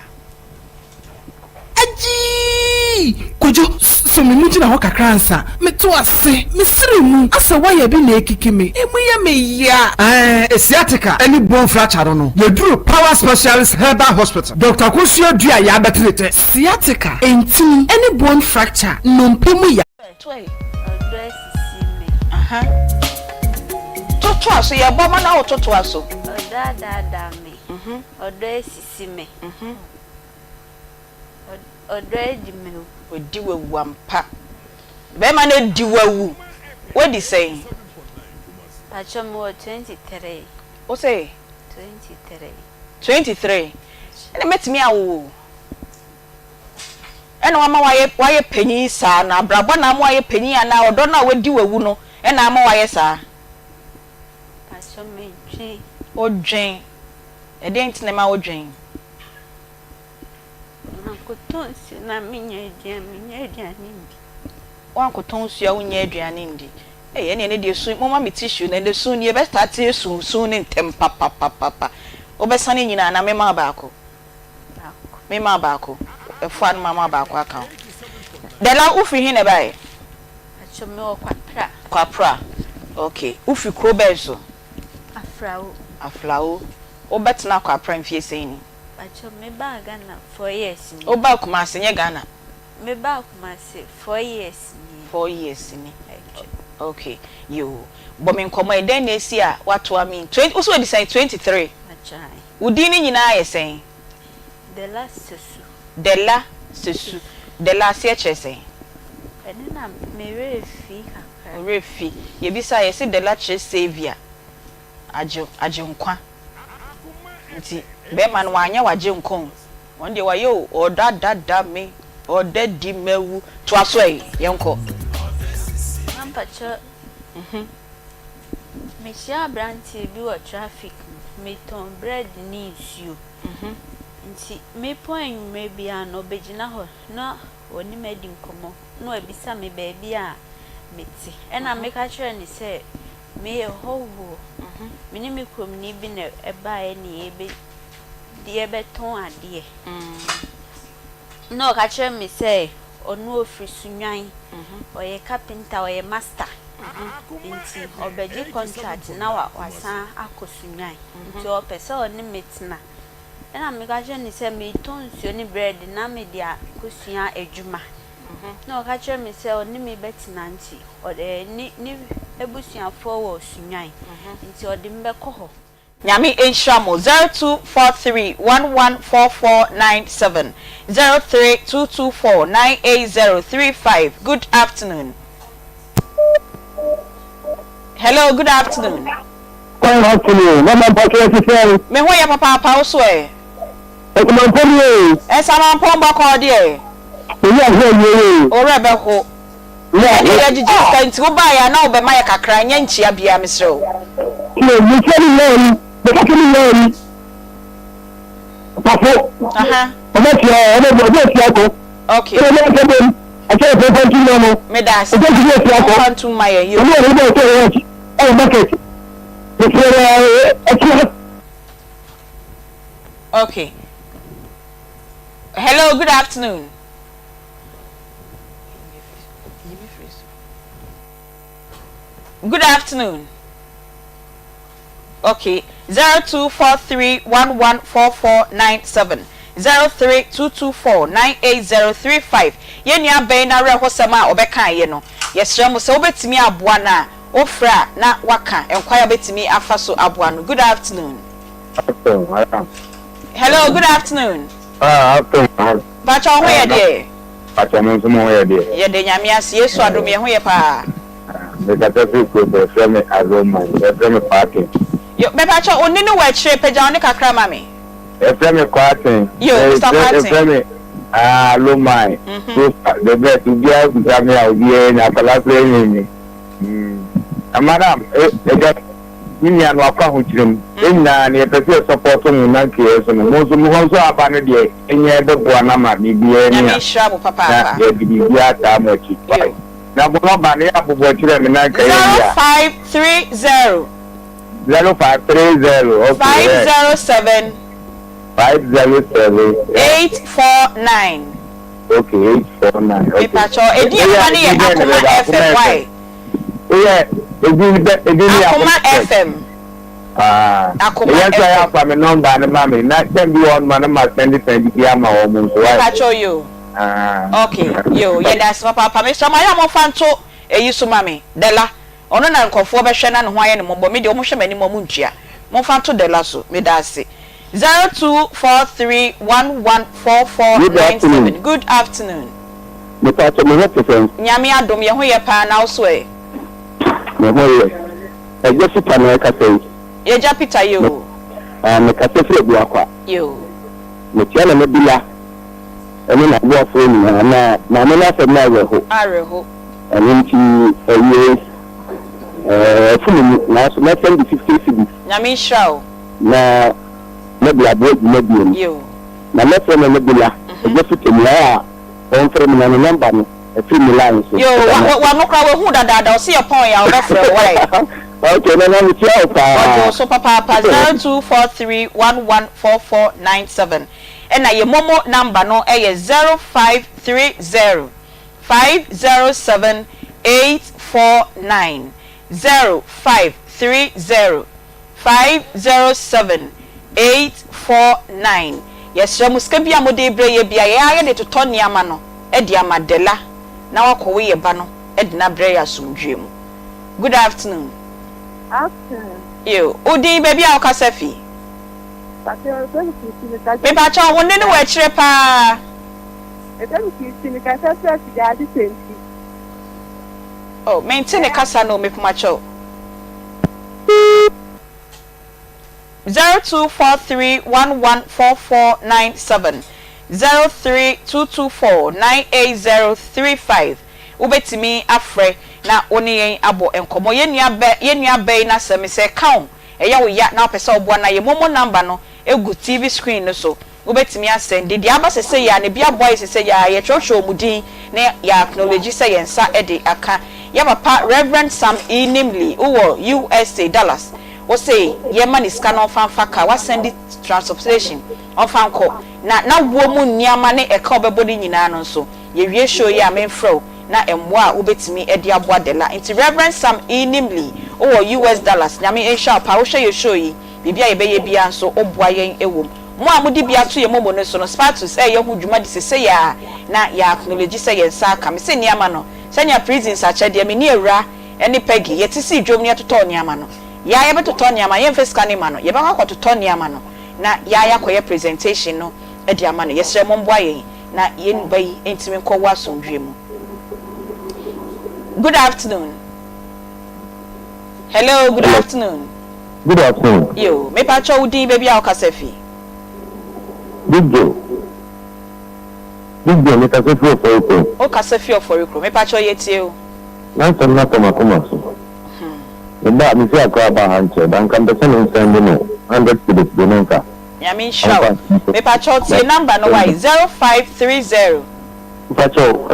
Kojo so me muti na ho kakransa me to ase me sire mu asa wa ya bi na ekiki me emu ya me ya asiatica any bone fracture no ye duru Power Specialist Herbal Hospital Dr. Kosua Dua ya betrete sciatica enti any bone fracture no mpemu ya toto aso ye bo mana ototo aso da me odo esisi me Odreji me. Odi wawu ampa. Be ma na di wawu. What di say? Pacho mo 23. O say 23. 23. Ene metimi awo. Ene wa ma waye panyin saa na abrabo na ma waye panyin ana odo na wadi wawu no ene ma waye saa. Pacho me dwen. Odwen. E dey ntine ma odwen. Kutonsi na minya aduane ndi. Wan kutonsi a wunya aduane ndi. Ene ne de su mama me tissue na de su ni e be start su ni ntem papa. Obesane nyina na mema baako. Mema baako. Efu an mama baako aka. De la ufi hin e bai. Acho me okwapra. Kwapra. Okay. Ufi kro benso. Aflao. Obetna kwapra mfie seni. Acho me ba Ghana 4 years ni. Oba Kumasi nye Ghana. Me ba Kumasi 4 years ni. 4 years ni. Okay. Yo. But me nkomo eden na esi a wato ami 20 also we decide 23. Achai. Udini nyina ye sen. The last sesu. The last year chese. Ene na me refi kakra. Refi. Ye bisa ye se the last savior. Ajo nkwa. Nti be man wanya waje nkon. Won de wayo odadada me odadi mewu to aso e yenko. Pacho. Me share branti bi wa traffic. Me ton bread ni issue. Nti me point me bia no begina ho na oni medi nkomo no ebisa me baby a meti ena me ka kire ni se me howo me ni me krom ni bi na eba e ni ebe di ebe ton ade no ka kire me se onu ofri sunwan oye carpenter oye master nti obeji contract na wasan akosunwan nti o pese oni metina ena me ka je ni se me ton nsuo ni bread na me dia kosua adwuma na o ka kire me se oni me betina nti o ni ebusuafo wo sunwan nti o de mbe ko ho Nyami Enshamo 0243114497 03224980035. Good afternoon. Hello, good afternoon. Good afternoon. Mama Patricia. Me ho ya papa also e. Akoma poli. Sama pomba ko de. Ya ho. Ore be ho. Ya jiji stand wo ba ya na wo be ma ya kakra nya nchia bia mesrew. No, you tell me. The company name. Papa. Okay. I can't pay for you no. Medas. I don't give you a to my you. Oh, bucket. Okay. Hello, good afternoon. Good afternoon. Okay. 0243114497 03224980035 yenu aben na rehosema obeka ye no yesre mo se obetimi aboa na ofra na waka enkwaya betimi afa so aboa no. Good afternoon. Hello, good afternoon. Afternoon. Bacha ho ye de. Bacha no so mo ye de. Ye de nyame ase Yesu adom ye ho ye pa. Me ka tafi ko be frame Akoma, frame parking. Yo, Bepacho, oni no wa chire peja oni kakra mami. Frame parking. Yo, Mr. Parking. Frame Alomai. The best to be out to me out here na pala play ni. Madam, ni anu akwa ho chirem. Enna na pese support mu na nke so mo so mo so aba no de enye be bo na ma bibie ni. Na shra bo papa. Na bibie ata mo chi. Na bo no ba ne abubo chire me na nke ya. 0530 0530 okay 507 849 okay 849 okay Pacho edi amani ye Akoma FM why Akoma FM Akoma yes I have my number na mama na send you on man ma send it ya ma o mu so why Pacho yo okay yo ye das papa me so ma ya mo fanto eyi so mami dela ono na nkofo be hwe na ne ho aye ne mo bo me de o mo hwe mani mo mu ntua mo fanto dela so me dase 0243114497. Good afternoon. Nyame adom ye ho ye pa na so e. Me ho ye. E je Peter na ka sei. Ye ja Peter yo. Me ka se fre bu akwa. Yo. Me tia na me bila. Eni na bo fo ni na me na se na we ho. Are ho. Eni ti ewe funu na so na send 50 cedis. Nyame shao. Na me bila bo me bi. Yo. Na me se me bila. E je Peter ni a on frɛ me na no number no e free me line so yo wa no kra we hu dada o see your point ya o be frɛ why okay na me tia pa so papa 0243114497 and your momo number no e 0530 507 849 0530 507 849. Yes, muska bia mo de bre ye bia ye de toto niama no e de amadela na wakowe ye ba no e de na bre ya sumdwe mu. Good afternoon. Afternoon. Yo, odi baby a okasa fi. Me ba cha wonne ne wa kire pa. E dem ki sini ka sa sa ti ga di senti. Oh, maintain kasa no me puma cho. 0243114497 0322498035 ubetimi afre na oni yen abo enkomo yenua be na semi se count eya wo ya na pesa obo na ye momo number no egu TV screen no so ubetimi asend di aba sese ya ne bia boy sese ya ye chocho mudin na ya acknowledge se yensa ede aka ya papa Reverend Sam Inimli uwo USA Dallas. O say ye man is canon fan faka wa send it transportation on fan call na wo mu niama ne e ka obebodi nyina no so ye wie show ye amenfro na emwa ubetimi e de aboa de la inti Reverend Sam Inimli o US Dallas nyame e sha pa wo hwe ye show yi bibia ye be ye bia so oboa yen ewom mo amudi bia to ye momo no so no status e ye hu dwuma de sese ya na ya acknowledge se ye nsa aka me se niama no senya prisons ache de me ni ewra eni pegi ye tisi dwom ne toto niama no ya ye betoto niama ye mfeska ni ma no ye ba kwa toto niama no na ya koye presentation no e di ama no ye sere momboa ye na ye nuba yi entimi ko wa sondwe mu. Good afternoon. Hello, good afternoon. Good afternoon. Yo, me pa cho udi baby a okasefi. Big Joe me ka se fo for you. O kasefi for you. Me pa cho ye tie o. Na so na ko makoma so. Ba mi se akwa ba hanche dan kan be send send no 100 cedis de nonka. Ya min show. Me pa cho tie number no why 0530. Pa cho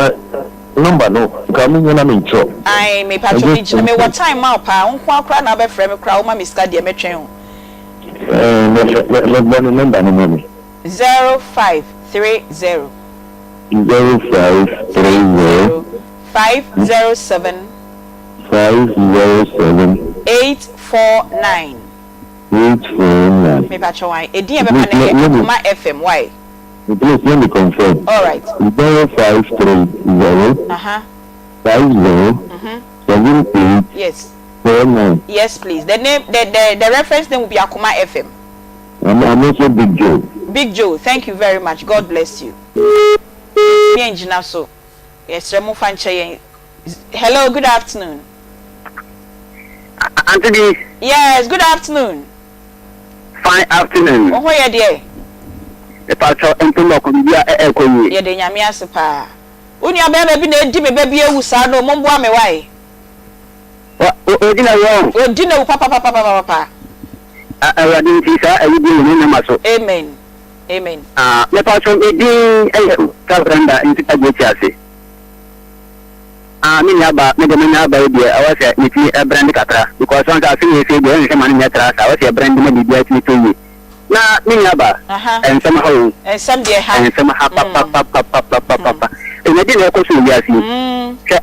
number no ka mi na mi cho. Ai me pa cho mi me what time ma pa onko akra na be frɛ me kra o ma mi ska de me twɛn o. Le number no me. 0530 0530 507 849. Me pa cho why e din e be pa na Akoma FM why. Please let me confirm. All right. 0530 50 78 yes 49. Yes please. The name the reference name will be Akoma FM. I'm also Big Joe. Big Joe, thank you very much. God bless you. Me engineer so. Yes, Remo Fanche. Hello, good afternoon. Aunty Bea. Yes, good afternoon. Fine afternoon. Oh, where dear? The pastor Empulo could be a coy. Ye de Yamia Sapa. Unia baby, baby, who saw no mumbo me why? What dinner wrong? Oh, dinner, papa. I didn't see her, I would be in the muscle. Amen. Amen. The pastor, a day, a calendar into a good chassis. Minaba, Medamina baby, I was a brand catra, because once I see you say the only money at us, I was a brand maybe directly to you. Now, Minaba, and somehow, and some dear, and somehow, papa. And I didn't question the asking.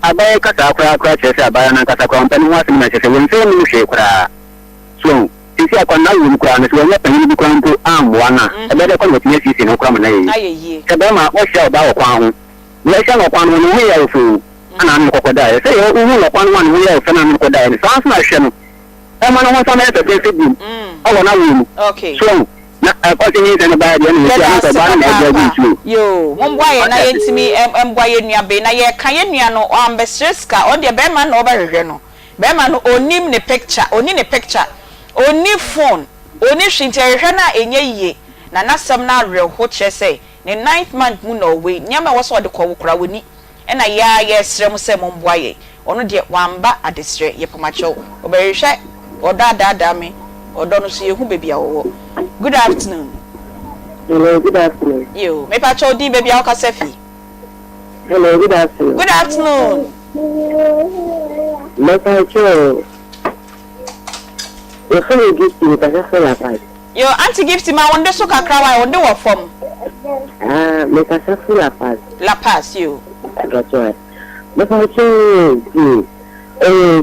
I buy a cata crashes, I buy an cata company, was in my sister, when so shake. So, if you are now crown, it will not be crown to arm one, a better conversation is in a common age. Kabama, what shall thou crown? Let shall upon one way of food. And crocodile. Say, oh, upon one way of crocodile. Sounds like Shem. I'm on one side of the city. Oh, no, okay. So, na continue to buy the yo momboye na yentimi emboye nuabe na ye kan ye nua no ambestreska o de be man no obehwe no be man no onim ne picture oni phone oni hwinte hwe na enye yie na nasem na reho che say ne 9th month mu no we nyama wo so de ko wokura woni na ya ye srem se momboye ono de wamba adesre ye pomacho obehwe odada me odono so yehu bebi awo. Good afternoon. Hello, good afternoon. You, me pacho di baby ao kasefi. Hello, good afternoon. Good afternoon. Me pacho. You feel gift me pacho la paz. Yo, auntie gift ma wonde so kakra wa wonde wo fom. Me pacho la paz. La Paz you. Pacho. Me pacho.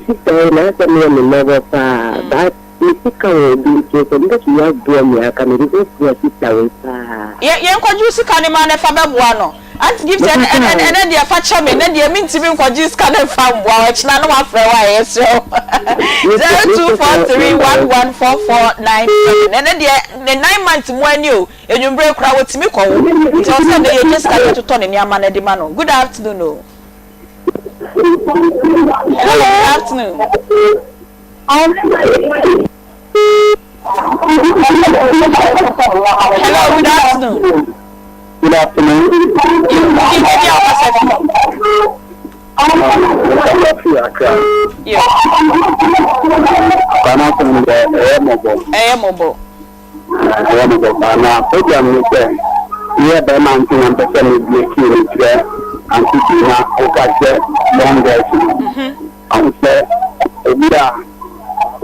Sister na se me never pa. But sika wo bi ke so ndek ya do me aka me go for sister we pa Ye nkwaji sika ne ma na fa beboa no auntie gift and dey fa cha me na dey mintimi nkwaji sika na fa boa wa china no wa frɛ wa yes 0243114497 na dey the 9 months mu ani o enwumbre kura wotimi kɔwo nti o say dey just ka to turn ni ama na de ma no. Good afternoon o. Hello, good afternoon. Hello, good afternoon. Good afternoon.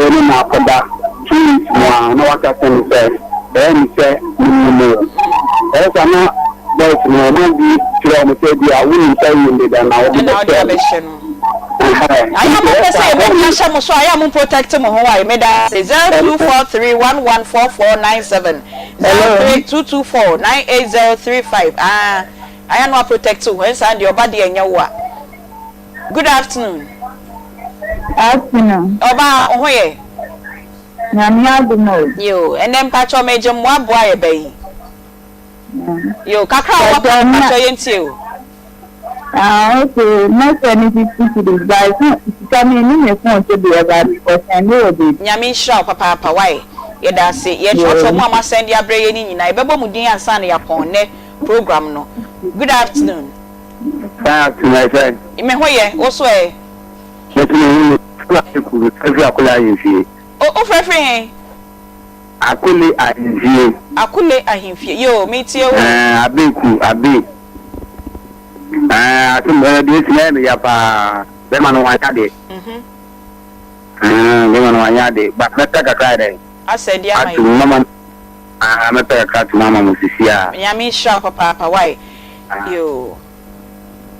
Oni na akoda mwa na wakati nse nse mumu sana boys no na bi tira mo se dia wuni nse yinde da na obi na odi abehye no ayi mo pese me kasha mo so ayi mo protect mo ho wa me da 0243114497 0224980035 ayi no protect you when sand your body enya wo. Good afternoon. Afternoon. Oba ohoye. Nyamia do know. Yo, and then pacho meje mo aboa ye bayi. Yo, kakra wa pacho yentie o. Okay, not anything to this guys. Come in me phone to be about because I know it. Nyami sha papa why? Ye da se ye chocho mo ama send ya bre ye ni nyina. E bebo mu din ansa na ya pon ne program no. Good afternoon. Thanks my friend. Me hoye, wo so e. O frefre Akule ahimfie. Yo, me tie wo. Abeku. Atumbe de sile me ya pa. Be ma no wanya de. Be ma no wanya de. Ba meta kakra de. Asedi amai. Atu mama. Meta kakra tu mama musisia. Nyami sha papa why? Yo.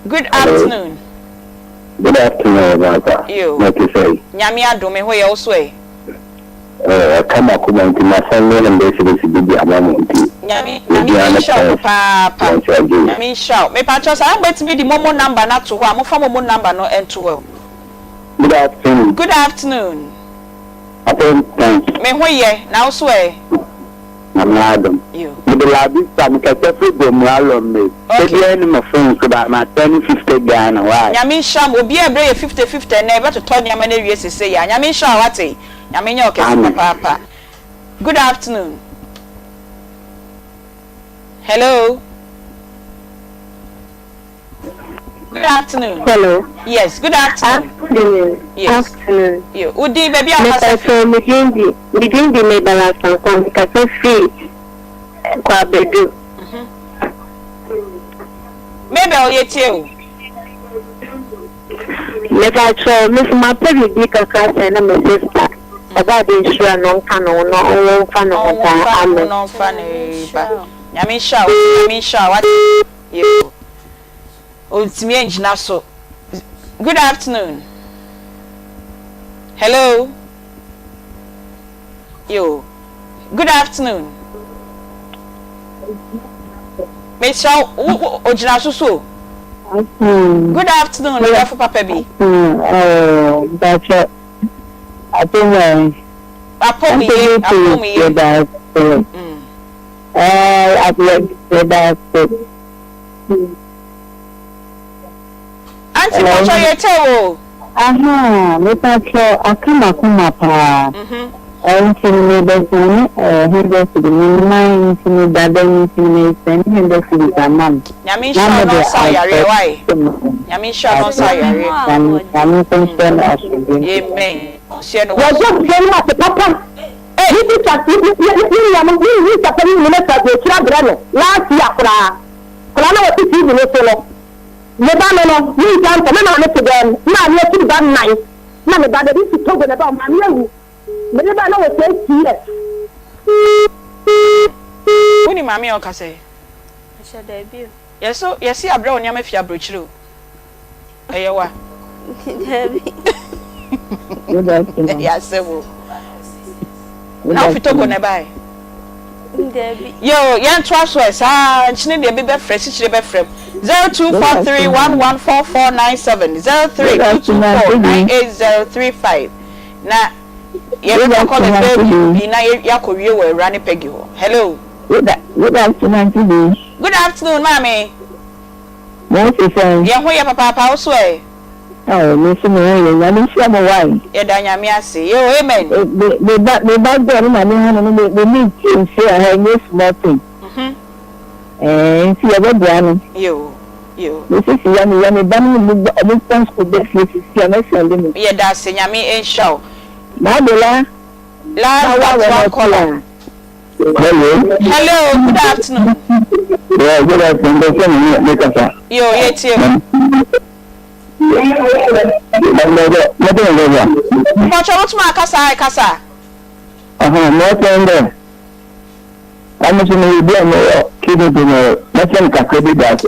Good afternoon. Good afternoon, Baba. You. What you say? Nyami adome ho ye also e. Kama kuma nti masanne na mbese bisi bibi amamu nti. Nyami show papa. Nyami show. Me pa cho sa betimi di momo number na to ho amofa momo number no ento ho. Good afternoon. Good afternoon. Thanks. Me ho ye na also e. Adam. You. The lobby some cafe go mwalo me. Okay. Any my phone so that my 1050 Ghana why? Nyami sham obi ebre ye 50 na e beto to nyama na wie sese ya. Nyami sham wate. Nyami nya okese papa. Good afternoon. Hello. Good afternoon. Hello. Yes, good afternoon. Afternoon. Yes. Afternoon. You. Udi baby am Mr. Midindi me balance and come because I feel kwa bedu. Maybe I'll get you. Mr. Cho, Miss Maperi Dika Kasa na my sister. About the insurance non canon no fan of that. No funny. Nyami sha what you. Ultimi engineer so. Good afternoon. Hello. Yo. Good afternoon. Miss Shaw ojina so. Good afternoon, for Papa B. That's it. I think Apomi. At the Auntie Pacho Yetewo. Aha, me Pacho, Akoma pa. Auntie me bezone, header to the mind, to me daddy, to me send header to the mom. Yamin sure no sayare why? Yamin sure no sayare. Yamin concern us. Amen. Share no. What just papa? Hey, you are last year, Krana was 50 minutes solo. Nebano, you can't come on to them. Now you're too bad night. None about the issue talking about my new. Nebano was saying, When you mammy or Cassay? I shall debut. Yes, so yes, see a brown yamafia brooch. Ayawa. Yes, sir. Now, if you talk on a buy. Yo, young Trustworth, and she need a baby fresh, she be frame 0243114497 0322498035. Now, you call it baby, now you were running peggy. Hello. Good afternoon, Good afternoon, Mammy. Yes, yeah, where your papa house way? Oh, Miss Mary, I didn't see my wife. Yamiasi, yo, amen. The back there, I mean, the meat to say I have no small thing. And see a red you. This is yummy, banning school best, this is Yammy. Yeah, that's Yami ain't show. Madela, last caller. Hello, good afternoon. Yeah, good afternoon. Yo, it's you. Pacho, what's my casa? Nothing there. I'm going to be a kid in a nothing can credit that.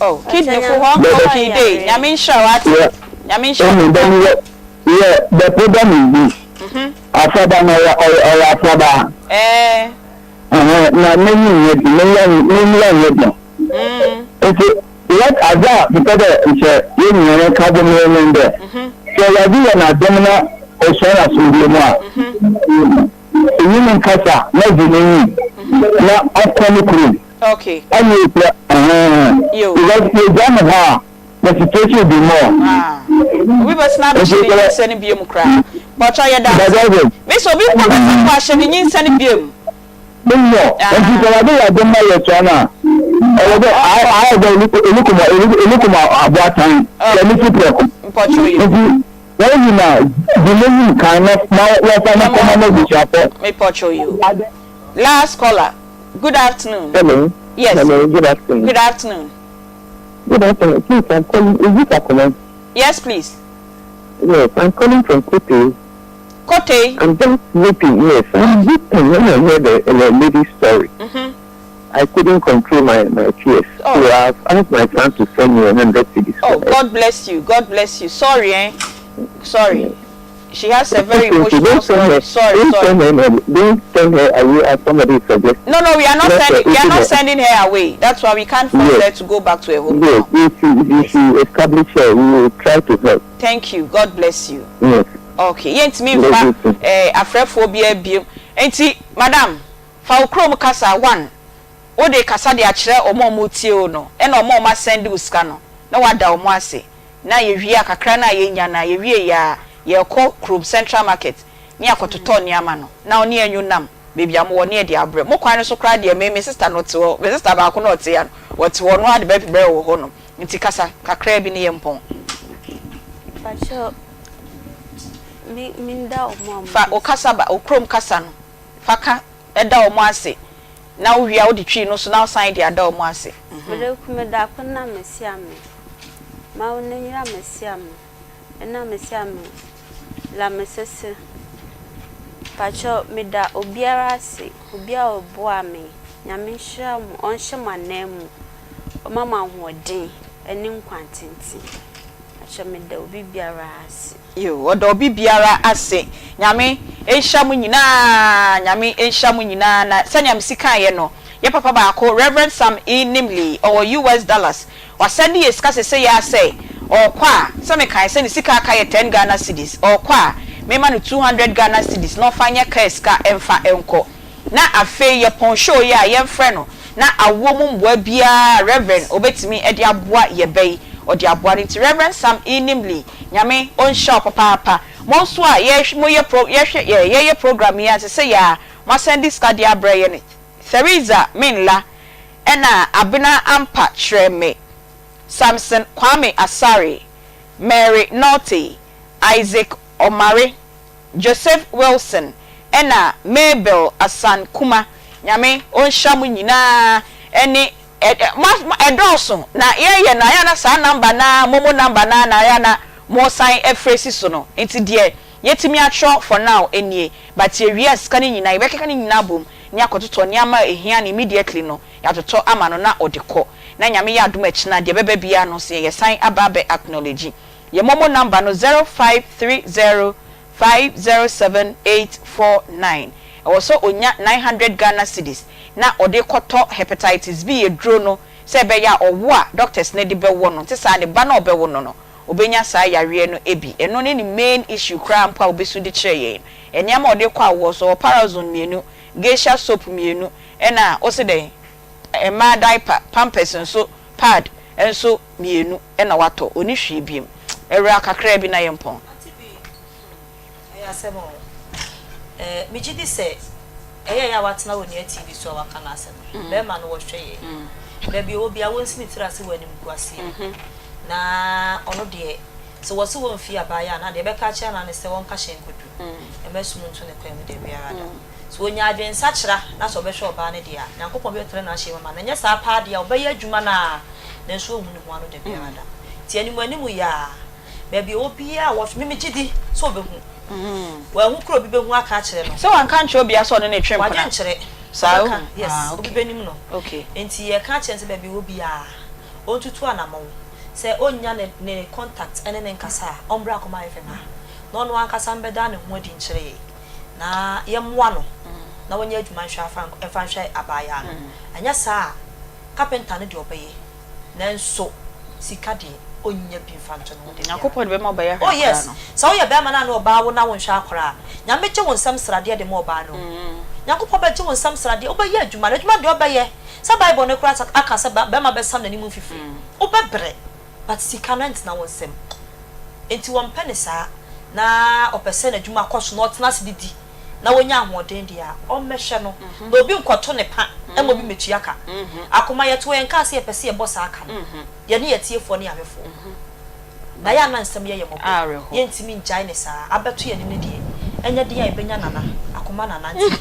Oh, kid, for one day. Yamin show at Yamin show. Yeah, the problem is this. After what Aza because it's a union carbon in there. So I do an abdominal ocean human casa, not the name. Not upcoming crew. Okay. And you because you don't have the situation will be more. We must not be sending Bium cry. But I had that. Miss Obi, question in sending Bium. No, and people are doing my channel. I look about time. Let me keep it. Well, you know, the living kind of now, you. Last caller. Good afternoon. Hello. Yes. Hello, good afternoon. Good afternoon. Good afternoon. Please, I'm calling. Is it Akoma? Yes, please. Yes, I'm calling from Kote. Kote? I'm just weeping, yes. I'm weeping when I heard the lady's story. I couldn't control my tears. Oh. So I've asked my son to send me 100 cedis. Oh, God bless you. God bless you. Sorry, eh? Sorry. She has a very emotional story. Sorry. Don't send her away as somebody suggested. No, we are not sending. We are not sending her away. That's why we can't force her to go back to her home. Yes, if you establish her, we will try to help. Thank you. God bless you. Yes. Okay. Yent me fa afrephobia bio. Enti, madam, fa okrom kasa 1. O de kasa de akire omo motie o no. E na omo ma send uska no. Na wada omo ase. Na ye hwie akakra na ye nya na ye hwie ya ye ko Krum Central Market. Ni akototo ni ama no. Na oni anyu nam. Baby am wo ne de abre. Mo kwan so kra de me sister no te wo. Me sister ba ko no te ya no. Wo te wo no ade be bre wo ho no. Nti kasa kakra bi ne ye mpon. Pacho minda omo fa o kasa ba o Krum kasa no. Fa ka eda omo ase. Na wo hwia wo de twi no so na sign de ada omo ase. Bele kuma da ko na mesia me. Ma wo ne nyira mesia me. Na mesia me. La mesese. Pacho me da obiara ase. Obia oboa me. Nyame hia mu onhye manam. O mama hoden eni nkwantinti. Pacho me da obi biara ase. Yo, odo obi biara ase. Nyame ehia mu nyina, nyame ehia mu nyina na sanyam sika ye no. Ye papa ba ko Reverend Sam Inimli or US dollars. Wa send ye sika se ya say or kwa so me kan send sika aka ye 10 Ghana cedis or kwa me ma no 200 Ghana cedis no fanya ka sika emfa enko na afe ye pon show ya ye mfre no na awo mu mboa bia reverend obetimi e de aboa ye bai o de aboa nti reverend Sam inimli nyame on shop papa mo so a ye mo ye program ya se ya mo send this card ya bra ye ne Theresa Minla ena abena ampa treme Samson Kwame Asari Mary Naughty Isaac Omare Joseph Wilson ena Mabel Asan Kuma nyame onshamu nyina eni edoso na ye na ya na sa number na momo number na ya na mo sign efresi so no enti de yetimi atro for now enie but ye scan nyina ye keka nyina bom ni akototo ni ama ehia ni immediately no ya toto ama no na odekọ na nyame ya adom achi na de bebe bia no se ye sign ababe acknowledge ye momo number no 0530507849 also onya 900 Ghana cedis na odekoto hepatitis B edro no se be ya owo a doctors na de be wo no tisa ne ba na obewo no obenya sa yare no ebi eno ne ni main issue kra mpa obesu de cheye eniam odekọ awo so parazone mienu geisha soap mienu ena ose de ma diaper pampers nso pad enso mienu ena wato oni hwe biem ewra kakra bi na yempon asemo mijidi se ya watna woni TV so waka na asem be ma no wo hweye be bi obi a wonsi ni tirase wani mkwase na ono de so wo so won fi abaya na de be ka cha na ne se won ka hyenkodu emesumu nto ne kwem de biara da so onya adwen sachira na so be hwe oba ne de a yankopon be tere na hye mama na nya sa pa de a obe ya adwuma na so ohunu ho ano de biara da ti animu ya be bi obi a wo mijidi so be hu wa hu kro bi be hu aka kire no so wan kan che obi aso no na twem kona wa kire so yes obi be nim no okay enti ye ka kire se be bi obi a ontutu anamo se onya ne contact ene ne nkasa ombra Akoma FM no no ankasa mbeda ne ho adi nkire na ye mwa no na wonya adwuma hwa afa hwa abaya no anya sa carpenter ne de obeye nanso sika de onya bi fanto no de Akopon be ma ya oh yes so ye be ma na no ba wo na won hwa akora nyame che won sam srade de mo ba no Yakopon be che won sam srade obeye adwuma de obeye sa bible ne kura aka sa be ma be sam na ni mu fifi obebre but sika no ent na won sem enti won penisa na opese na adwuma koso no tena se didi na wonya ahoden dia o mehwe no na obi nkoto ne pa emo bi metua ka Akoma yeto en ka se pese ye boss aka ye ne yetiefo ne abefo na ya na nsem ye mo ye ntimi njai ne sa abeto ye ne die enya dia ebenya nana Akoma nana nti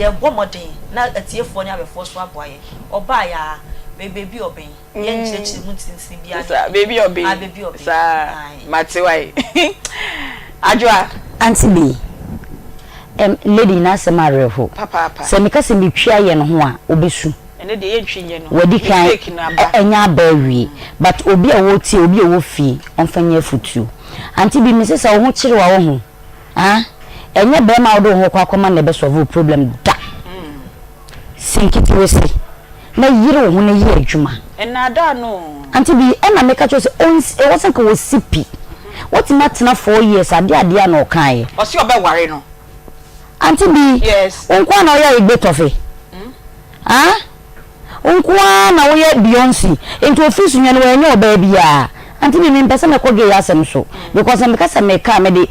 ye bomoden na atiefo ne abefo so aboye oba ya baby oben ye nchechire mu ntinsin bia baby oben baby oben sa matewai ajwa Aunty Bea lady na semareho papa se meka se metwa ye no ho a obesu ene de ye ntwenye no wadi kan enya bawi but obi a woti obi a wofi onfanya futu Aunty Bea me se sa wo ho kire wa wo ho enya be ma wo do ho kwa Akoma na be solve problem da sinkiti we se na yire wo na ye adwuma ena da no Aunty Bea ena meka cho se e wasan ka wo sipi what matna 4 years ade na okan o se obe ware no Aunty Bea yes onkwa na oya igbe tofe onkwa na oya Beyonce into office nwa no enye oba bia Aunty Bea me pese me koge yasem so because me kasa me ka me de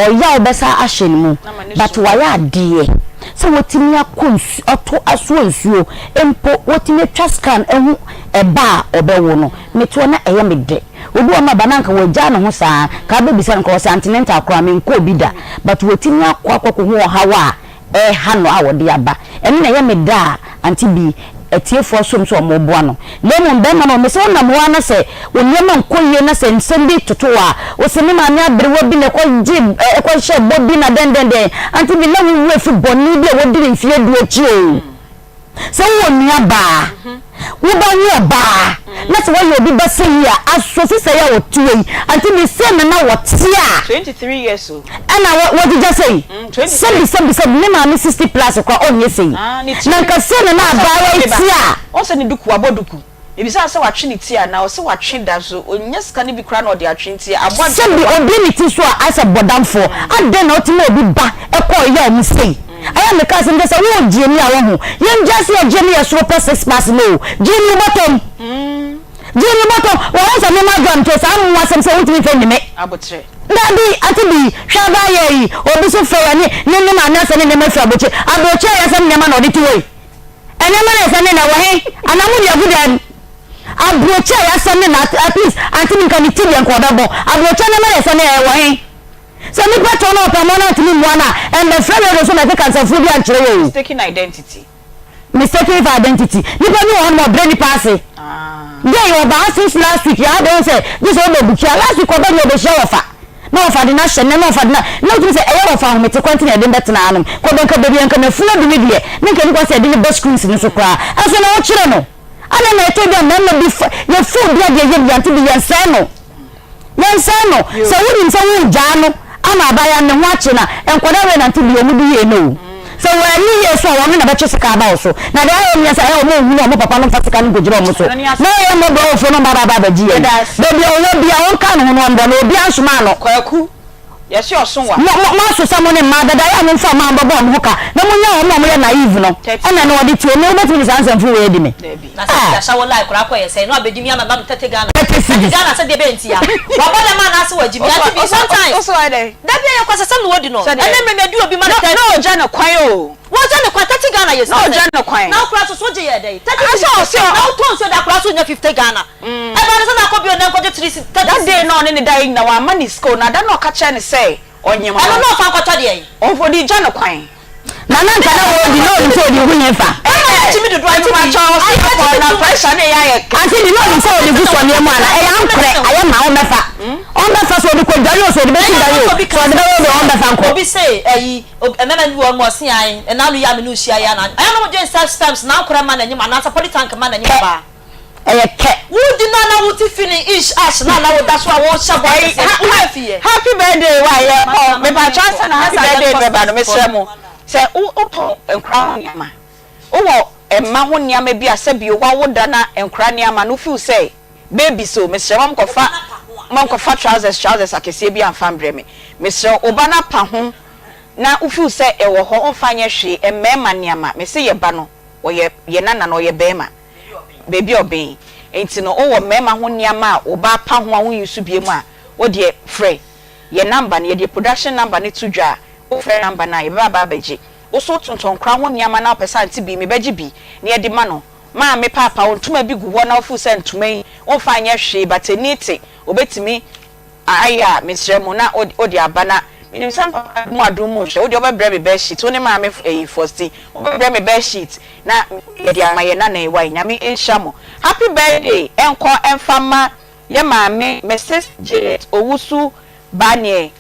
oya obesa ahye mu but waya ade so wotimi akonsu oto aso nsuo empo wotimi twa scan ehu eba obewo no meto na eye me de obi oma bananka wagya no ho saa ka be bisa nko continental akra me nko bi da but wotimi akwa ho hawa ha no a wode aba ene na eye me da Aunty Bea etiefo so mso omoboa no lemon be ma no me se na moa na se wonyema nkoye na se nsembi totoa wo se me ma nya brewo bi ne ko jib ko hye bobi na dendende Aunty Bea na wo fi boni bi wo diri mfie du achi o se wo nua ba wo ba nua ba na se wo ye obi ba se yi a aso se ya wo tuwe Aunty Bea se me na wo tia 23 years o ana wo dija sei sebi me ma me 60 plus kwa onye sei na ka se me na ba wa tia o se ni duku aboduku ebisa se watwe ni tia na o se watwe da so onye ska ni bi kra na o de atwe tia abon sebi obi ni ti so a asa bodamfo ade na otimo obi ba e ko ya mu sei aya na me ka se me se wo Jimmy a wo ho yen just ya Jimmy ya so per 6 pass no Jimmy bottom Jimmy bottom wo so me ma drum to sa mo asem se wo timi fe ni me abotre Daddy atibi hwa ba ye obi so fe ya ni ma na se ni me fe aboche ya se ni ma na oditi we ene ma na se ni na wo he anamu ya gudan abrocha ya se ni na at least antimi kan ti bi enko dabo abrocha na ma na se ni wo he so ni pato na permanent ni mwana and the friend of so na take answer food and tray mistaken identity ni pa ni one more brain pass yeah you about since last week ya don say this one be bukia last week oba no be share ofa na ofa di na hye na ofa di na no to say e ofa ho mete continue dey bet na anum ko ben ka be bi na funa bi me die me ka ni ko say dey best screens ni so kra aso na wo kire no ana na eto dia na bi ye food dia dey ye anti bi ye nsano so we say we jano ama abaya ne ho ache na enkwada we na anti bi omudu ye no so when you hear so one na beche sika ba so na dey ayo mi say e o mo hu no papa no fasika no gojira mo so na e mo do fo no baba baji e baby o bia won ka no no ndo no obi ansuma no kwaku yes you so wa ma so samo ne ma dada ya no fa ma baba no ka na mo nya o mo ye naive no e na no odi ti o me obeti ni sanse mfu we di me na say ya shawo like kura ko ye say no abedi mi ama ba 30 Ghana say de be ntia wa ba le ma na se wajibi ati bi sometimes also why dey da bi ye kwasa sam no wodi no ene me du obi ma na no jana kwan o wo jana kwan 30 Ghana yes no jana kwan na kura so je ye dey 30 so na ton so da kura so nya 50 Ghana e ba na so na ko bi o na ko je 3 that day no ne dai na wa money school na da no ka che ne say onyema e no fa ko to de o fo di jana kwan na nka na wo di no so di hunye fa chimi do do ma cha o si ko na pressure ne ya ye anti di no so di gu so ne mu ana e ya nkre aye ma o mefa on mefa so di ko dari o so di be ti dari so di be wo on mefa ko obi say eyi emema ni wo mo si an e na nu ya me nu hia ya na aye no mo je self stamps na nkra ma na nyima na support tank ma na nyima ba eye ke wo di na wo ti finish ash na wo da so a wo sha boy happy birthday wa ye me ba chance na happy birthday me ba no me sremo say o to nkra nyama o wo emma ho nyama bi asabi o wa woda na nkra nyama no feel say baby so me sremo mko fa trousers akese bi amfa mbre me sremo oba na pa ho na o feel say e wo ho on fanye hwe emmema nyama me say ye ba no wo ye nana no ye bema baby obey enti no o wo mema ho nyama oba pa ho a wo yusu bie mu a wo de frɛ ye number na ye de production number ne to dwa o frɛ number na ye baba baji o so tonton kra ho nyama na percent bi me baji bi na ye de ma no ma me papa o ntuma bi guwo na ofu se ntuma yi o fa anya hwe batenite obetimi aya mesremo na o de abana minim sam papa mu adum mu hwe o de obebre me bed sheet o ne ma me first obebre me bed sheet na ye de amaye na e wai nyame enhamo happy birthday enko enfama ye maame Mrs. Jet owusu banye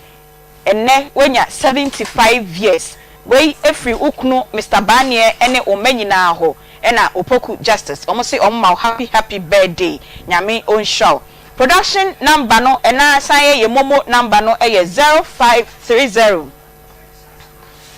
enne wenya 75 years wey every ukunu Mr. Banye ene omanyina ho ena opoku justice omo say omo happy birthday nyame on show production number no ena saye ye momo number no eye 0530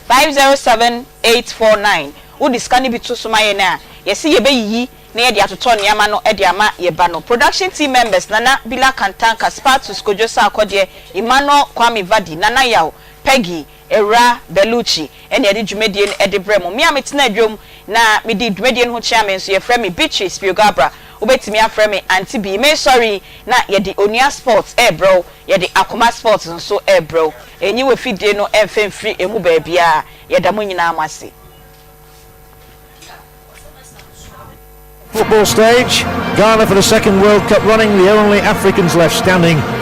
507849 wo discount bi to somaye na ye see ye be yi na ye de atoto niama no e de ama ye ba no production team members Nana Bila Kantanka Spartus Kojosa Akodie Emmanuel Kwame Vadi Nana Yao Peggy Era Belucci ene ye de dwumedie e de bremo me ametina adwom na me di dwumedie ho chairman so ye frɛ me Beatrice Biogabra obetimi afrɛ me Aunty Bea me sorry na ye de Onia Sports bro ye de Akoma Sports nso bro enyi we fidie no emfemfiri emu ba bia ye da mo nyina amase. Football stage, Ghana for the second World Cup running, the only Africans left standing.